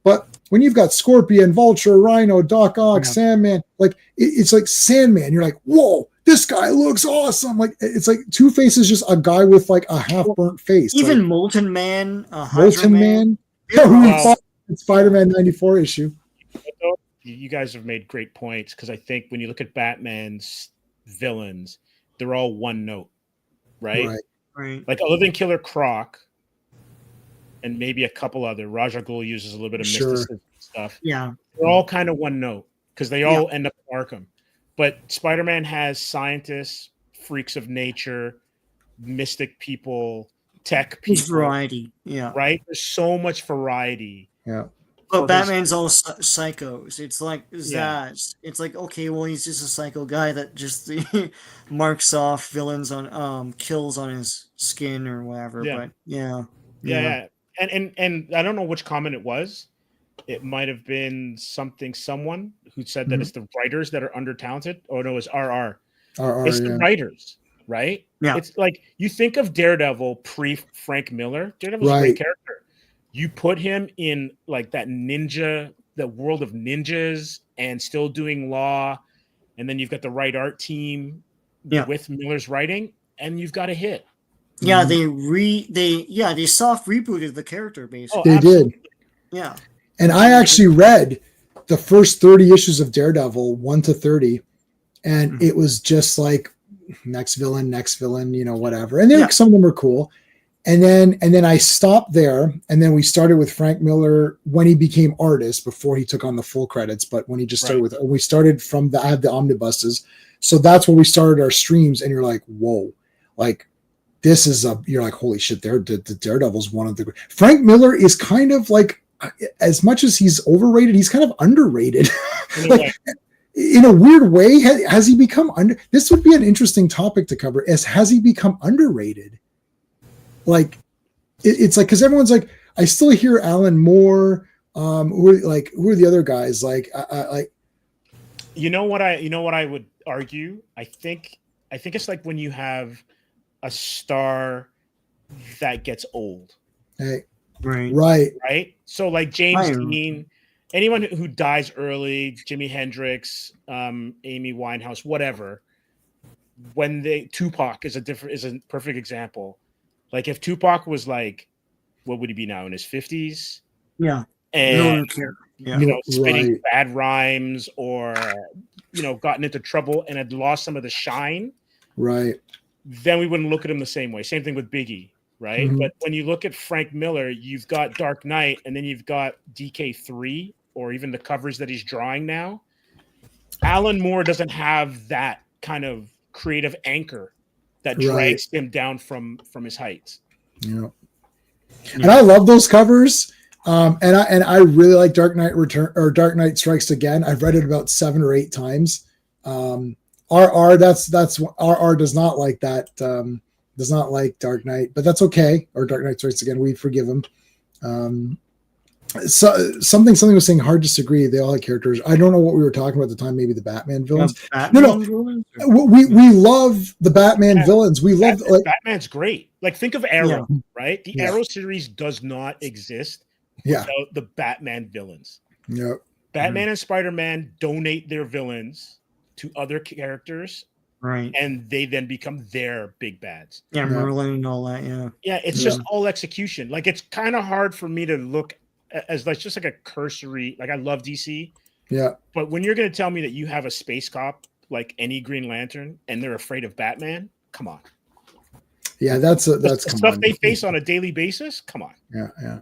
But when you've got Scorpion, Vulture, Rhino, Doc Ock, Sandman, like it's like Sandman, you're like, whoa, this guy looks awesome. Like it's like Two-Face is just a guy with like a half-burnt face. Even like, Molten Man, Molten Man, Spider-Man 94 issue. You guys have made great points, because I think when you look at Batman's villains, they're all one note. Right. Like other than Killer Croc and maybe a couple other, Ra's al Ghul uses a little bit of mysticism stuff. Yeah. They're all kind of one note because they all end up in Arkham. But Spider-Man has scientists, freaks of nature, mystic people, tech people. Variety. Yeah. Right? There's so much variety But his- Batman's all psychos. It's like Yeah. that. It's like, okay, well, he's just a psycho guy that just marks off villains on kills on his skin or whatever. Yeah. But yeah, Yeah. And I don't know which comment it was. It might have been someone who said that it's the writers that are under talented. Oh no, it's RR. It's the writers, right? Yeah. It's like you think of Daredevil pre Frank Miller. Daredevil's a great character. You put him in like that world of ninjas and still doing law, and then you've got the right art team with Miller's writing, and you've got a hit. Yeah, they soft rebooted the character basically. They did. Yeah. And I actually read the first 30 issues of Daredevil, 1 to 30, and it was just like next villain, whatever. And some of them were cool. And then I stopped there, and then we started with Frank Miller when he became artist before he took on the full credits. But when he just started we started from I had the omnibuses, so that's where we started our streams. And you're like, whoa, like this is you're like, holy shit, the Daredevil's one of the. Frank Miller is kind of like, as much as he's overrated, he's kind of underrated. Like, in a weird way, has he become this would be an interesting topic to cover. Has he become underrated? Like, it's like, because everyone's like, I still hear Alan Moore. Who are the other guys? Like, you know what I would argue. I think it's like when you have a star that gets old. Hey. Right. So like James Dean, anyone who dies early, Jimi Hendrix, Amy Winehouse, whatever. Tupac is a perfect example. Like if Tupac was like, what would he be now, in his 50s? Yeah. And spitting Right. bad rhymes or gotten into trouble and had lost some of the shine. Right. Then we wouldn't look at him the same way. Same thing with Biggie. Right. Mhm. But when you look at Frank Miller, you've got Dark Knight, and then you've got DK3, or even the covers that he's drawing now. Alan Moore doesn't have that kind of creative anchor that drags him down from his heights. Yeah. And I love those covers. And I really like Dark Knight Return or Dark Knight Strikes Again. I've read it about 7 or 8 times. RR does not like that. Does not like Dark Knight, but that's okay. Or Dark Knight Strikes Again, we forgive him. So something was saying, hard disagree. They all had characters. I don't know what we were talking about at the time. Maybe the Batman villains. Villains? We love the Batman villains. We love Batman's great. Like think of Arrow, right? The Arrow series does not exist without the Batman villains. Yeah. Batman and Spider-Man donate their villains to other characters. Right. And they then become their big bads. Yeah, Merlin and all that, Yeah, it's just all execution. Like it's kind of hard for me to look as like just like a cursory, like I love DC. Yeah. But when you're gonna tell me that you have a space cop like any Green Lantern and they're afraid of Batman, come on. Yeah, that's the stuff they face on a daily basis. Come on. Yeah.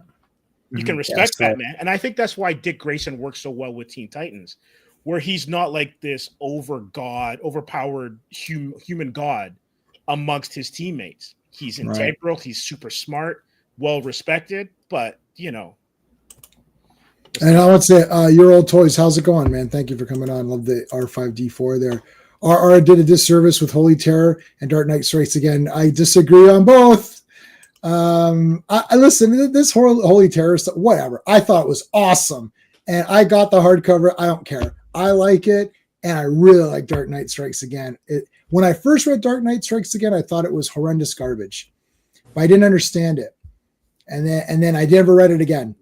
You can respect Batman. And I think that's why Dick Grayson works so well with Teen Titans, where he's not like this overpowered human god amongst his teammates. He's integral. He's super smart, well respected, but And I would say, Your Old Toys, how's it going, man? Thank you for coming on. Love the R5D4 there. RR did a disservice with Holy Terror and Dark Knight Strikes Again. I disagree on both. I listen, this Holy Terror stuff, whatever. I thought it was awesome. And I got the hardcover. I don't care. I like it. And I really like Dark Knight Strikes Again. When I first read Dark Knight Strikes Again, I thought it was horrendous garbage. But I didn't understand it. And then I never read it again.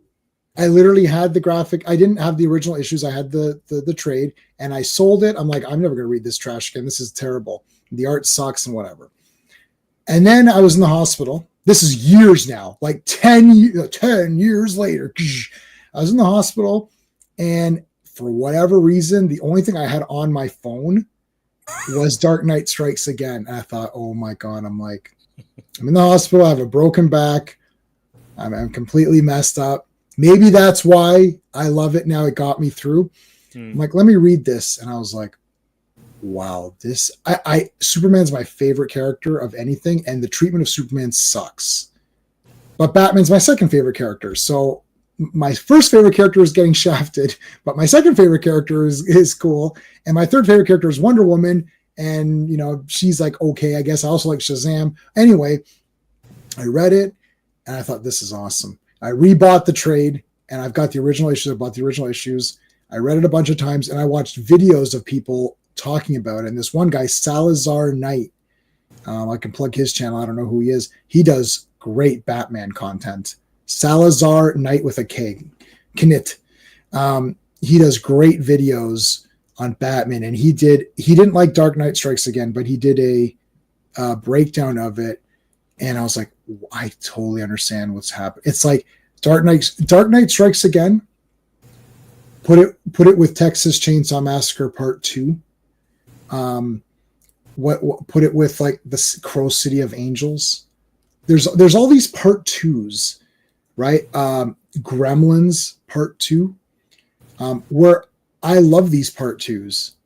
I literally had the graphic. I didn't have the original issues. I had the trade, and I sold it. I'm like, I'm never going to read this trash again. This is terrible. The art sucks and whatever. And then I was in the hospital. This is years now, like 10 years later. I was in the hospital, and for whatever reason, the only thing I had on my phone was Dark Knight Strikes Again. And I thought, oh my God, I'm in the hospital. I have a broken back. I'm completely messed up. Maybe that's why I love it now. It got me through. I'm like, let me read this. And I was like, wow, Superman's my favorite character of anything. And the treatment of Superman sucks. But Batman's my second favorite character. So my first favorite character is getting shafted, but my second favorite character is cool, and my third favorite character is Wonder Woman, and she's like okay, I guess. I also like Shazam. Anyway, I read it and I thought this is awesome. I rebought the trade, and I've got the original issues. I bought the original issues. I read it a bunch of times, and I watched videos of people talking about it. And this one guy, Salazar Knight, I can plug his channel. I don't know who he is. He does great Batman content. Salazar Knight with a K, Knit. He does great videos on Batman, and he didn't like Dark Knight Strikes Again, but he did a breakdown of it, and I was like, I totally understand what's happening. It's like Dark Knight Strikes Again. Put it with Texas Chainsaw Massacre Part 2. Put it with like the Crow City of Angels. There's all these Part 2s, right? Gremlins Part 2, where I love these Part 2s,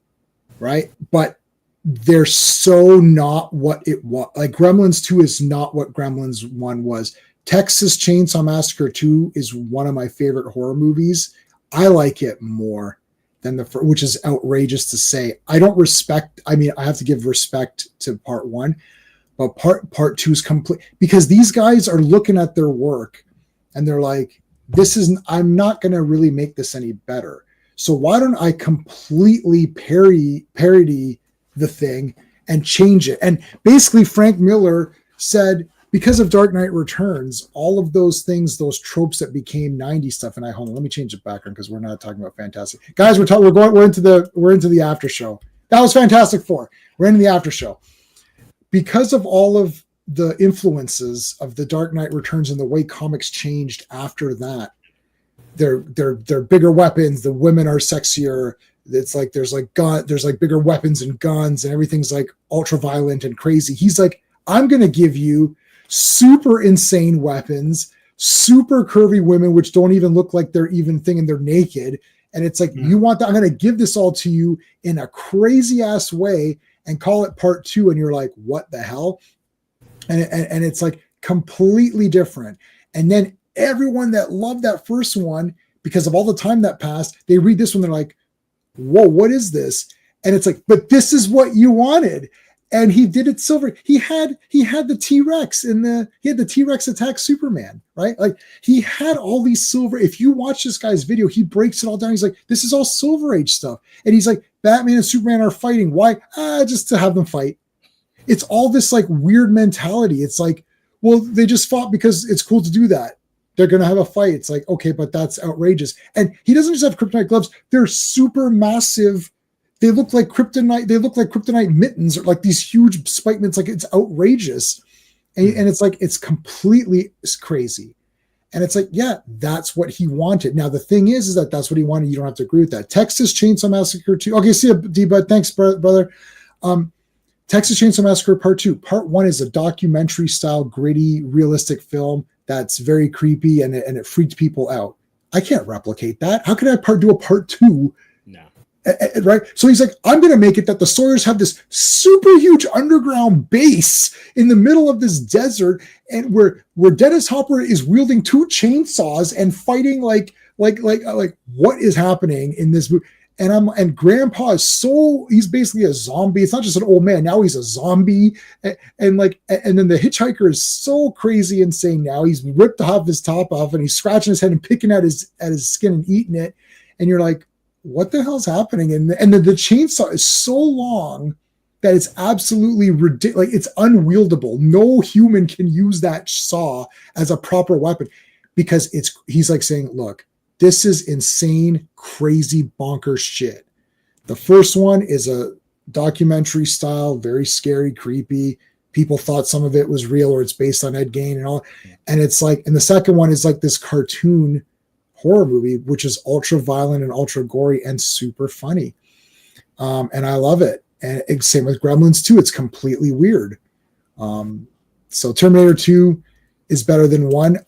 right? But they're so not what it was. Like Gremlins 2 is not what Gremlins 1 was. Texas Chainsaw Massacre 2 is one of my favorite horror movies. I like it more than which is outrageous to say. I have to give respect to Part 1, but part 2 is complete, because these guys are looking at their work and they're like, I'm not going to really make this any better. So why don't I completely parody the thing and change it? And basically Frank Miller said, because of Dark Knight Returns, all of those things, those tropes that became 90s stuff. And hold on, let me change the background because we're not talking about Fantastic. Guys, we're into the after show. That was Fantastic Four. We're into the after show. Because of all of the influences of the Dark Knight Returns and the way comics changed after that, they're bigger weapons. The women are sexier. It's like there's like bigger weapons and guns, and everything's like ultra violent and crazy. He's like, I'm gonna give you super insane weapons, super curvy women, which don't even look like they're even thinking they're naked. And it's like, you want that? I'm going to give this all to you in a crazy ass way and call it Part 2. And you're like, what the hell? And it's like completely different. And then everyone that loved that first one, because of all the time that passed, they read this one. They're like, whoa, what is this? And it's like, but this is what you wanted. And he did it silver. He had the T-Rex he had the T-Rex attack Superman, right? Like he had all these silver. If you watch this guy's video, he breaks it all down. He's like, this is all Silver Age stuff. And he's like, Batman and Superman are fighting. Why? Just to have them fight. It's all this like weird mentality. It's like, well, they just fought because it's cool to do that. They're going to have a fight. It's like, okay, but that's outrageous. And he doesn't just have kryptonite gloves. They're super massive. They look like kryptonite. They look like kryptonite mittens, or like these huge spike mitts. Like it's outrageous, and it's like it's crazy. And it's like, yeah, that's what he wanted. Now the thing is that that's what he wanted. You don't have to agree with that. Texas Chainsaw Massacre 2. Okay, see you, D-Bud. Thanks, brother. Texas Chainsaw Massacre Part 2. Part 1 is a documentary style, gritty, realistic film that's very creepy and it freaked people out. I can't replicate that. How can I do a Part 2? No. Right? So he's like, I'm going to make it that the Sawyers have this super huge underground base in the middle of this desert, and where Dennis Hopper is wielding 2 chainsaws and fighting like what is happening in this movie? And Grandpa is he's basically a zombie. It's not just an old man. Now he's a zombie. And then the hitchhiker is so crazy insane now. He's ripped his top off and he's scratching his head and picking at his skin and eating it. And you're like, what the hell's happening? And the chainsaw is so long that it's absolutely ridiculous. Like, it's unwieldable. No human can use that saw as a proper weapon, because he's like saying, look, this is insane, crazy, bonkers shit. The first one is a documentary style, very scary, creepy. People thought some of it was real or it's based on Ed Gein and all. And it's like, and the second one is like this cartoon horror movie, which is ultra violent and ultra gory and super funny. And I love it. And same with Gremlins 2. It's completely weird. So Terminator 2 is better than 1.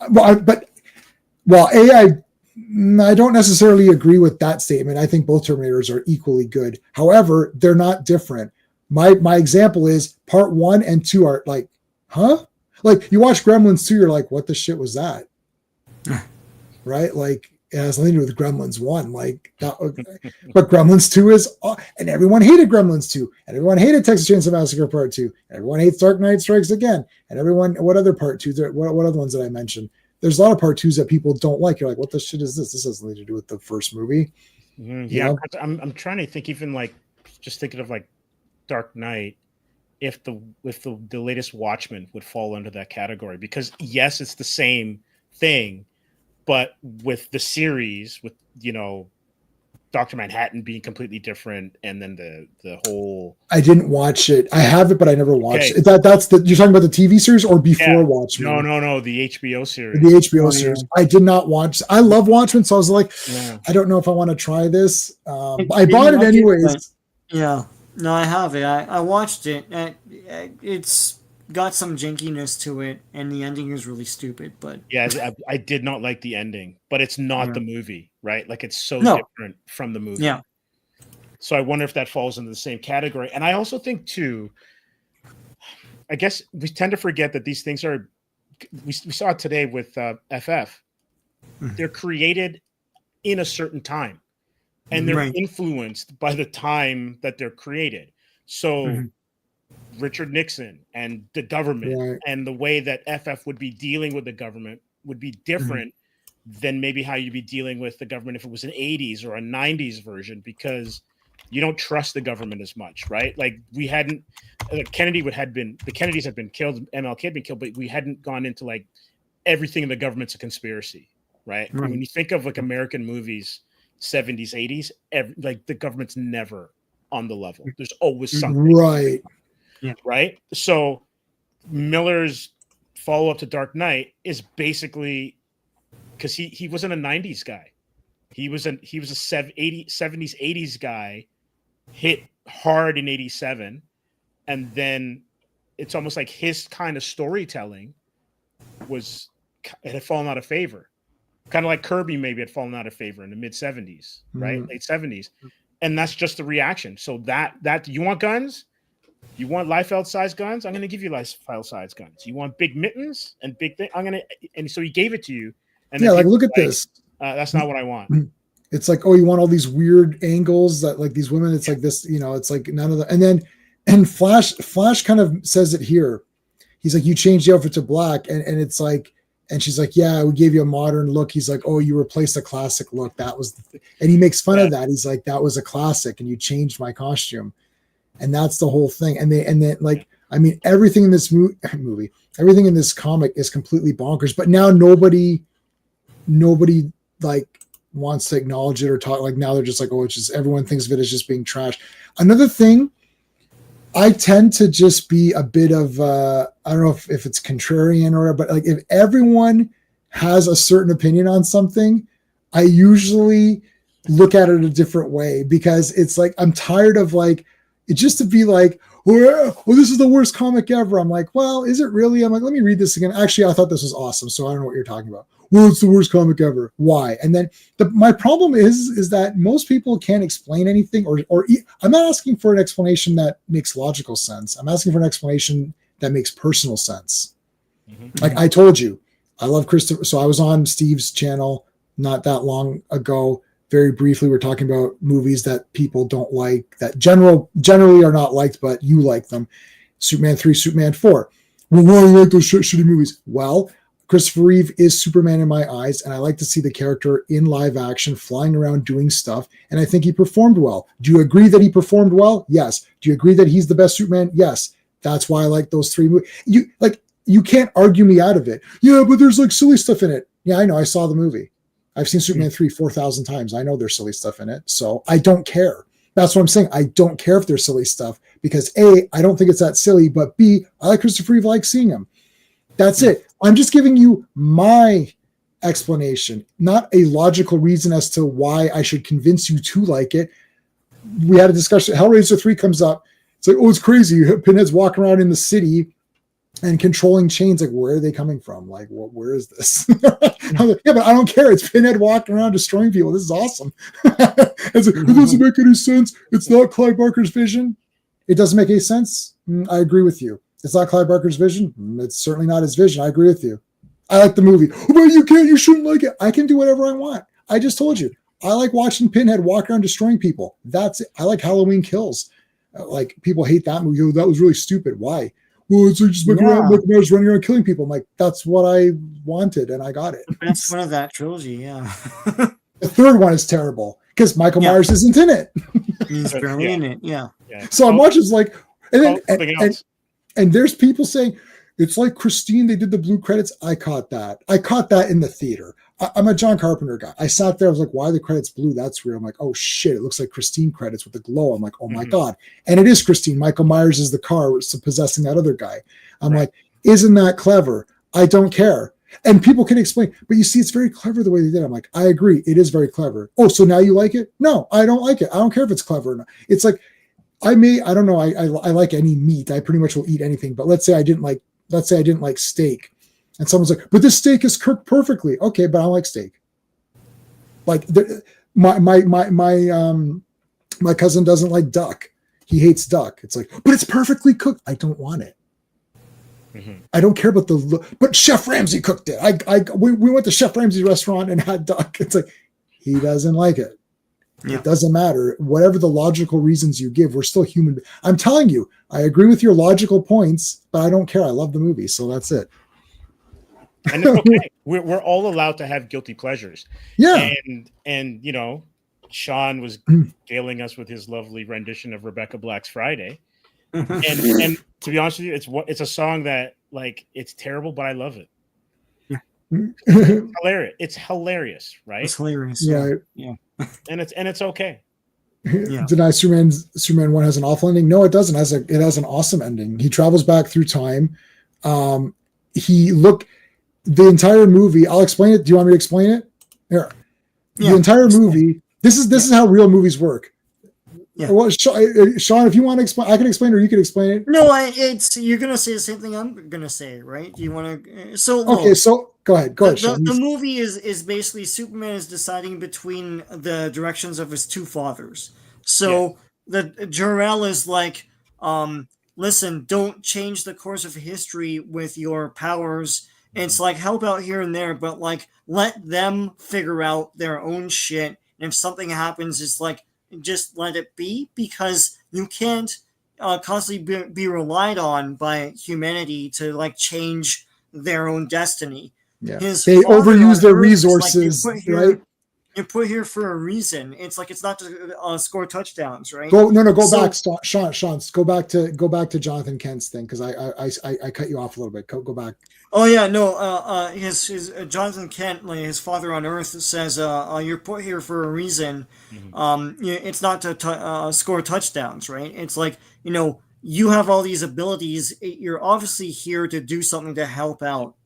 I don't necessarily agree with that statement. I think both Terminators are equally good. However, they're not different. My example is Part 1 and 2 are like, huh? Like you watch Gremlins 2, you're like, what the shit was that? right? Like it has nothing to do with Gremlins 1. Like that, but Gremlins 2 is, and everyone hated Gremlins 2, and everyone hated Texas Chainsaw Massacre Part 2, and everyone hates Dark Knight Strikes Again, and everyone, what other Part 2s, what other ones did I mention? There's a lot of Part 2s that people don't like. You're like, what the shit is this? This has nothing to do with the first movie. Yeah, I'm trying to think, even like just thinking of like Dark Knight, if the latest Watchmen would fall under that category, because yes, it's the same thing, but with the series, with Dr. Manhattan being completely different, and then the whole. I didn't watch it. I have it, but I never watched it. That's you're talking about the TV series or before Watchmen? No, the HBO series. The HBO series. Yeah. I did not watch. I love Watchmen, so I was like, I don't know if I want to try this. I bought it anyways. Yeah, no, I have it. I watched it. It's got some jankiness to it, and the ending is really stupid. But yeah, I did not like the ending, but it's not the movie, right? Like it's so different from the movie. Yeah. So I wonder if that falls into the same category. And I also think too, I guess we tend to forget that these things are. We saw it today with FF. They're created in a certain time, and they're influenced by the time that they're created. So. Richard Nixon and the government and the way that FF would be dealing with the government would be different than maybe how you'd be dealing with the government if it was an 80s or a 90s version, because you don't trust the government as much, right? Like we hadn't, the Kennedys had been killed, MLK had been killed, but we hadn't gone into like everything in the government's a conspiracy, right? When you think of like American movies, 70s, 80s, like the government's never on the level. There's always something. Right. Yeah. Right. So Miller's follow-up to Dark Knight is basically because he wasn't a 90s guy. He was a 70s, 80s guy, hit hard in 87. And then it's almost like his kind of storytelling had fallen out of favor. Kind of like Kirby maybe had fallen out of favor in the mid 70s, right? Late 70s. And that's just the reaction. So that you want guns? You want Liefeld size guns? I'm going to give you Liefeld size guns. You want big mittens and big thing? And so he gave it to you. And like, look at this. That's not what I want. It's like, oh, you want all these weird angles that like these women. It's like this, it's like none of the. And Flash kind of says it here. He's like, you changed the outfit to black, and it's like, and she's like, yeah, we gave you a modern look. He's like, oh, you replaced a classic look. That was, and he makes fun of that. He's like, that was a classic, and you changed my costume. And that's the whole thing. And then like, I mean, everything in this movie, everything in this comic is completely bonkers. But now nobody like wants to acknowledge it or talk. Like now they're just like, oh, it's just, everyone thinks of it as just being trash. Another thing, I tend to just be a bit of, I don't know if it's contrarian or, but like if everyone has a certain opinion on something, I usually look at it a different way, because it's like, I'm tired of like, it just to be like, well, this is the worst comic ever. I'm like, well, is it really? I'm like, let me read this again. Actually, I thought this was awesome. So I don't know what you're talking about. Well, it's the worst comic ever. Why? And then my problem is that most people can't explain anything, or I'm not asking for an explanation that makes logical sense. I'm asking for an explanation that makes personal sense. Like I told you, I love Christopher. So I was on Steve's channel not that long ago. Very briefly, we're talking about movies that people don't like, that generally are not liked, but you like them. Superman 3, Superman 4. Well, why do you like those shitty movies? Well, Christopher Reeve is Superman in my eyes, and I like to see the character in live action, flying around doing stuff, and I think he performed well. Do you agree that he performed well? Yes. Do you agree that he's the best Superman? Yes. That's why I like those three movies. You can't argue me out of it. Yeah, but there's like silly stuff in it. Yeah, I know. I saw the movie. I've seen Superman 3 4,000 times. I know there's silly stuff in it, so I don't care. That's what I'm saying. I don't care if there's silly stuff, because A, I don't think it's that silly, but B, I like Christopher Reeve, I like seeing him. That's it. I'm just giving you my explanation, not a logical reason as to why I should convince you to like it. We had a discussion. Hellraiser 3 comes up. It's like, oh, it's crazy. Pinhead's walking around in the city and controlling chains. Like, where are they coming from? Like, where is this? Like, yeah, but I don't care. It's Pinhead walking around destroying people. This is awesome. It's like, it doesn't make any sense. It's not Clive Barker's vision. It doesn't make any sense. I agree with you. It's not Clive Barker's vision. It's certainly not his vision. I agree with you. I like the movie. Oh, but you shouldn't like it. I can do whatever I want. I just told you. I like watching Pinhead walk around destroying people. That's it. I like Halloween Kills. Like, people hate that movie. Oh, that was really stupid. Why? Well, it's just Michael Myers running around killing people. I'm like, that's what I wanted, and I got it. That's one of that trilogy, yeah. The third one is terrible because Michael Myers isn't in it. He's barely in it, yeah. So I'm watching like, and there's people saying it's like Christine. They did the blue credits. I caught that. I caught that in the theater. I'm a John Carpenter guy. I sat there. I was like, why are the credits blue? That's real. I'm like, oh shit! It looks like Christine credits with the glow. I'm like, oh my god! And it is Christine. Michael Myers is the car possessing that other guy. I'm like, isn't that clever? I don't care. And people can explain, but you see, it's very clever the way they did it. I'm like, I agree. It is very clever. Oh, so now you like it? No, I don't like it. I don't care if it's clever or not. It's like, I don't know. I like any meat. I pretty much will eat anything. But let's say I didn't like steak. And someone's like, but this steak is cooked perfectly. Okay, but I don't like steak. Like my cousin doesn't like duck. He hates duck. It's like, but it's perfectly cooked. I don't want it. I don't care about but Chef Ramsay cooked it. We went to Chef Ramsay's restaurant and had duck. It's like, he doesn't like it. Yeah. It doesn't matter. Whatever the logical reasons you give, we're still human. I'm telling you, I agree with your logical points, but I don't care. I love the movie, so that's it. And it's okay. We're all allowed to have guilty pleasures. Yeah. And Sean was galing us with his lovely rendition of Rebecca Black's Friday. And to be honest with you, it's a song that, like, it's terrible, but I love it. Yeah. It's hilarious. It's hilarious, right? It's hilarious. Yeah. And it's okay. Yeah. Deny Superman 1 has an awful ending? No, it doesn't. It has an awesome ending. He travels back through time. The entire movie, I'll explain it. Do you want me to explain it? Here. Yeah. The entire movie, this is how real movies work. Yeah. Well, Sean, if you want to explain, I can explain, or you can explain it. No, you're gonna say the same thing I'm gonna say, right? Do you want to? Okay, so go ahead. The movie is basically Superman is deciding between the directions of his two fathers. So the Jor-El is like, listen, don't change the course of history with your powers. And it's like, help out here and there, but like, let them figure out their own shit. And if something happens, it's like, just let it be, because you can't constantly be relied on by humanity to like change their own destiny. Yeah. They overuse their resources, like, right? You're put here for a reason. It's like, it's not to score touchdowns, right? Go back, Sean. Go back to Jonathan Kent's thing, because I cut you off a little bit. Go back. Oh yeah, no. His Jonathan Kent, like his father on Earth, says, "You're put here for a reason. It's not to score touchdowns, right? It's like, you have all these abilities. You're obviously here to do something to help out,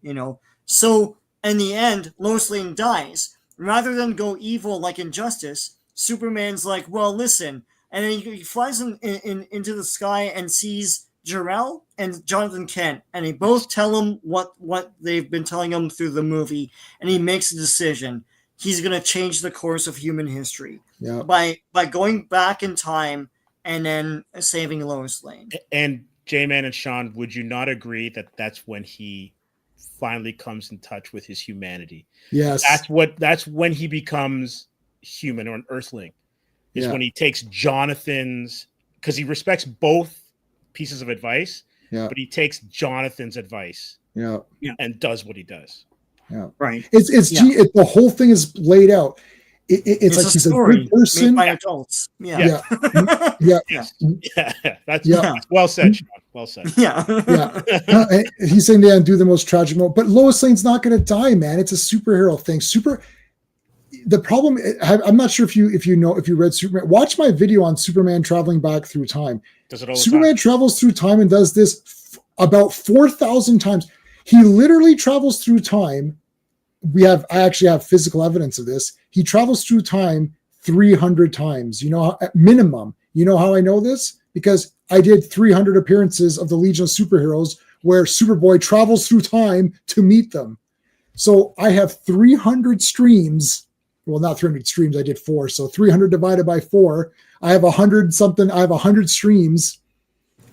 So in the end, Lois Lane dies. Rather than go evil like Injustice, Superman's like, well, listen, and then he flies into the sky and sees Jor-El and Jonathan Kent, and they both tell him what they've been telling him through the movie, and he makes a decision. He's going to change the course of human history by going back in time and then saving Lois Lane. And J-Man and Sean, would you not agree that that's when he finally comes in touch with his humanity? Yes. That's when he becomes human, or an Earthling, is when he takes Jonathan's, because he respects both pieces of advice, but he takes Jonathan's advice and does what he does. Yeah. Right. It's the whole thing is laid out. It's like he's a good person by adults. Yeah. That's well said, Sean. Well said. He's saying they undo the most tragic moment, but Lois Lane's not going to die, man. It's a superhero thing. The problem, I'm not sure if you read Superman. Watch my video on Superman traveling back through time. Does it all Superman travels through time and does this about 4,000 times. He literally travels through time. I actually have physical evidence of this. He travels through time 300 times. At minimum. You know how I know this? Because I did 300 appearances of the Legion of Superheroes where Superboy travels through time to meet them. So I have 300 streams. Well, not 300 streams. I did 4. So 300 divided by 4. I have 100 something. I have 100 streams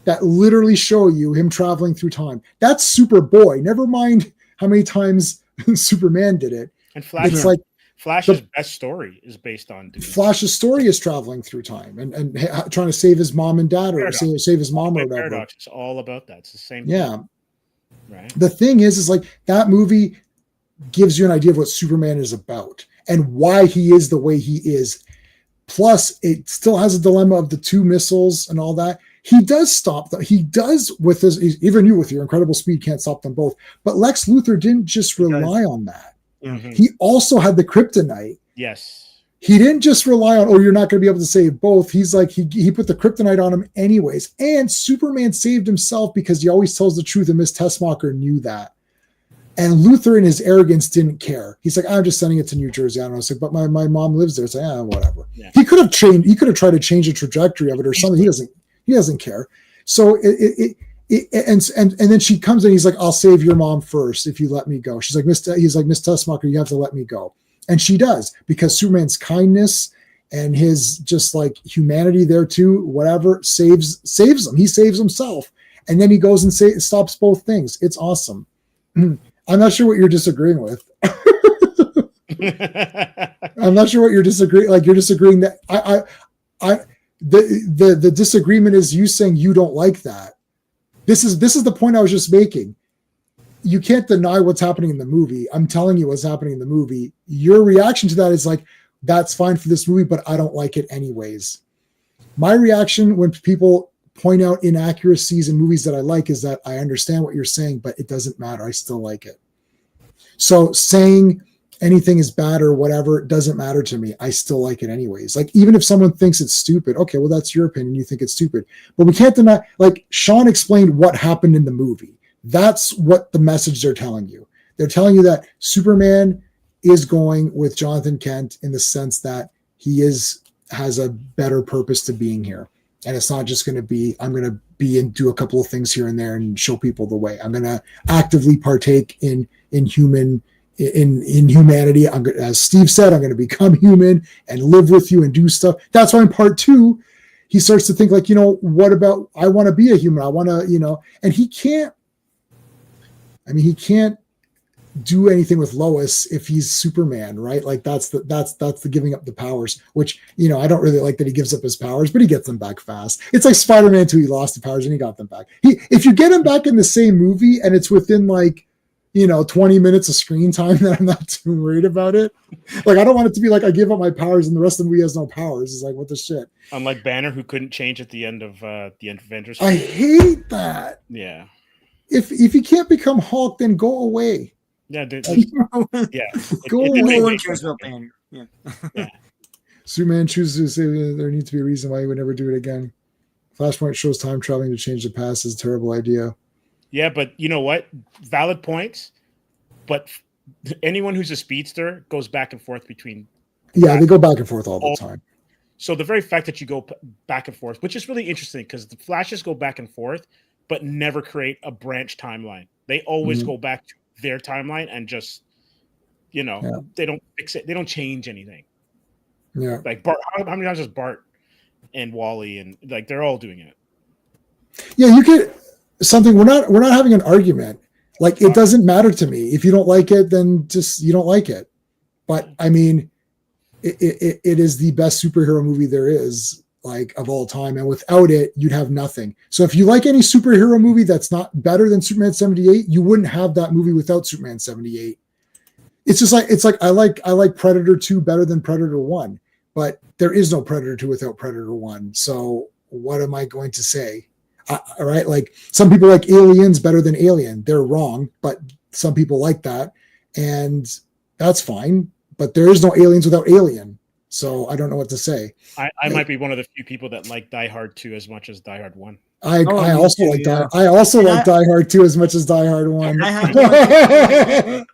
that literally show you him traveling through time. That's Superboy. Never mind how many times Superman did it. And Flash, It's like Flash's best story is based on doing Flash's story is traveling through time and trying to save his mom and dad, or save his mom or whatever. Paradox. It's all about that. It's the same yeah thing. Right. The thing is like that movie gives you an idea of what Superman is about and why he is the way he is. Plus, it still has a dilemma of the 2 missiles and all that. He does stop them. He does with his, even you with your incredible speed can't stop them both. But Lex Luthor didn't just rely on that. Mm-hmm. He also had the kryptonite. Yes. He didn't just rely on, you're not going to be able to save both. He's like, he put the kryptonite on him anyways. And Superman saved himself because he always tells the truth, and Miss Tessmacher knew that. And Luthor in his arrogance didn't care. He's like, I'm just sending it to New Jersey. I don't know. It's like, but my mom lives there. It's like, whatever. Yeah. He could have tried to change the trajectory of it or something. He doesn't care. So and then she comes in, he's like, I'll save your mom first if you let me go. She's like, he's like, Miss Tessmacher, you have to let me go. And she does, because Superman's kindness and his just like humanity there too, whatever, saves him. He saves himself. And then he goes and stops both things. It's awesome. I'm not sure what you're disagreeing with. I'm not sure what you're disagreeing. Like you're disagreeing that the disagreement is you saying you don't like that. This is the point I was just making. You can't deny what's happening in the movie. I'm telling you what's happening in the movie. Your reaction to that is like, that's fine for this movie, but I don't like it anyways. My reaction when people point out inaccuracies in movies that I like is that I understand what you're saying, but it doesn't matter. I still like it. So saying anything is bad or whatever doesn't matter to me. I still like it anyways. Like even if someone thinks it's stupid, okay, well that's your opinion. You think it's stupid, but we can't deny. Like Sean explained what happened in the movie. That's what the message they're telling you. They're telling you that Superman is going with Jonathan Kent in the sense that he has a better purpose to being here. And it's not just going to be, I'm going to be and do a couple of things here and there and show people the way. I'm going to actively partake in humanity. As Steve said, I'm going to become human and live with you and do stuff. That's why in part 2, he starts to think like, what about, I want to be a human. I want to, and he can't do anything with Lois if he's Superman, right? Like that's the giving up the powers, which, I don't really like that he gives up his powers, but he gets them back fast. It's like Spider-Man 2, he lost the powers and he got them back. If you get him back in the same movie and it's within like, 20 minutes of screen time, then I'm not too worried about it. Like, I don't want it to be like I give up my powers and the rest of the movie has no powers. It's like, what the shit? Unlike Banner, who couldn't change at the end of Avengers. I hate that. Yeah. If he can't become Hulk, then go away. Yeah, yeah. No one cares about Banner. Yeah. Superman chooses to say there needs to be a reason why he would never do it again. Flashpoint shows time traveling to change the past is a terrible idea. Yeah, but you know what? Valid points. But anyone who's a speedster goes back and forth between. Yeah, they go back and forth all the time. So the very fact that you go back and forth, which is really interesting because the Flashes go back and forth, but never create a branch timeline. They always go back to their timeline and just, they don't fix it. They don't change anything. Yeah. Like Bart, how many times is Bart and Wally and like they're all doing it? Yeah, you get something. We're not having an argument. Like it doesn't matter to me. If you don't like it, then just you don't like it. But I mean, it is the best superhero movie there is, like of all time, and without it, you'd have nothing. So if you like any superhero movie that's not better than Superman 78, you wouldn't have that movie without Superman 78. It's like I like Predator 2 better than Predator 1, but there is no Predator 2 without Predator 1. So what am I going to say? All right, like some people like Aliens better than Alien. They're wrong, but some people like that, and that's fine. But there is no Aliens without Alien. So I don't know what to say. I might be one of the few people that like Die Hard 2 as much as Die Hard 1. I also like Die Hard 2 as much as Die Hard 1.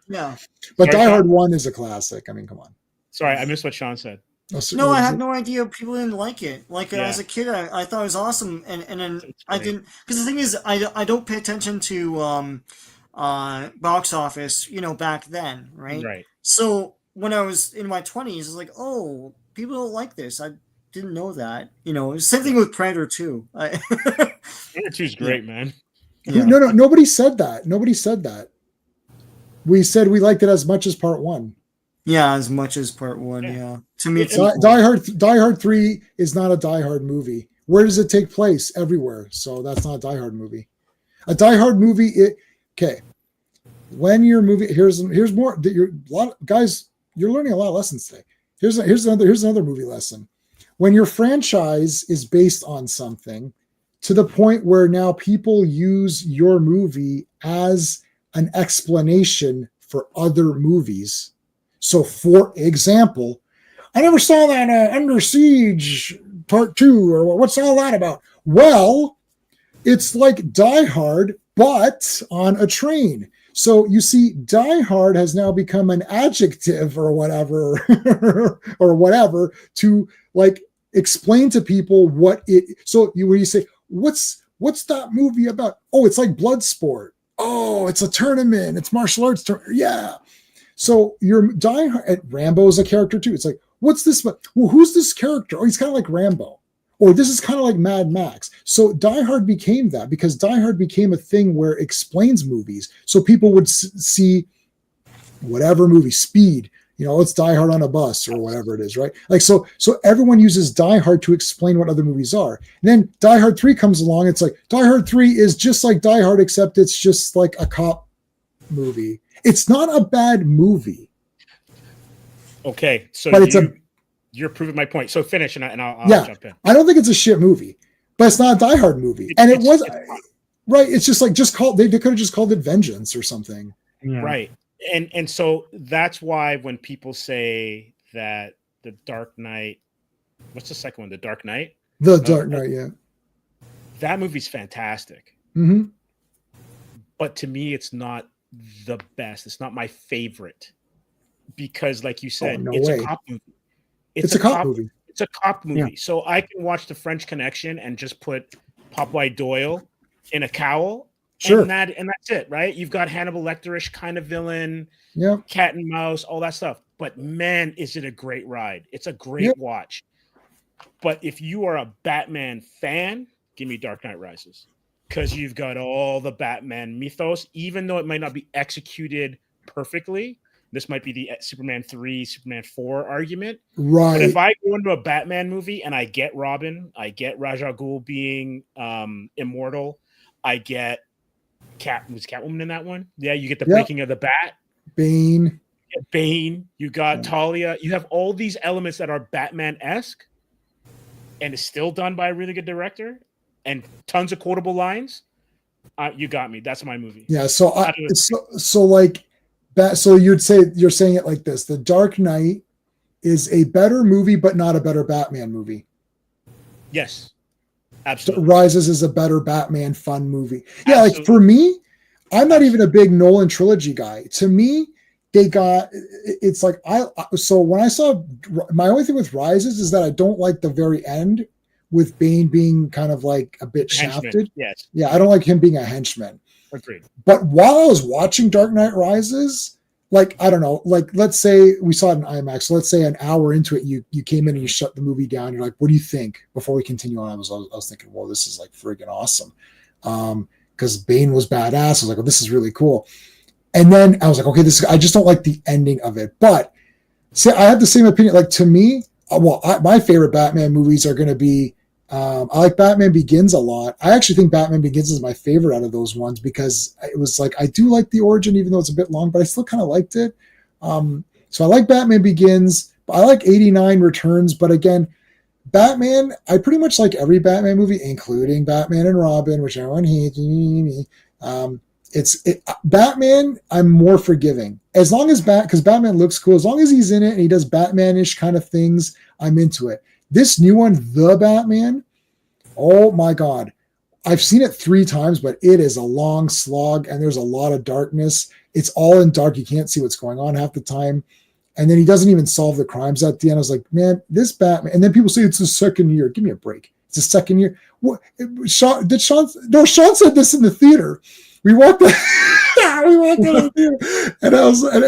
Yeah. But Die Hard 1 is a classic. I mean, come on. Sorry, I missed what Sean said. No, I had no idea people didn't like it. Like as a kid, I thought it was awesome, and then I didn't, because the thing is, I don't pay attention to box office, back then, right? Right. So when I was in my 20s, I was like, oh, people don't like this. I didn't know that. Same thing with Predator 2. Predator 2 is great, man. Yeah. No, nobody said that. Nobody said that. We said we liked it as much as part one. Yeah, as much as part one. Yeah. Yeah, to me, it's Die Hard 3 is not a Die Hard movie. Where does it take place? Everywhere. So that's not a Die Hard movie. A Die Hard movie. Okay. When your movie here's more. Guys, you're learning a lot of lessons today. Here's another movie lesson. When your franchise is based on something to the point where now people use your movie as an explanation for other movies. So, for example, I never saw that Under Siege Part 2, or what's all that about? Well, it's like Die Hard, but on a train. So you see, Die Hard has now become an adjective or whatever, or whatever, to like explain to people what it. So when you say, what's that movie about? Oh, it's like Bloodsport. Oh, it's a tournament. It's martial arts. Yeah. So your Die Hard, Rambo's a character too. It's like, what's this? Well, who's this character? Oh, he's kind of like Rambo. Or this is kind of like Mad Max. So Die Hard became that because Die Hard became a thing where it explains movies. So people would see whatever movie, Speed, it's Die Hard on a bus or whatever it is, right? Like, so everyone uses Die Hard to explain what other movies are. And then Die Hard 3 comes along. It's like, Die Hard 3 is just like Die Hard, except it's just like a cop movie. It's not a bad movie. Okay. So but you're proving my point. So finish and I'll jump in. I don't think it's a shit movie, but it's not a Die Hard movie. Right. It's just like, they could have just called it Vengeance or something. Yeah. Right. And so that's why when people say that The Dark Knight, what's the second one? The Dark Knight? The Dark Knight, yeah. That movie's fantastic. Mm-hmm. But to me, it's not the best. It's not my favorite. Because like you said, a cop movie. It's a cop movie. It's a cop movie. Yeah. So I can watch The French Connection and just put Popeye Doyle in a cowl. Sure. And that's it, right? You've got Hannibal Lecter-ish kind of villain, cat and mouse, all that stuff. But man, is it a great ride. It's a great watch. But if you are a Batman fan, give me Dark Knight Rises. Because you've got all the Batman mythos, even though it might not be executed perfectly. This might be the Superman 3, Superman 4 argument. Right. But if I go into a Batman movie and I get Robin, I get Ra's al Ghul being immortal, I get was Catwoman in that one? Yeah, you get the breaking of the bat. Bane. You got Talia. You have all these elements that are Batman-esque, and it's still done by a really good director, and tons of quotable lines. You got me. That's my movie. Yeah. So you're saying it like this: The Dark Knight is a better movie, but not a better Batman movie. Yes. Absolutely. Rises is a better Batman fun movie. Yeah, Like for me, I'm not even a big Nolan trilogy guy. To me, it's like so when I saw, my only thing with Rises is that I don't like the very end with Bane being kind of like a bit shafted. Yes. Yeah, I don't like him being a henchman. Agreed. But while I was watching Dark Knight Rises, like, I don't know, like, let's say we saw it in IMAX. So let's say an hour into it, you came in and you shut the movie down. You're like, what do you think? Before we continue on, I was thinking, well, this is like friggin' awesome. Because Bane was badass. I was like, well, this is really cool. And then I was like, okay, I just don't like the ending of it. But see, I have the same opinion. Like, to me, my favorite Batman movies are going to be, I like Batman Begins a lot. I actually think Batman Begins is my favorite out of those ones because it was like, I do like the origin, even though it's a bit long, but I still kind of liked it. So I like Batman Begins. I like 89 Returns, but again, Batman, I pretty much like every Batman movie, including Batman and Robin, which everyone hates. Batman, I'm more forgiving. As long as because Batman looks cool, as long as he's in it and he does Batman-ish kind of things, I'm into it. This new one, The Batman, oh my God. I've seen it 3 times, but it is a long slog and there's a lot of darkness. It's all in dark. You can't see what's going on half the time. And then he doesn't even solve the crimes at the end. I was like, man, this Batman. And then people say it's the second year. Give me a break. It's the second year. What? Sean said this in the theater. We walked out. We walked out of the theater, and I was, and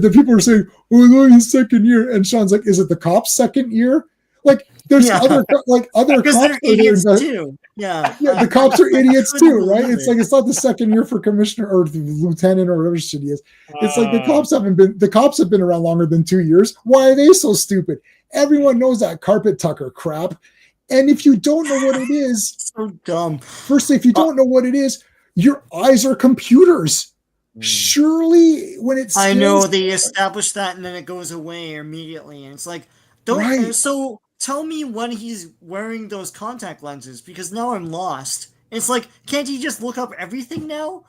the people were saying, "Oh, it's only his second year." And Sean's like, "Is it the cop's second year?" Like, There's Yeah. other Because cops they're are there. idiots too. Yeah. Yeah, the cops are idiots couldn't too, right? believe It's it. like it's not the second year for commissioner or the lieutenant or whatever shit he is. It's like the cops have been around longer than 2 years. Why are they so stupid? Everyone knows that carpet tucker crap. And if you don't know what it is, So dumb. firstly, if you don't know what it is, your eyes are computers. Surely when it's I know they establish that and then it goes away immediately. And it's like, Right. So tell me when he's wearing those contact lenses because now I'm lost. It's like, can't he just look up everything now?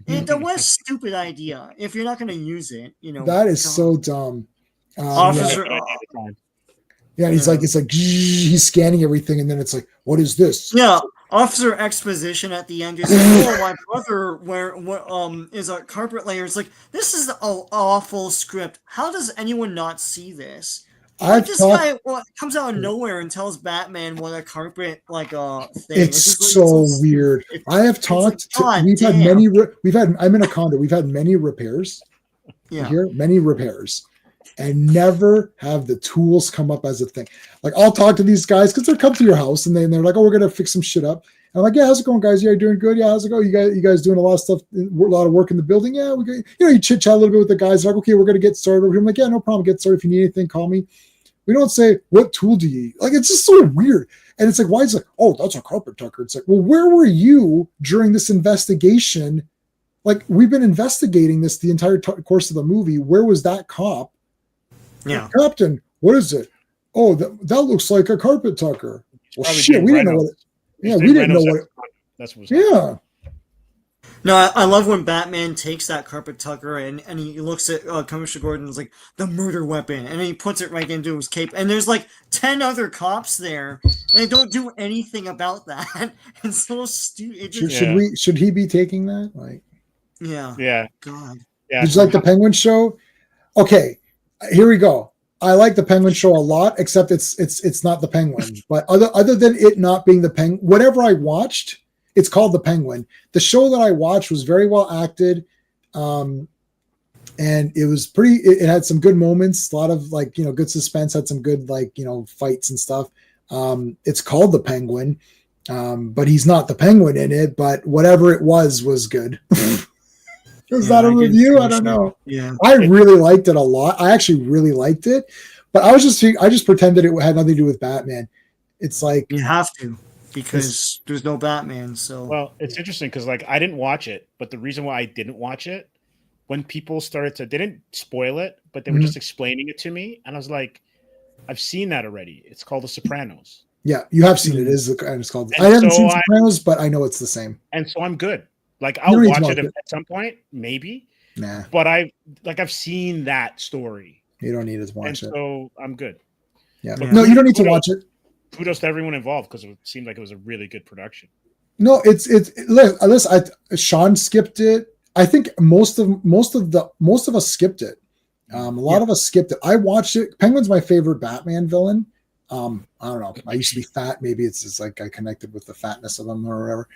And what a stupid idea if you're not going to use it, you know. that is so dumb. Officer, Yeah, he's like, it's like he's scanning everything, and then it's like, what is this? yeah, Officer Exposition at the end is like, oh, my brother is a carpet layer. It's like, this is an awful script. How does anyone not see this? Like this guy comes out of nowhere and tells Batman what a carpet thing. It's so weird. I have talked. I'm in a condo. We've had many repairs. Yeah. Here, many repairs, and never have the tools come up as a thing. Like I'll talk to these guys because they'll come to your house and they're like, "Oh, we're gonna fix some shit up." And I'm like, "Yeah, how's it going, guys? Yeah, you're doing good. Yeah, how's it going? You guys doing a lot of stuff, a lot of work in the building? Yeah, you chit chat a little bit with the guys. They're like, okay, we're gonna get started over here. I'm like, yeah, no problem. Get started. If you need anything, call me. We don't say, what tool do you use? Like, it's just so weird. And it's like, why is it, oh, that's a carpet tucker. It's like, well, where were you during this investigation? Like, we've been investigating this the entire course of the movie. Where was that cop? Yeah. Captain, what is it? Oh, that looks like a carpet tucker. Well, shit, we didn't know what it, yeah, we didn't know what it, that's what's yeah. No, I love when Batman takes that carpet tucker and he looks at Commissioner Gordon and is like, the murder weapon, and then he puts it right into his cape, and there's like 10 other cops there, and they don't do anything about that. It's so stupid. Should he be taking that? Like, yeah. God. Yeah. Did you like the Penguin show? Okay, here we go. I like the Penguin show a lot, except it's not the Penguin. But other than it not being the Penguin, whatever I watched, it's called The Penguin. The show that I watched was very well acted. And it was it had some good moments, a lot of good suspense, had some good fights and stuff. It's called The Penguin. But he's not the Penguin in it, but whatever it was good. Is that a review? I don't know. Yeah. I really liked it a lot. I actually really liked it, but I just pretended it had nothing to do with Batman. It's like you have to. Because there's no Batman, so. Well, it's interesting because I didn't watch it, but the reason why I didn't watch it, when people started they didn't spoil it, but they were just explaining it to me, and I was like, I've seen that already. It's called The Sopranos. Yeah, you have seen it. It's called. I haven't seen Sopranos, but I know it's the same. And so I'm good. Like I'll watch it at some point, maybe. Nah. But I've seen that story. You don't need to watch it. So I'm good. Yeah. No, you don't need to watch it. Kudos to everyone involved because it seemed like it was a really good production. No, listen, Sean skipped it. I think most of us skipped it. A lot of us skipped it. I watched it. Penguin's my favorite Batman villain. I don't know. I used to be fat. Maybe it's just like I connected with the fatness of them or whatever.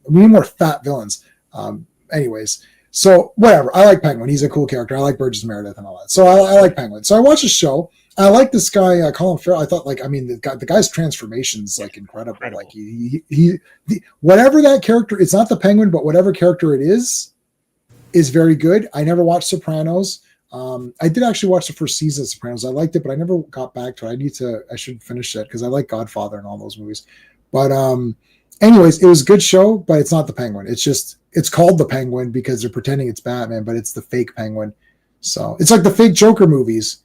We need more fat villains. Anyways, so whatever. I like Penguin. He's a cool character. I like Burgess Meredith and all that. So I like Penguin. So I watched the show. I like this guy, Colin Farrell. I thought, the guy's transformation is incredible. Like he whatever that character. It's not the Penguin, but whatever character it is very good. I never watched Sopranos. I did actually watch the first season of Sopranos. I liked it, but I never got back to it. I should finish it because I like Godfather and all those movies. But anyways, it was a good show, but it's not the Penguin. It's called the Penguin because they're pretending it's Batman, but it's the fake Penguin. So it's like the fake Joker movies.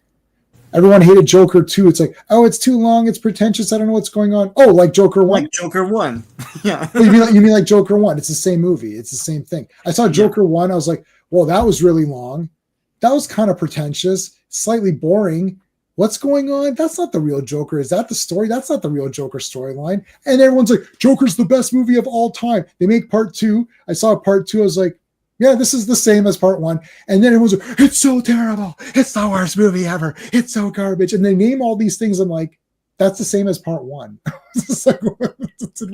Everyone hated Joker 2. It's like, oh, it's too long. It's pretentious. I don't know what's going on. Oh, like Joker 1? Like Joker 1. Yeah. You mean like Joker 1? It's the same movie. It's the same thing. I saw Joker 1. I was like, well, that was really long. That was kind of pretentious, slightly boring. What's going on? That's not the real Joker. Is that the story? That's not the real Joker storyline. And everyone's like, Joker's the best movie of all time. They make part 2. I saw part 2. I was like, yeah, this is the same as part 1. And then everyone's like, it's so terrible. It's the worst movie ever. It's so garbage. And they name all these things. I'm like, that's the same as part 1. I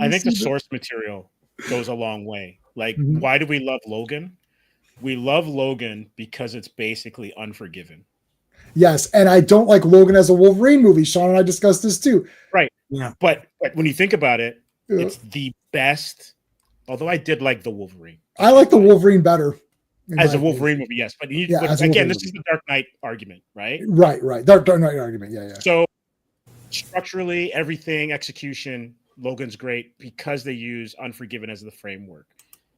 think the source material goes a long way. Like, why do we love Logan? We love Logan because it's basically Unforgiven. Yes, and I don't like Logan as a Wolverine movie. Sean and I discussed this too. Right. Yeah. But when you think about it, Yeah. it's the best. Although I did like the Wolverine. I like the Wolverine better. As a Wolverine movie, yes. But, Yeah, but as a again, Wolverine this is the Dark Knight argument, right? Right. Dark Knight argument. Yeah. So structurally, everything, execution, Logan's great because they use Unforgiven as the framework.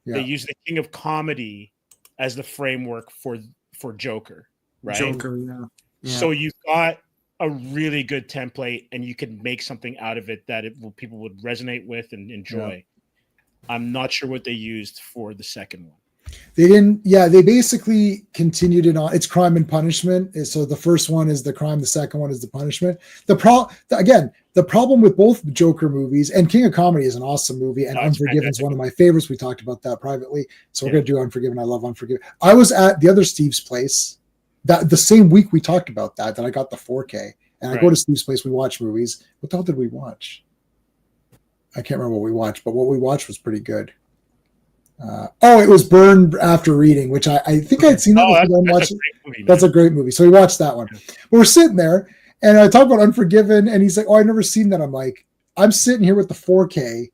Yeah. They use the King of Comedy as the framework for Joker, right? Joker, yeah. So you've got a really good template, and you can make something out of it that people would resonate with and enjoy. Yeah. I'm not sure what they used for the second one. They didn't. Yeah, they basically continued it on. It's crime and punishment. So the first one is the crime, the second one is the punishment. The problem with both Joker movies, and King of Comedy is an awesome movie, and Unforgiven is one of my favorites. We talked about that privately, so we're gonna do Unforgiven. I love Unforgiven. I was at the other Steve's place that the same week we talked about that I got the 4K, and I go to Steve's place. We watch movies. What the hell did we watch? I can't remember what we watched, but what we watched was pretty good. It was Burn After Reading, which I think I'd seen that. That's a great movie. So we watched that one. But we're sitting there, and I talk about Unforgiven, and he's like, "Oh, I've never seen that." I'm like, "I'm sitting here with the 4K,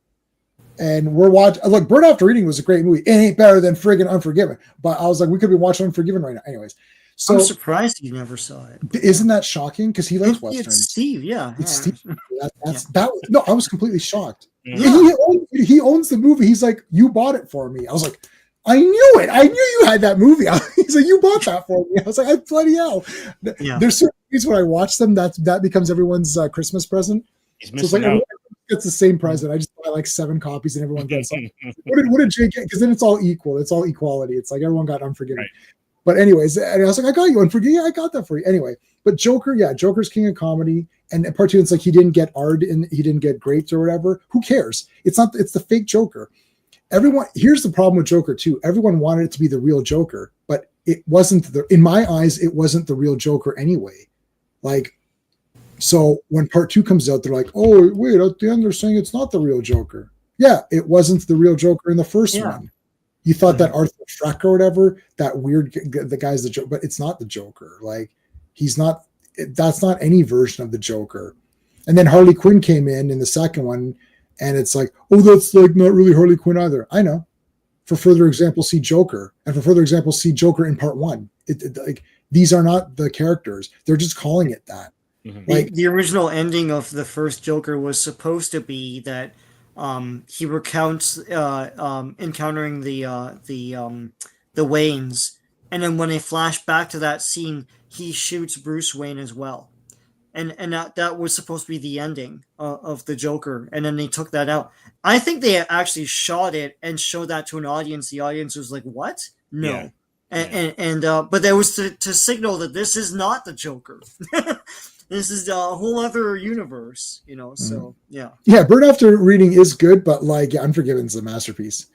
and we're watching." Look, Burn After Reading was a great movie. It ain't better than friggin' Unforgiven. But I was like, we could be watching Unforgiven right now. Anyways, so I'm surprised you never saw it. Isn't that shocking? Because he likes westerns. It's Steve, yeah. It's Steve. No, I was completely shocked. Yeah. He owns the movie. He's like, "You bought it for me." I was like, "I knew it. I knew you had that movie." He's like, "You bought that for me." I was like, "I bloody hell." Yeah. There's certain movies when I watch them that becomes everyone's Christmas present. He's missing out. It's the same present. I just buy like 7 copies and everyone gets something. What did Jay get? Because then it's all equal. It's all equality. It's like everyone got Unforgiven. Right. But anyways, and I was like, "I got you Unforgiven." Yeah, I got that for you. Anyway, but Joker, Joker's King of Comedy. And part 2, it's like he didn't get art and he didn't get grapes or whatever. Who cares? It's the fake Joker. Here's the problem with Joker 2. Everyone wanted it to be the real Joker, but it wasn't in my eyes, it wasn't the real Joker anyway. Like, so when part 2 comes out, they're like, "Oh, wait, at the end they're saying it's not the real Joker." Yeah, it wasn't the real Joker in the first one. You thought that Arthur Schreck or whatever, that weird, the guy's the Joker, but it's not the Joker. Like, he's not. That's not any version of the Joker. And then Harley Quinn came in the second one, and it's like, "Oh, that's like not really Harley Quinn either." I know. For further example, see Joker, and for further example, see Joker in part 1. Like, these are not the characters; they're just calling it that. Mm-hmm. Like the original ending of the first Joker was supposed to be that he recounts encountering the Waynes, and then when they flash back to that scene, he shoots Bruce Wayne as well. And that was supposed to be the ending of the Joker. And then they took that out. I think they actually shot it and showed that to an audience. The audience was like, "What? No." Yeah. But that was to signal that this is not the Joker. This is a whole other universe, so yeah. Yeah, Burn After Reading is good, but like Unforgiven's a masterpiece.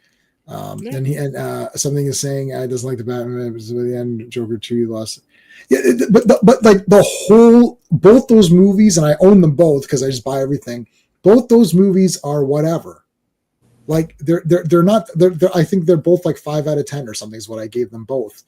And something is saying doesn't like the Batman, but by the end, Joker 2 lost. Yeah, but like both those movies, and I own them both because I just buy everything. Both those movies are whatever. Like they're not. I think they're both like 5 out of 10 or something is what I gave them both.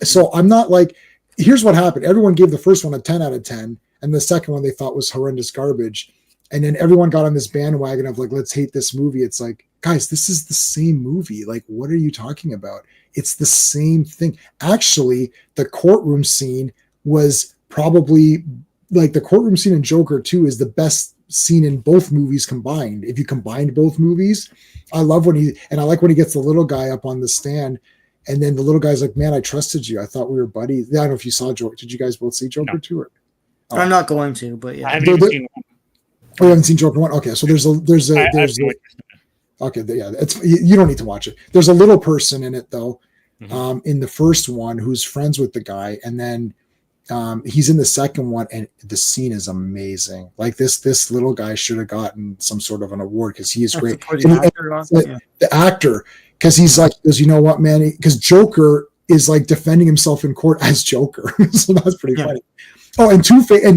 So I'm not like. Here's what happened. Everyone gave the first one a 10 out of 10, and the second one they thought was horrendous garbage. And then everyone got on this bandwagon of like, let's hate this movie. It's like, guys, this is the same movie. Like, what are you talking about? It's the same thing. Actually, the courtroom scene was probably like the courtroom scene in Joker 2 is the best scene in both movies combined. If you combined both movies, I love when I like when he gets the little guy up on the stand, and then the little guy's like, "Man, I trusted you. I thought we were buddies." I don't know if you saw Joker. Did you guys both see Joker 2? Or? Oh. I'm not going to, but yeah. I haven't even seen one. Oh, you haven't seen Joker 1? Okay, so there's okay, yeah, you don't need to watch it. There's a little person in it though, in the first one who's friends with the guy, and then he's in the second one, and the scene is amazing. Like this little guy should have gotten some sort of an award because he is great. The actor, because he's like, you know what, man? Because Joker is like defending himself in court as Joker, so that's pretty funny. Oh, and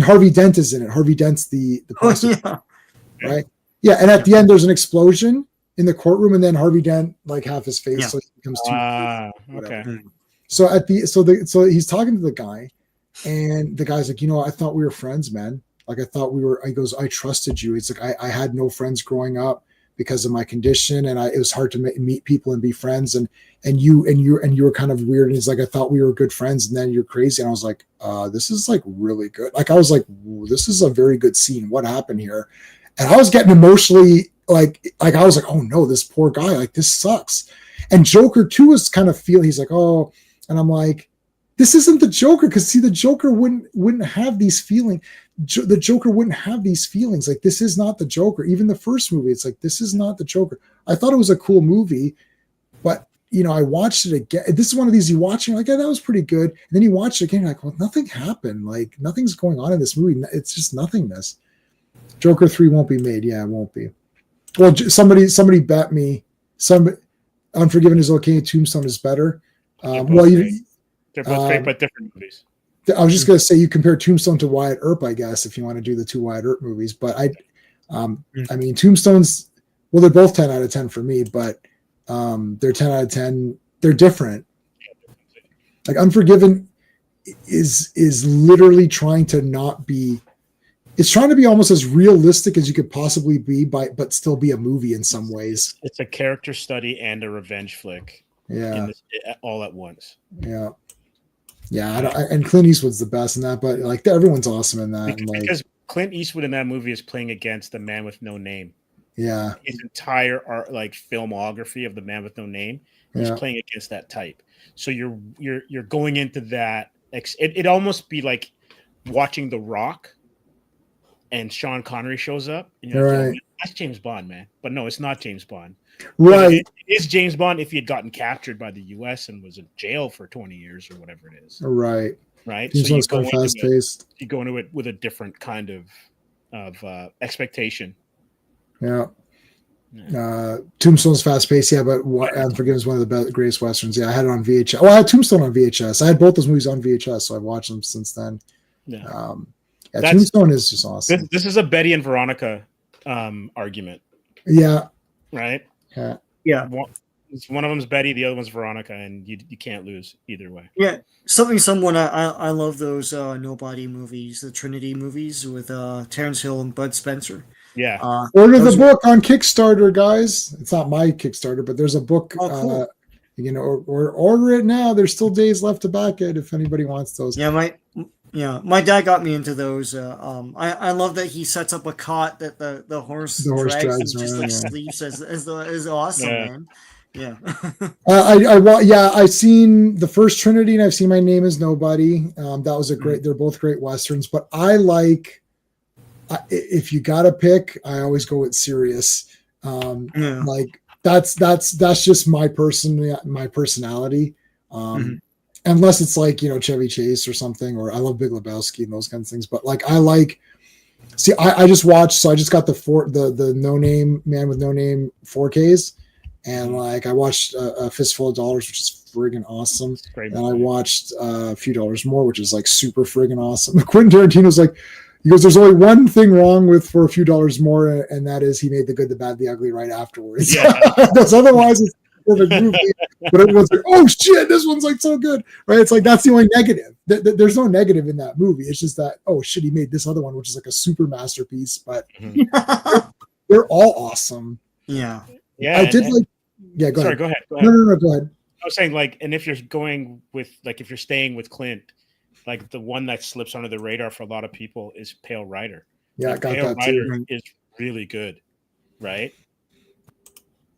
Harvey Dent is in it. Harvey Dent's the prosecutor, right? Yeah, and at the end there's an explosion in the courtroom, and then Harvey Dent like half his face, so he becomes too. Okay. So so he's talking to the guy, And the guy's like, I thought we were friends, man. Like, I thought we were, he goes, I trusted you. It's like, I had no friends growing up because of my condition. And it was hard to meet people and be friends. And you were kind of weird. And he's like, I thought we were good friends. And then you're crazy. And I was like, this is like really good. Like, I was like, this is a very good scene. What happened here? And I was getting emotionally like I was like, oh no, this poor guy, like this sucks. And Joker too is kind of he's like, oh, and I'm like, this isn't the Joker, because see, the Joker wouldn't have these feelings. The Joker wouldn't have these feelings. Like, this is not the Joker. Even the first movie, it's like, this is not the Joker. I thought it was a cool movie, but I watched it again. This is one of these you watch, and you're like, yeah, that was pretty good. And then you watch it again, you're like, well, nothing happened. Like, nothing's going on in this movie. It's just nothingness. Joker 3 won't be made. Yeah, it won't be. Well, somebody bet me. Unforgiven is okay. Tombstone is better. They're both great, but different movies. I was just going to say, you compare Tombstone to Wyatt Earp, I guess, if you want to do the two Wyatt Earp movies. But I mean, Tombstone's, well, they're both 10 out of 10 for me, but they're 10 out of 10. They're different. Like, Unforgiven is literally trying to not be. It's trying to be almost as realistic as you could possibly be, but still be a movie in some ways. It's a character study and a revenge flick. Yeah, all at once. Yeah. And Clint Eastwood's the best in that, but like everyone's awesome in that. Because Clint Eastwood in that movie is playing against the man with no name. Yeah, his entire filmography of the man with no name is playing against that type. So you're going into that. It almost be like watching The Rock. And Sean Connery shows up, and you're like, right. That's James Bond, man. But no, it's not James Bond. Right. It is James Bond if he had gotten captured by the U.S. and was in jail for 20 years or whatever it is. Right. Right. So you go into it with a different kind of expectation. Yeah. Tombstone's fast paced. Yeah, but Unforgiven is one of the greatest Westerns. Yeah, I had it on VHS. Well, I had Tombstone on VHS. I had both those movies on VHS, so I've watched them since then. Yeah. Tombstone is just awesome. This is a Betty and Veronica argument. Yeah. Right? Yeah. One of them's Betty, the other one's Veronica, and you can't lose either way. Yeah. I love those Nobody movies, the Trinity movies with Terrence Hill and Bud Spencer. Yeah. Order the book on Kickstarter, guys. It's not my Kickstarter, but there's a book. Oh, cool. Or order it now. There's still days left to back it if anybody wants those. Yeah, my dad got me into those. I love that he sets up a cot that the horse drags and just sleeps is awesome, man. Yeah. I've seen the first Trinity and I've seen My Name Is Nobody. That was they're both great Westerns, but I like, if you got to pick, I always go with Serious. Like that's just my personality. Unless it's like, Chevy Chase or something, or I love Big Lebowski and those kinds of things. But like, I just watched, so I just got the No Name Man with No Name 4Ks. And like, I watched a Fistful of Dollars, which is friggin' awesome. And I watched A Few Dollars More, which is like super friggin' awesome. Quentin Tarantino's like, he goes, there's only one thing wrong with For a Few Dollars More. And that is he made The Good, the Bad, the Ugly right afterwards. Yeah. Because otherwise it's perfect movie, but everyone's like, oh shit, this one's like so good, right? It's like, that's the only negative. There's no negative in that movie. It's just that, oh shit, he made this other one, which is like a super masterpiece, but they're all awesome. Yeah. I did like, yeah, go ahead. Go ahead. No, go ahead. I was saying, like, and if you're going with, like, if you're staying with Clint, like the one that slips under the radar for a lot of people is Pale Rider. Yeah, I got Pale that Rider too. is really good, right?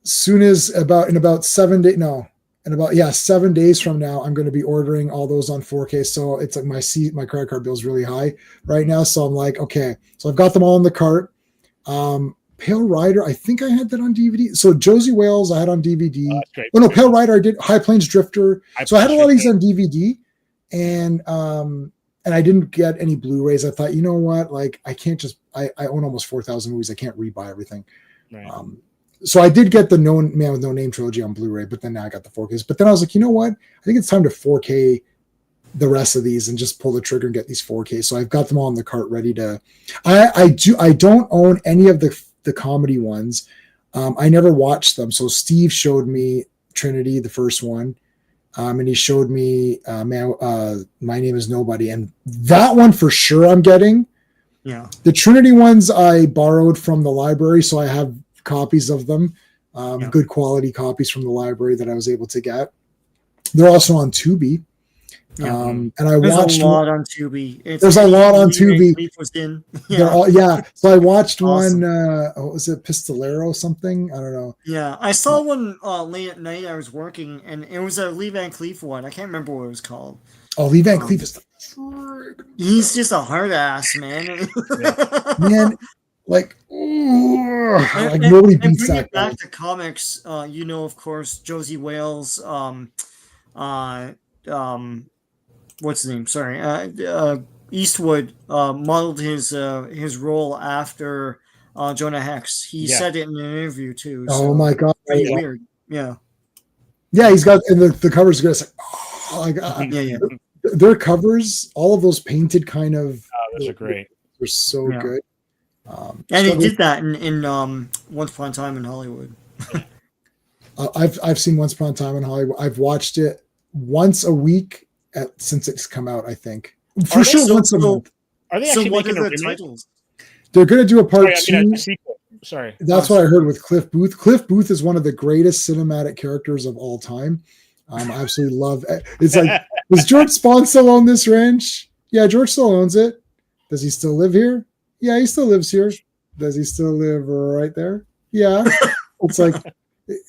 Soon as in 7 days from now, I'm going to be ordering all those on 4K. So it's like my credit card bill is really high right now. So I'm like, okay, so I've got them all in the cart. Pale Rider, I think I had that on DVD. So Josie Wales, I had on DVD. Oh no, Pale Rider, I did. High Plains Drifter. So I had a lot of these on DVD, and I didn't get any Blu-rays. I thought, you know what, like I can't just. I own almost 4,000 movies. I can't rebuy everything. Right. So I did get the Man with No Name trilogy on Blu-ray, but then now I got the 4Ks. But then I was like, you know what? I think it's time to 4K the rest of these and just pull the trigger and get these 4K. So I've got them all in the cart ready to. I don't own any of the comedy ones. I never watched them. So Steve showed me Trinity, the first one. And he showed me My Name Is Nobody, and that one for sure I'm getting. Yeah. The Trinity ones I borrowed from the library, so I have copies of them, good quality copies from the library that I was able to get. They're also on Tubi. Yeah. And I There's watched a lot on Tubi. There's a lot on Tubi. Was in. They're all, so I watched Awesome. one. What was it, Pistolero something? I don't know. Yeah, I saw one late at night. I was working, and it was a Lee Van Cleef one. I can't remember what it was called. Oh, Lee Van Cleef is the he's just a hard ass, man. man, like, nobody beats that guy. Back to comics, of course, Josie Wales, what's his name? Sorry, Eastwood modeled his role after Jonah Hex. He said it in an interview too. Oh my god, pretty weird. Yeah, he's got, and the covers are just like, their covers, all of those painted kind of. Those are great. They're so good. And he did that in Once Upon a Time in Hollywood. I've seen Once Upon a Time in Hollywood. I've watched it once a week since it's come out. I think for sure once a month. Are they actually what making are a the remake? titles? They're going to do a part two. A sequel. Sorry, that's what I heard with Cliff Booth. Cliff Booth is one of the greatest cinematic characters of all time. I absolutely love it. It's like, does George Spahn still own this ranch? Yeah, George still owns it. Does he still live here? Yeah, he still lives here. Does he still live right there? Yeah. It's like,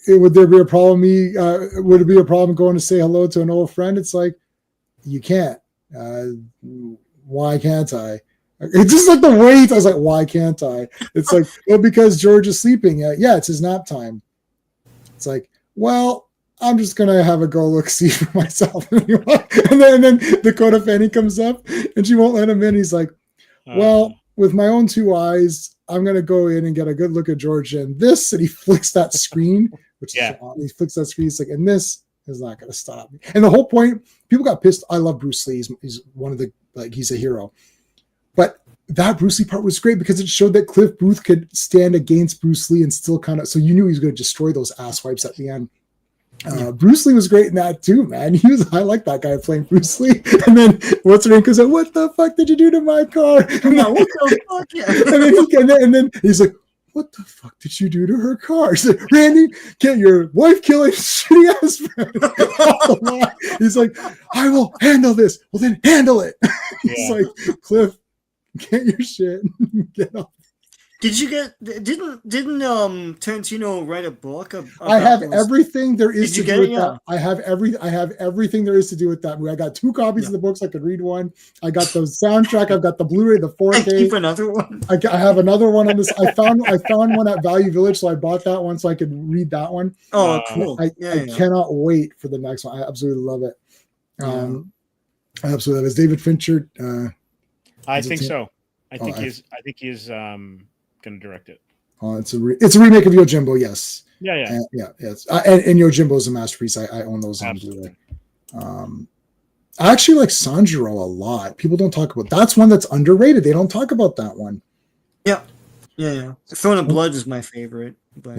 would there be a problem? Would it be a problem going to say hello to an old friend? It's like, you can't. Why can't I? It's just like the weight. I was like, why can't I? It's like, well, because George is sleeping. Yeah, it's his nap time. It's like, well, I'm just gonna have a go look see for myself. and then Dakota Fanning comes up and she won't let him in. He's like, well, with my own two eyes, I'm gonna go in and get a good look at George and this. And he flicks that screen, he flicks that screen. He's like, and this is not gonna stop me. And the whole point, people got pissed. I love Bruce Lee. He's one of the, like, he's a hero. But that Bruce Lee part was great because it showed that Cliff Booth could stand against Bruce Lee and still kind of, so you knew he was going to destroy those ass wipes at the end. Bruce Lee was great in that too, man. I like that guy playing Bruce Lee. And then what's her name goes, what the fuck did you do to my car? And then, what the fuck? Yeah. and then he's like, what the fuck did you do to her car? He's like, Randy, get your wife killing shitty ass friend. He's like, I will handle this. Well, then handle it. He's like, Cliff, get your shit. Get off. Didn't Tarantino write a book? I have everything there is to do with that. I have everything there is to do with that movie. I got 2 copies of the books. I could read one. I got the soundtrack. I've got the Blu-ray, the 4K. I keep another one. I have another one on this. I found one at Value Village, so I bought that one so I could read that one. Oh, cool! I cannot wait for the next one. I absolutely love it. I absolutely love it. Is David Fincher? I think so. I think he's going to direct it. It's a remake of Yojimbo, yes. Yeah. Yes. And Yojimbo is a masterpiece. I own those on Blu-ray. I actually like Sanjuro a lot. People don't talk about. That's one that's underrated. They don't talk about that one. Yeah. Throne of Blood is my favorite. But,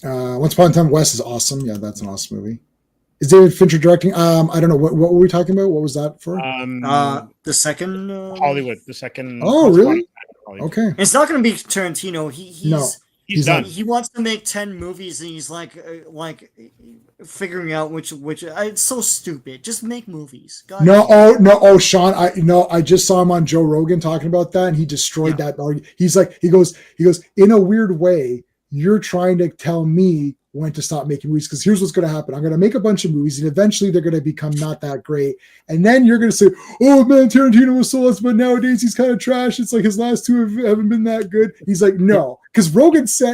Once Upon a Time West is awesome. Yeah, that's an awesome movie. Is David Fincher directing? I don't know. What were we talking about? What was that for? The second Hollywood. The second. Oh, really? Okay. It's not going to be Tarantino. He's done. He wants to make 10 movies, and he's like figuring out which. It's so stupid. Just make movies. No, Sean. I just saw him on Joe Rogan talking about that, and he destroyed that argument. He's like, he goes. In a weird way, you're trying to tell me when to stop making movies, because here's what's going to happen. I'm going to make a bunch of movies and eventually they're going to become not that great. And then you're going to say, oh man, Tarantino was so awesome, but nowadays he's kind of trash. It's like his last 2 haven't been that good. He's like, no, because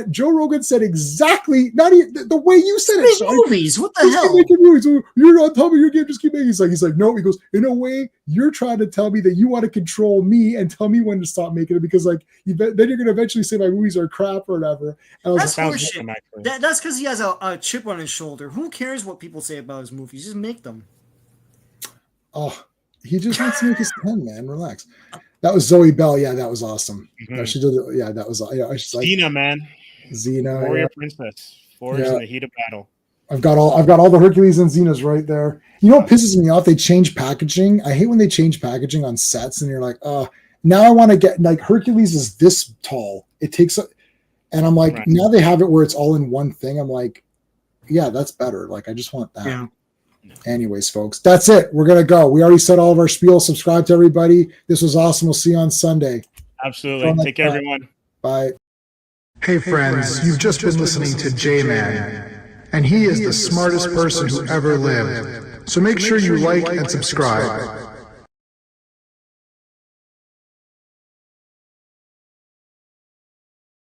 Joe Rogan said exactly, not even the way you said it. Movies, what the hell? Keep making movies. You're on top of your game, just keep making. He's like, no, he goes, in a way, you're trying to tell me that you want to control me and tell me when to stop making it, because like then you're going to eventually say my movies are crap or whatever. That's bullshit. That's because he has a chip on his shoulder. Who cares what people say about his movies? Just make them. Oh, he just wants to make his 10, man. Relax. That was Zoe Bell. Yeah, that was awesome. Mm-hmm. She did it. Yeah, that was. Xena, man. Xena, Warrior Princess. Forged in the heat of battle. I've got all the Hercules and Xenas right there. You know what pisses me off? They change packaging. I hate when they change packaging on sets, and you're like, now I want to get like Hercules is this tall. It takes, and I'm like, now they have it where it's all in one thing. I'm like, yeah, that's better. Like, I just want that. Yeah. Anyways, folks, that's it. We're gonna go. We already said all of our spiel. Subscribe to everybody. This was awesome. We'll see you on Sunday. Absolutely. Take care, everyone. Bye. Hey friends, you've just been listening to J-Man, and he is the smartest person who ever lived. So make sure you like and subscribe.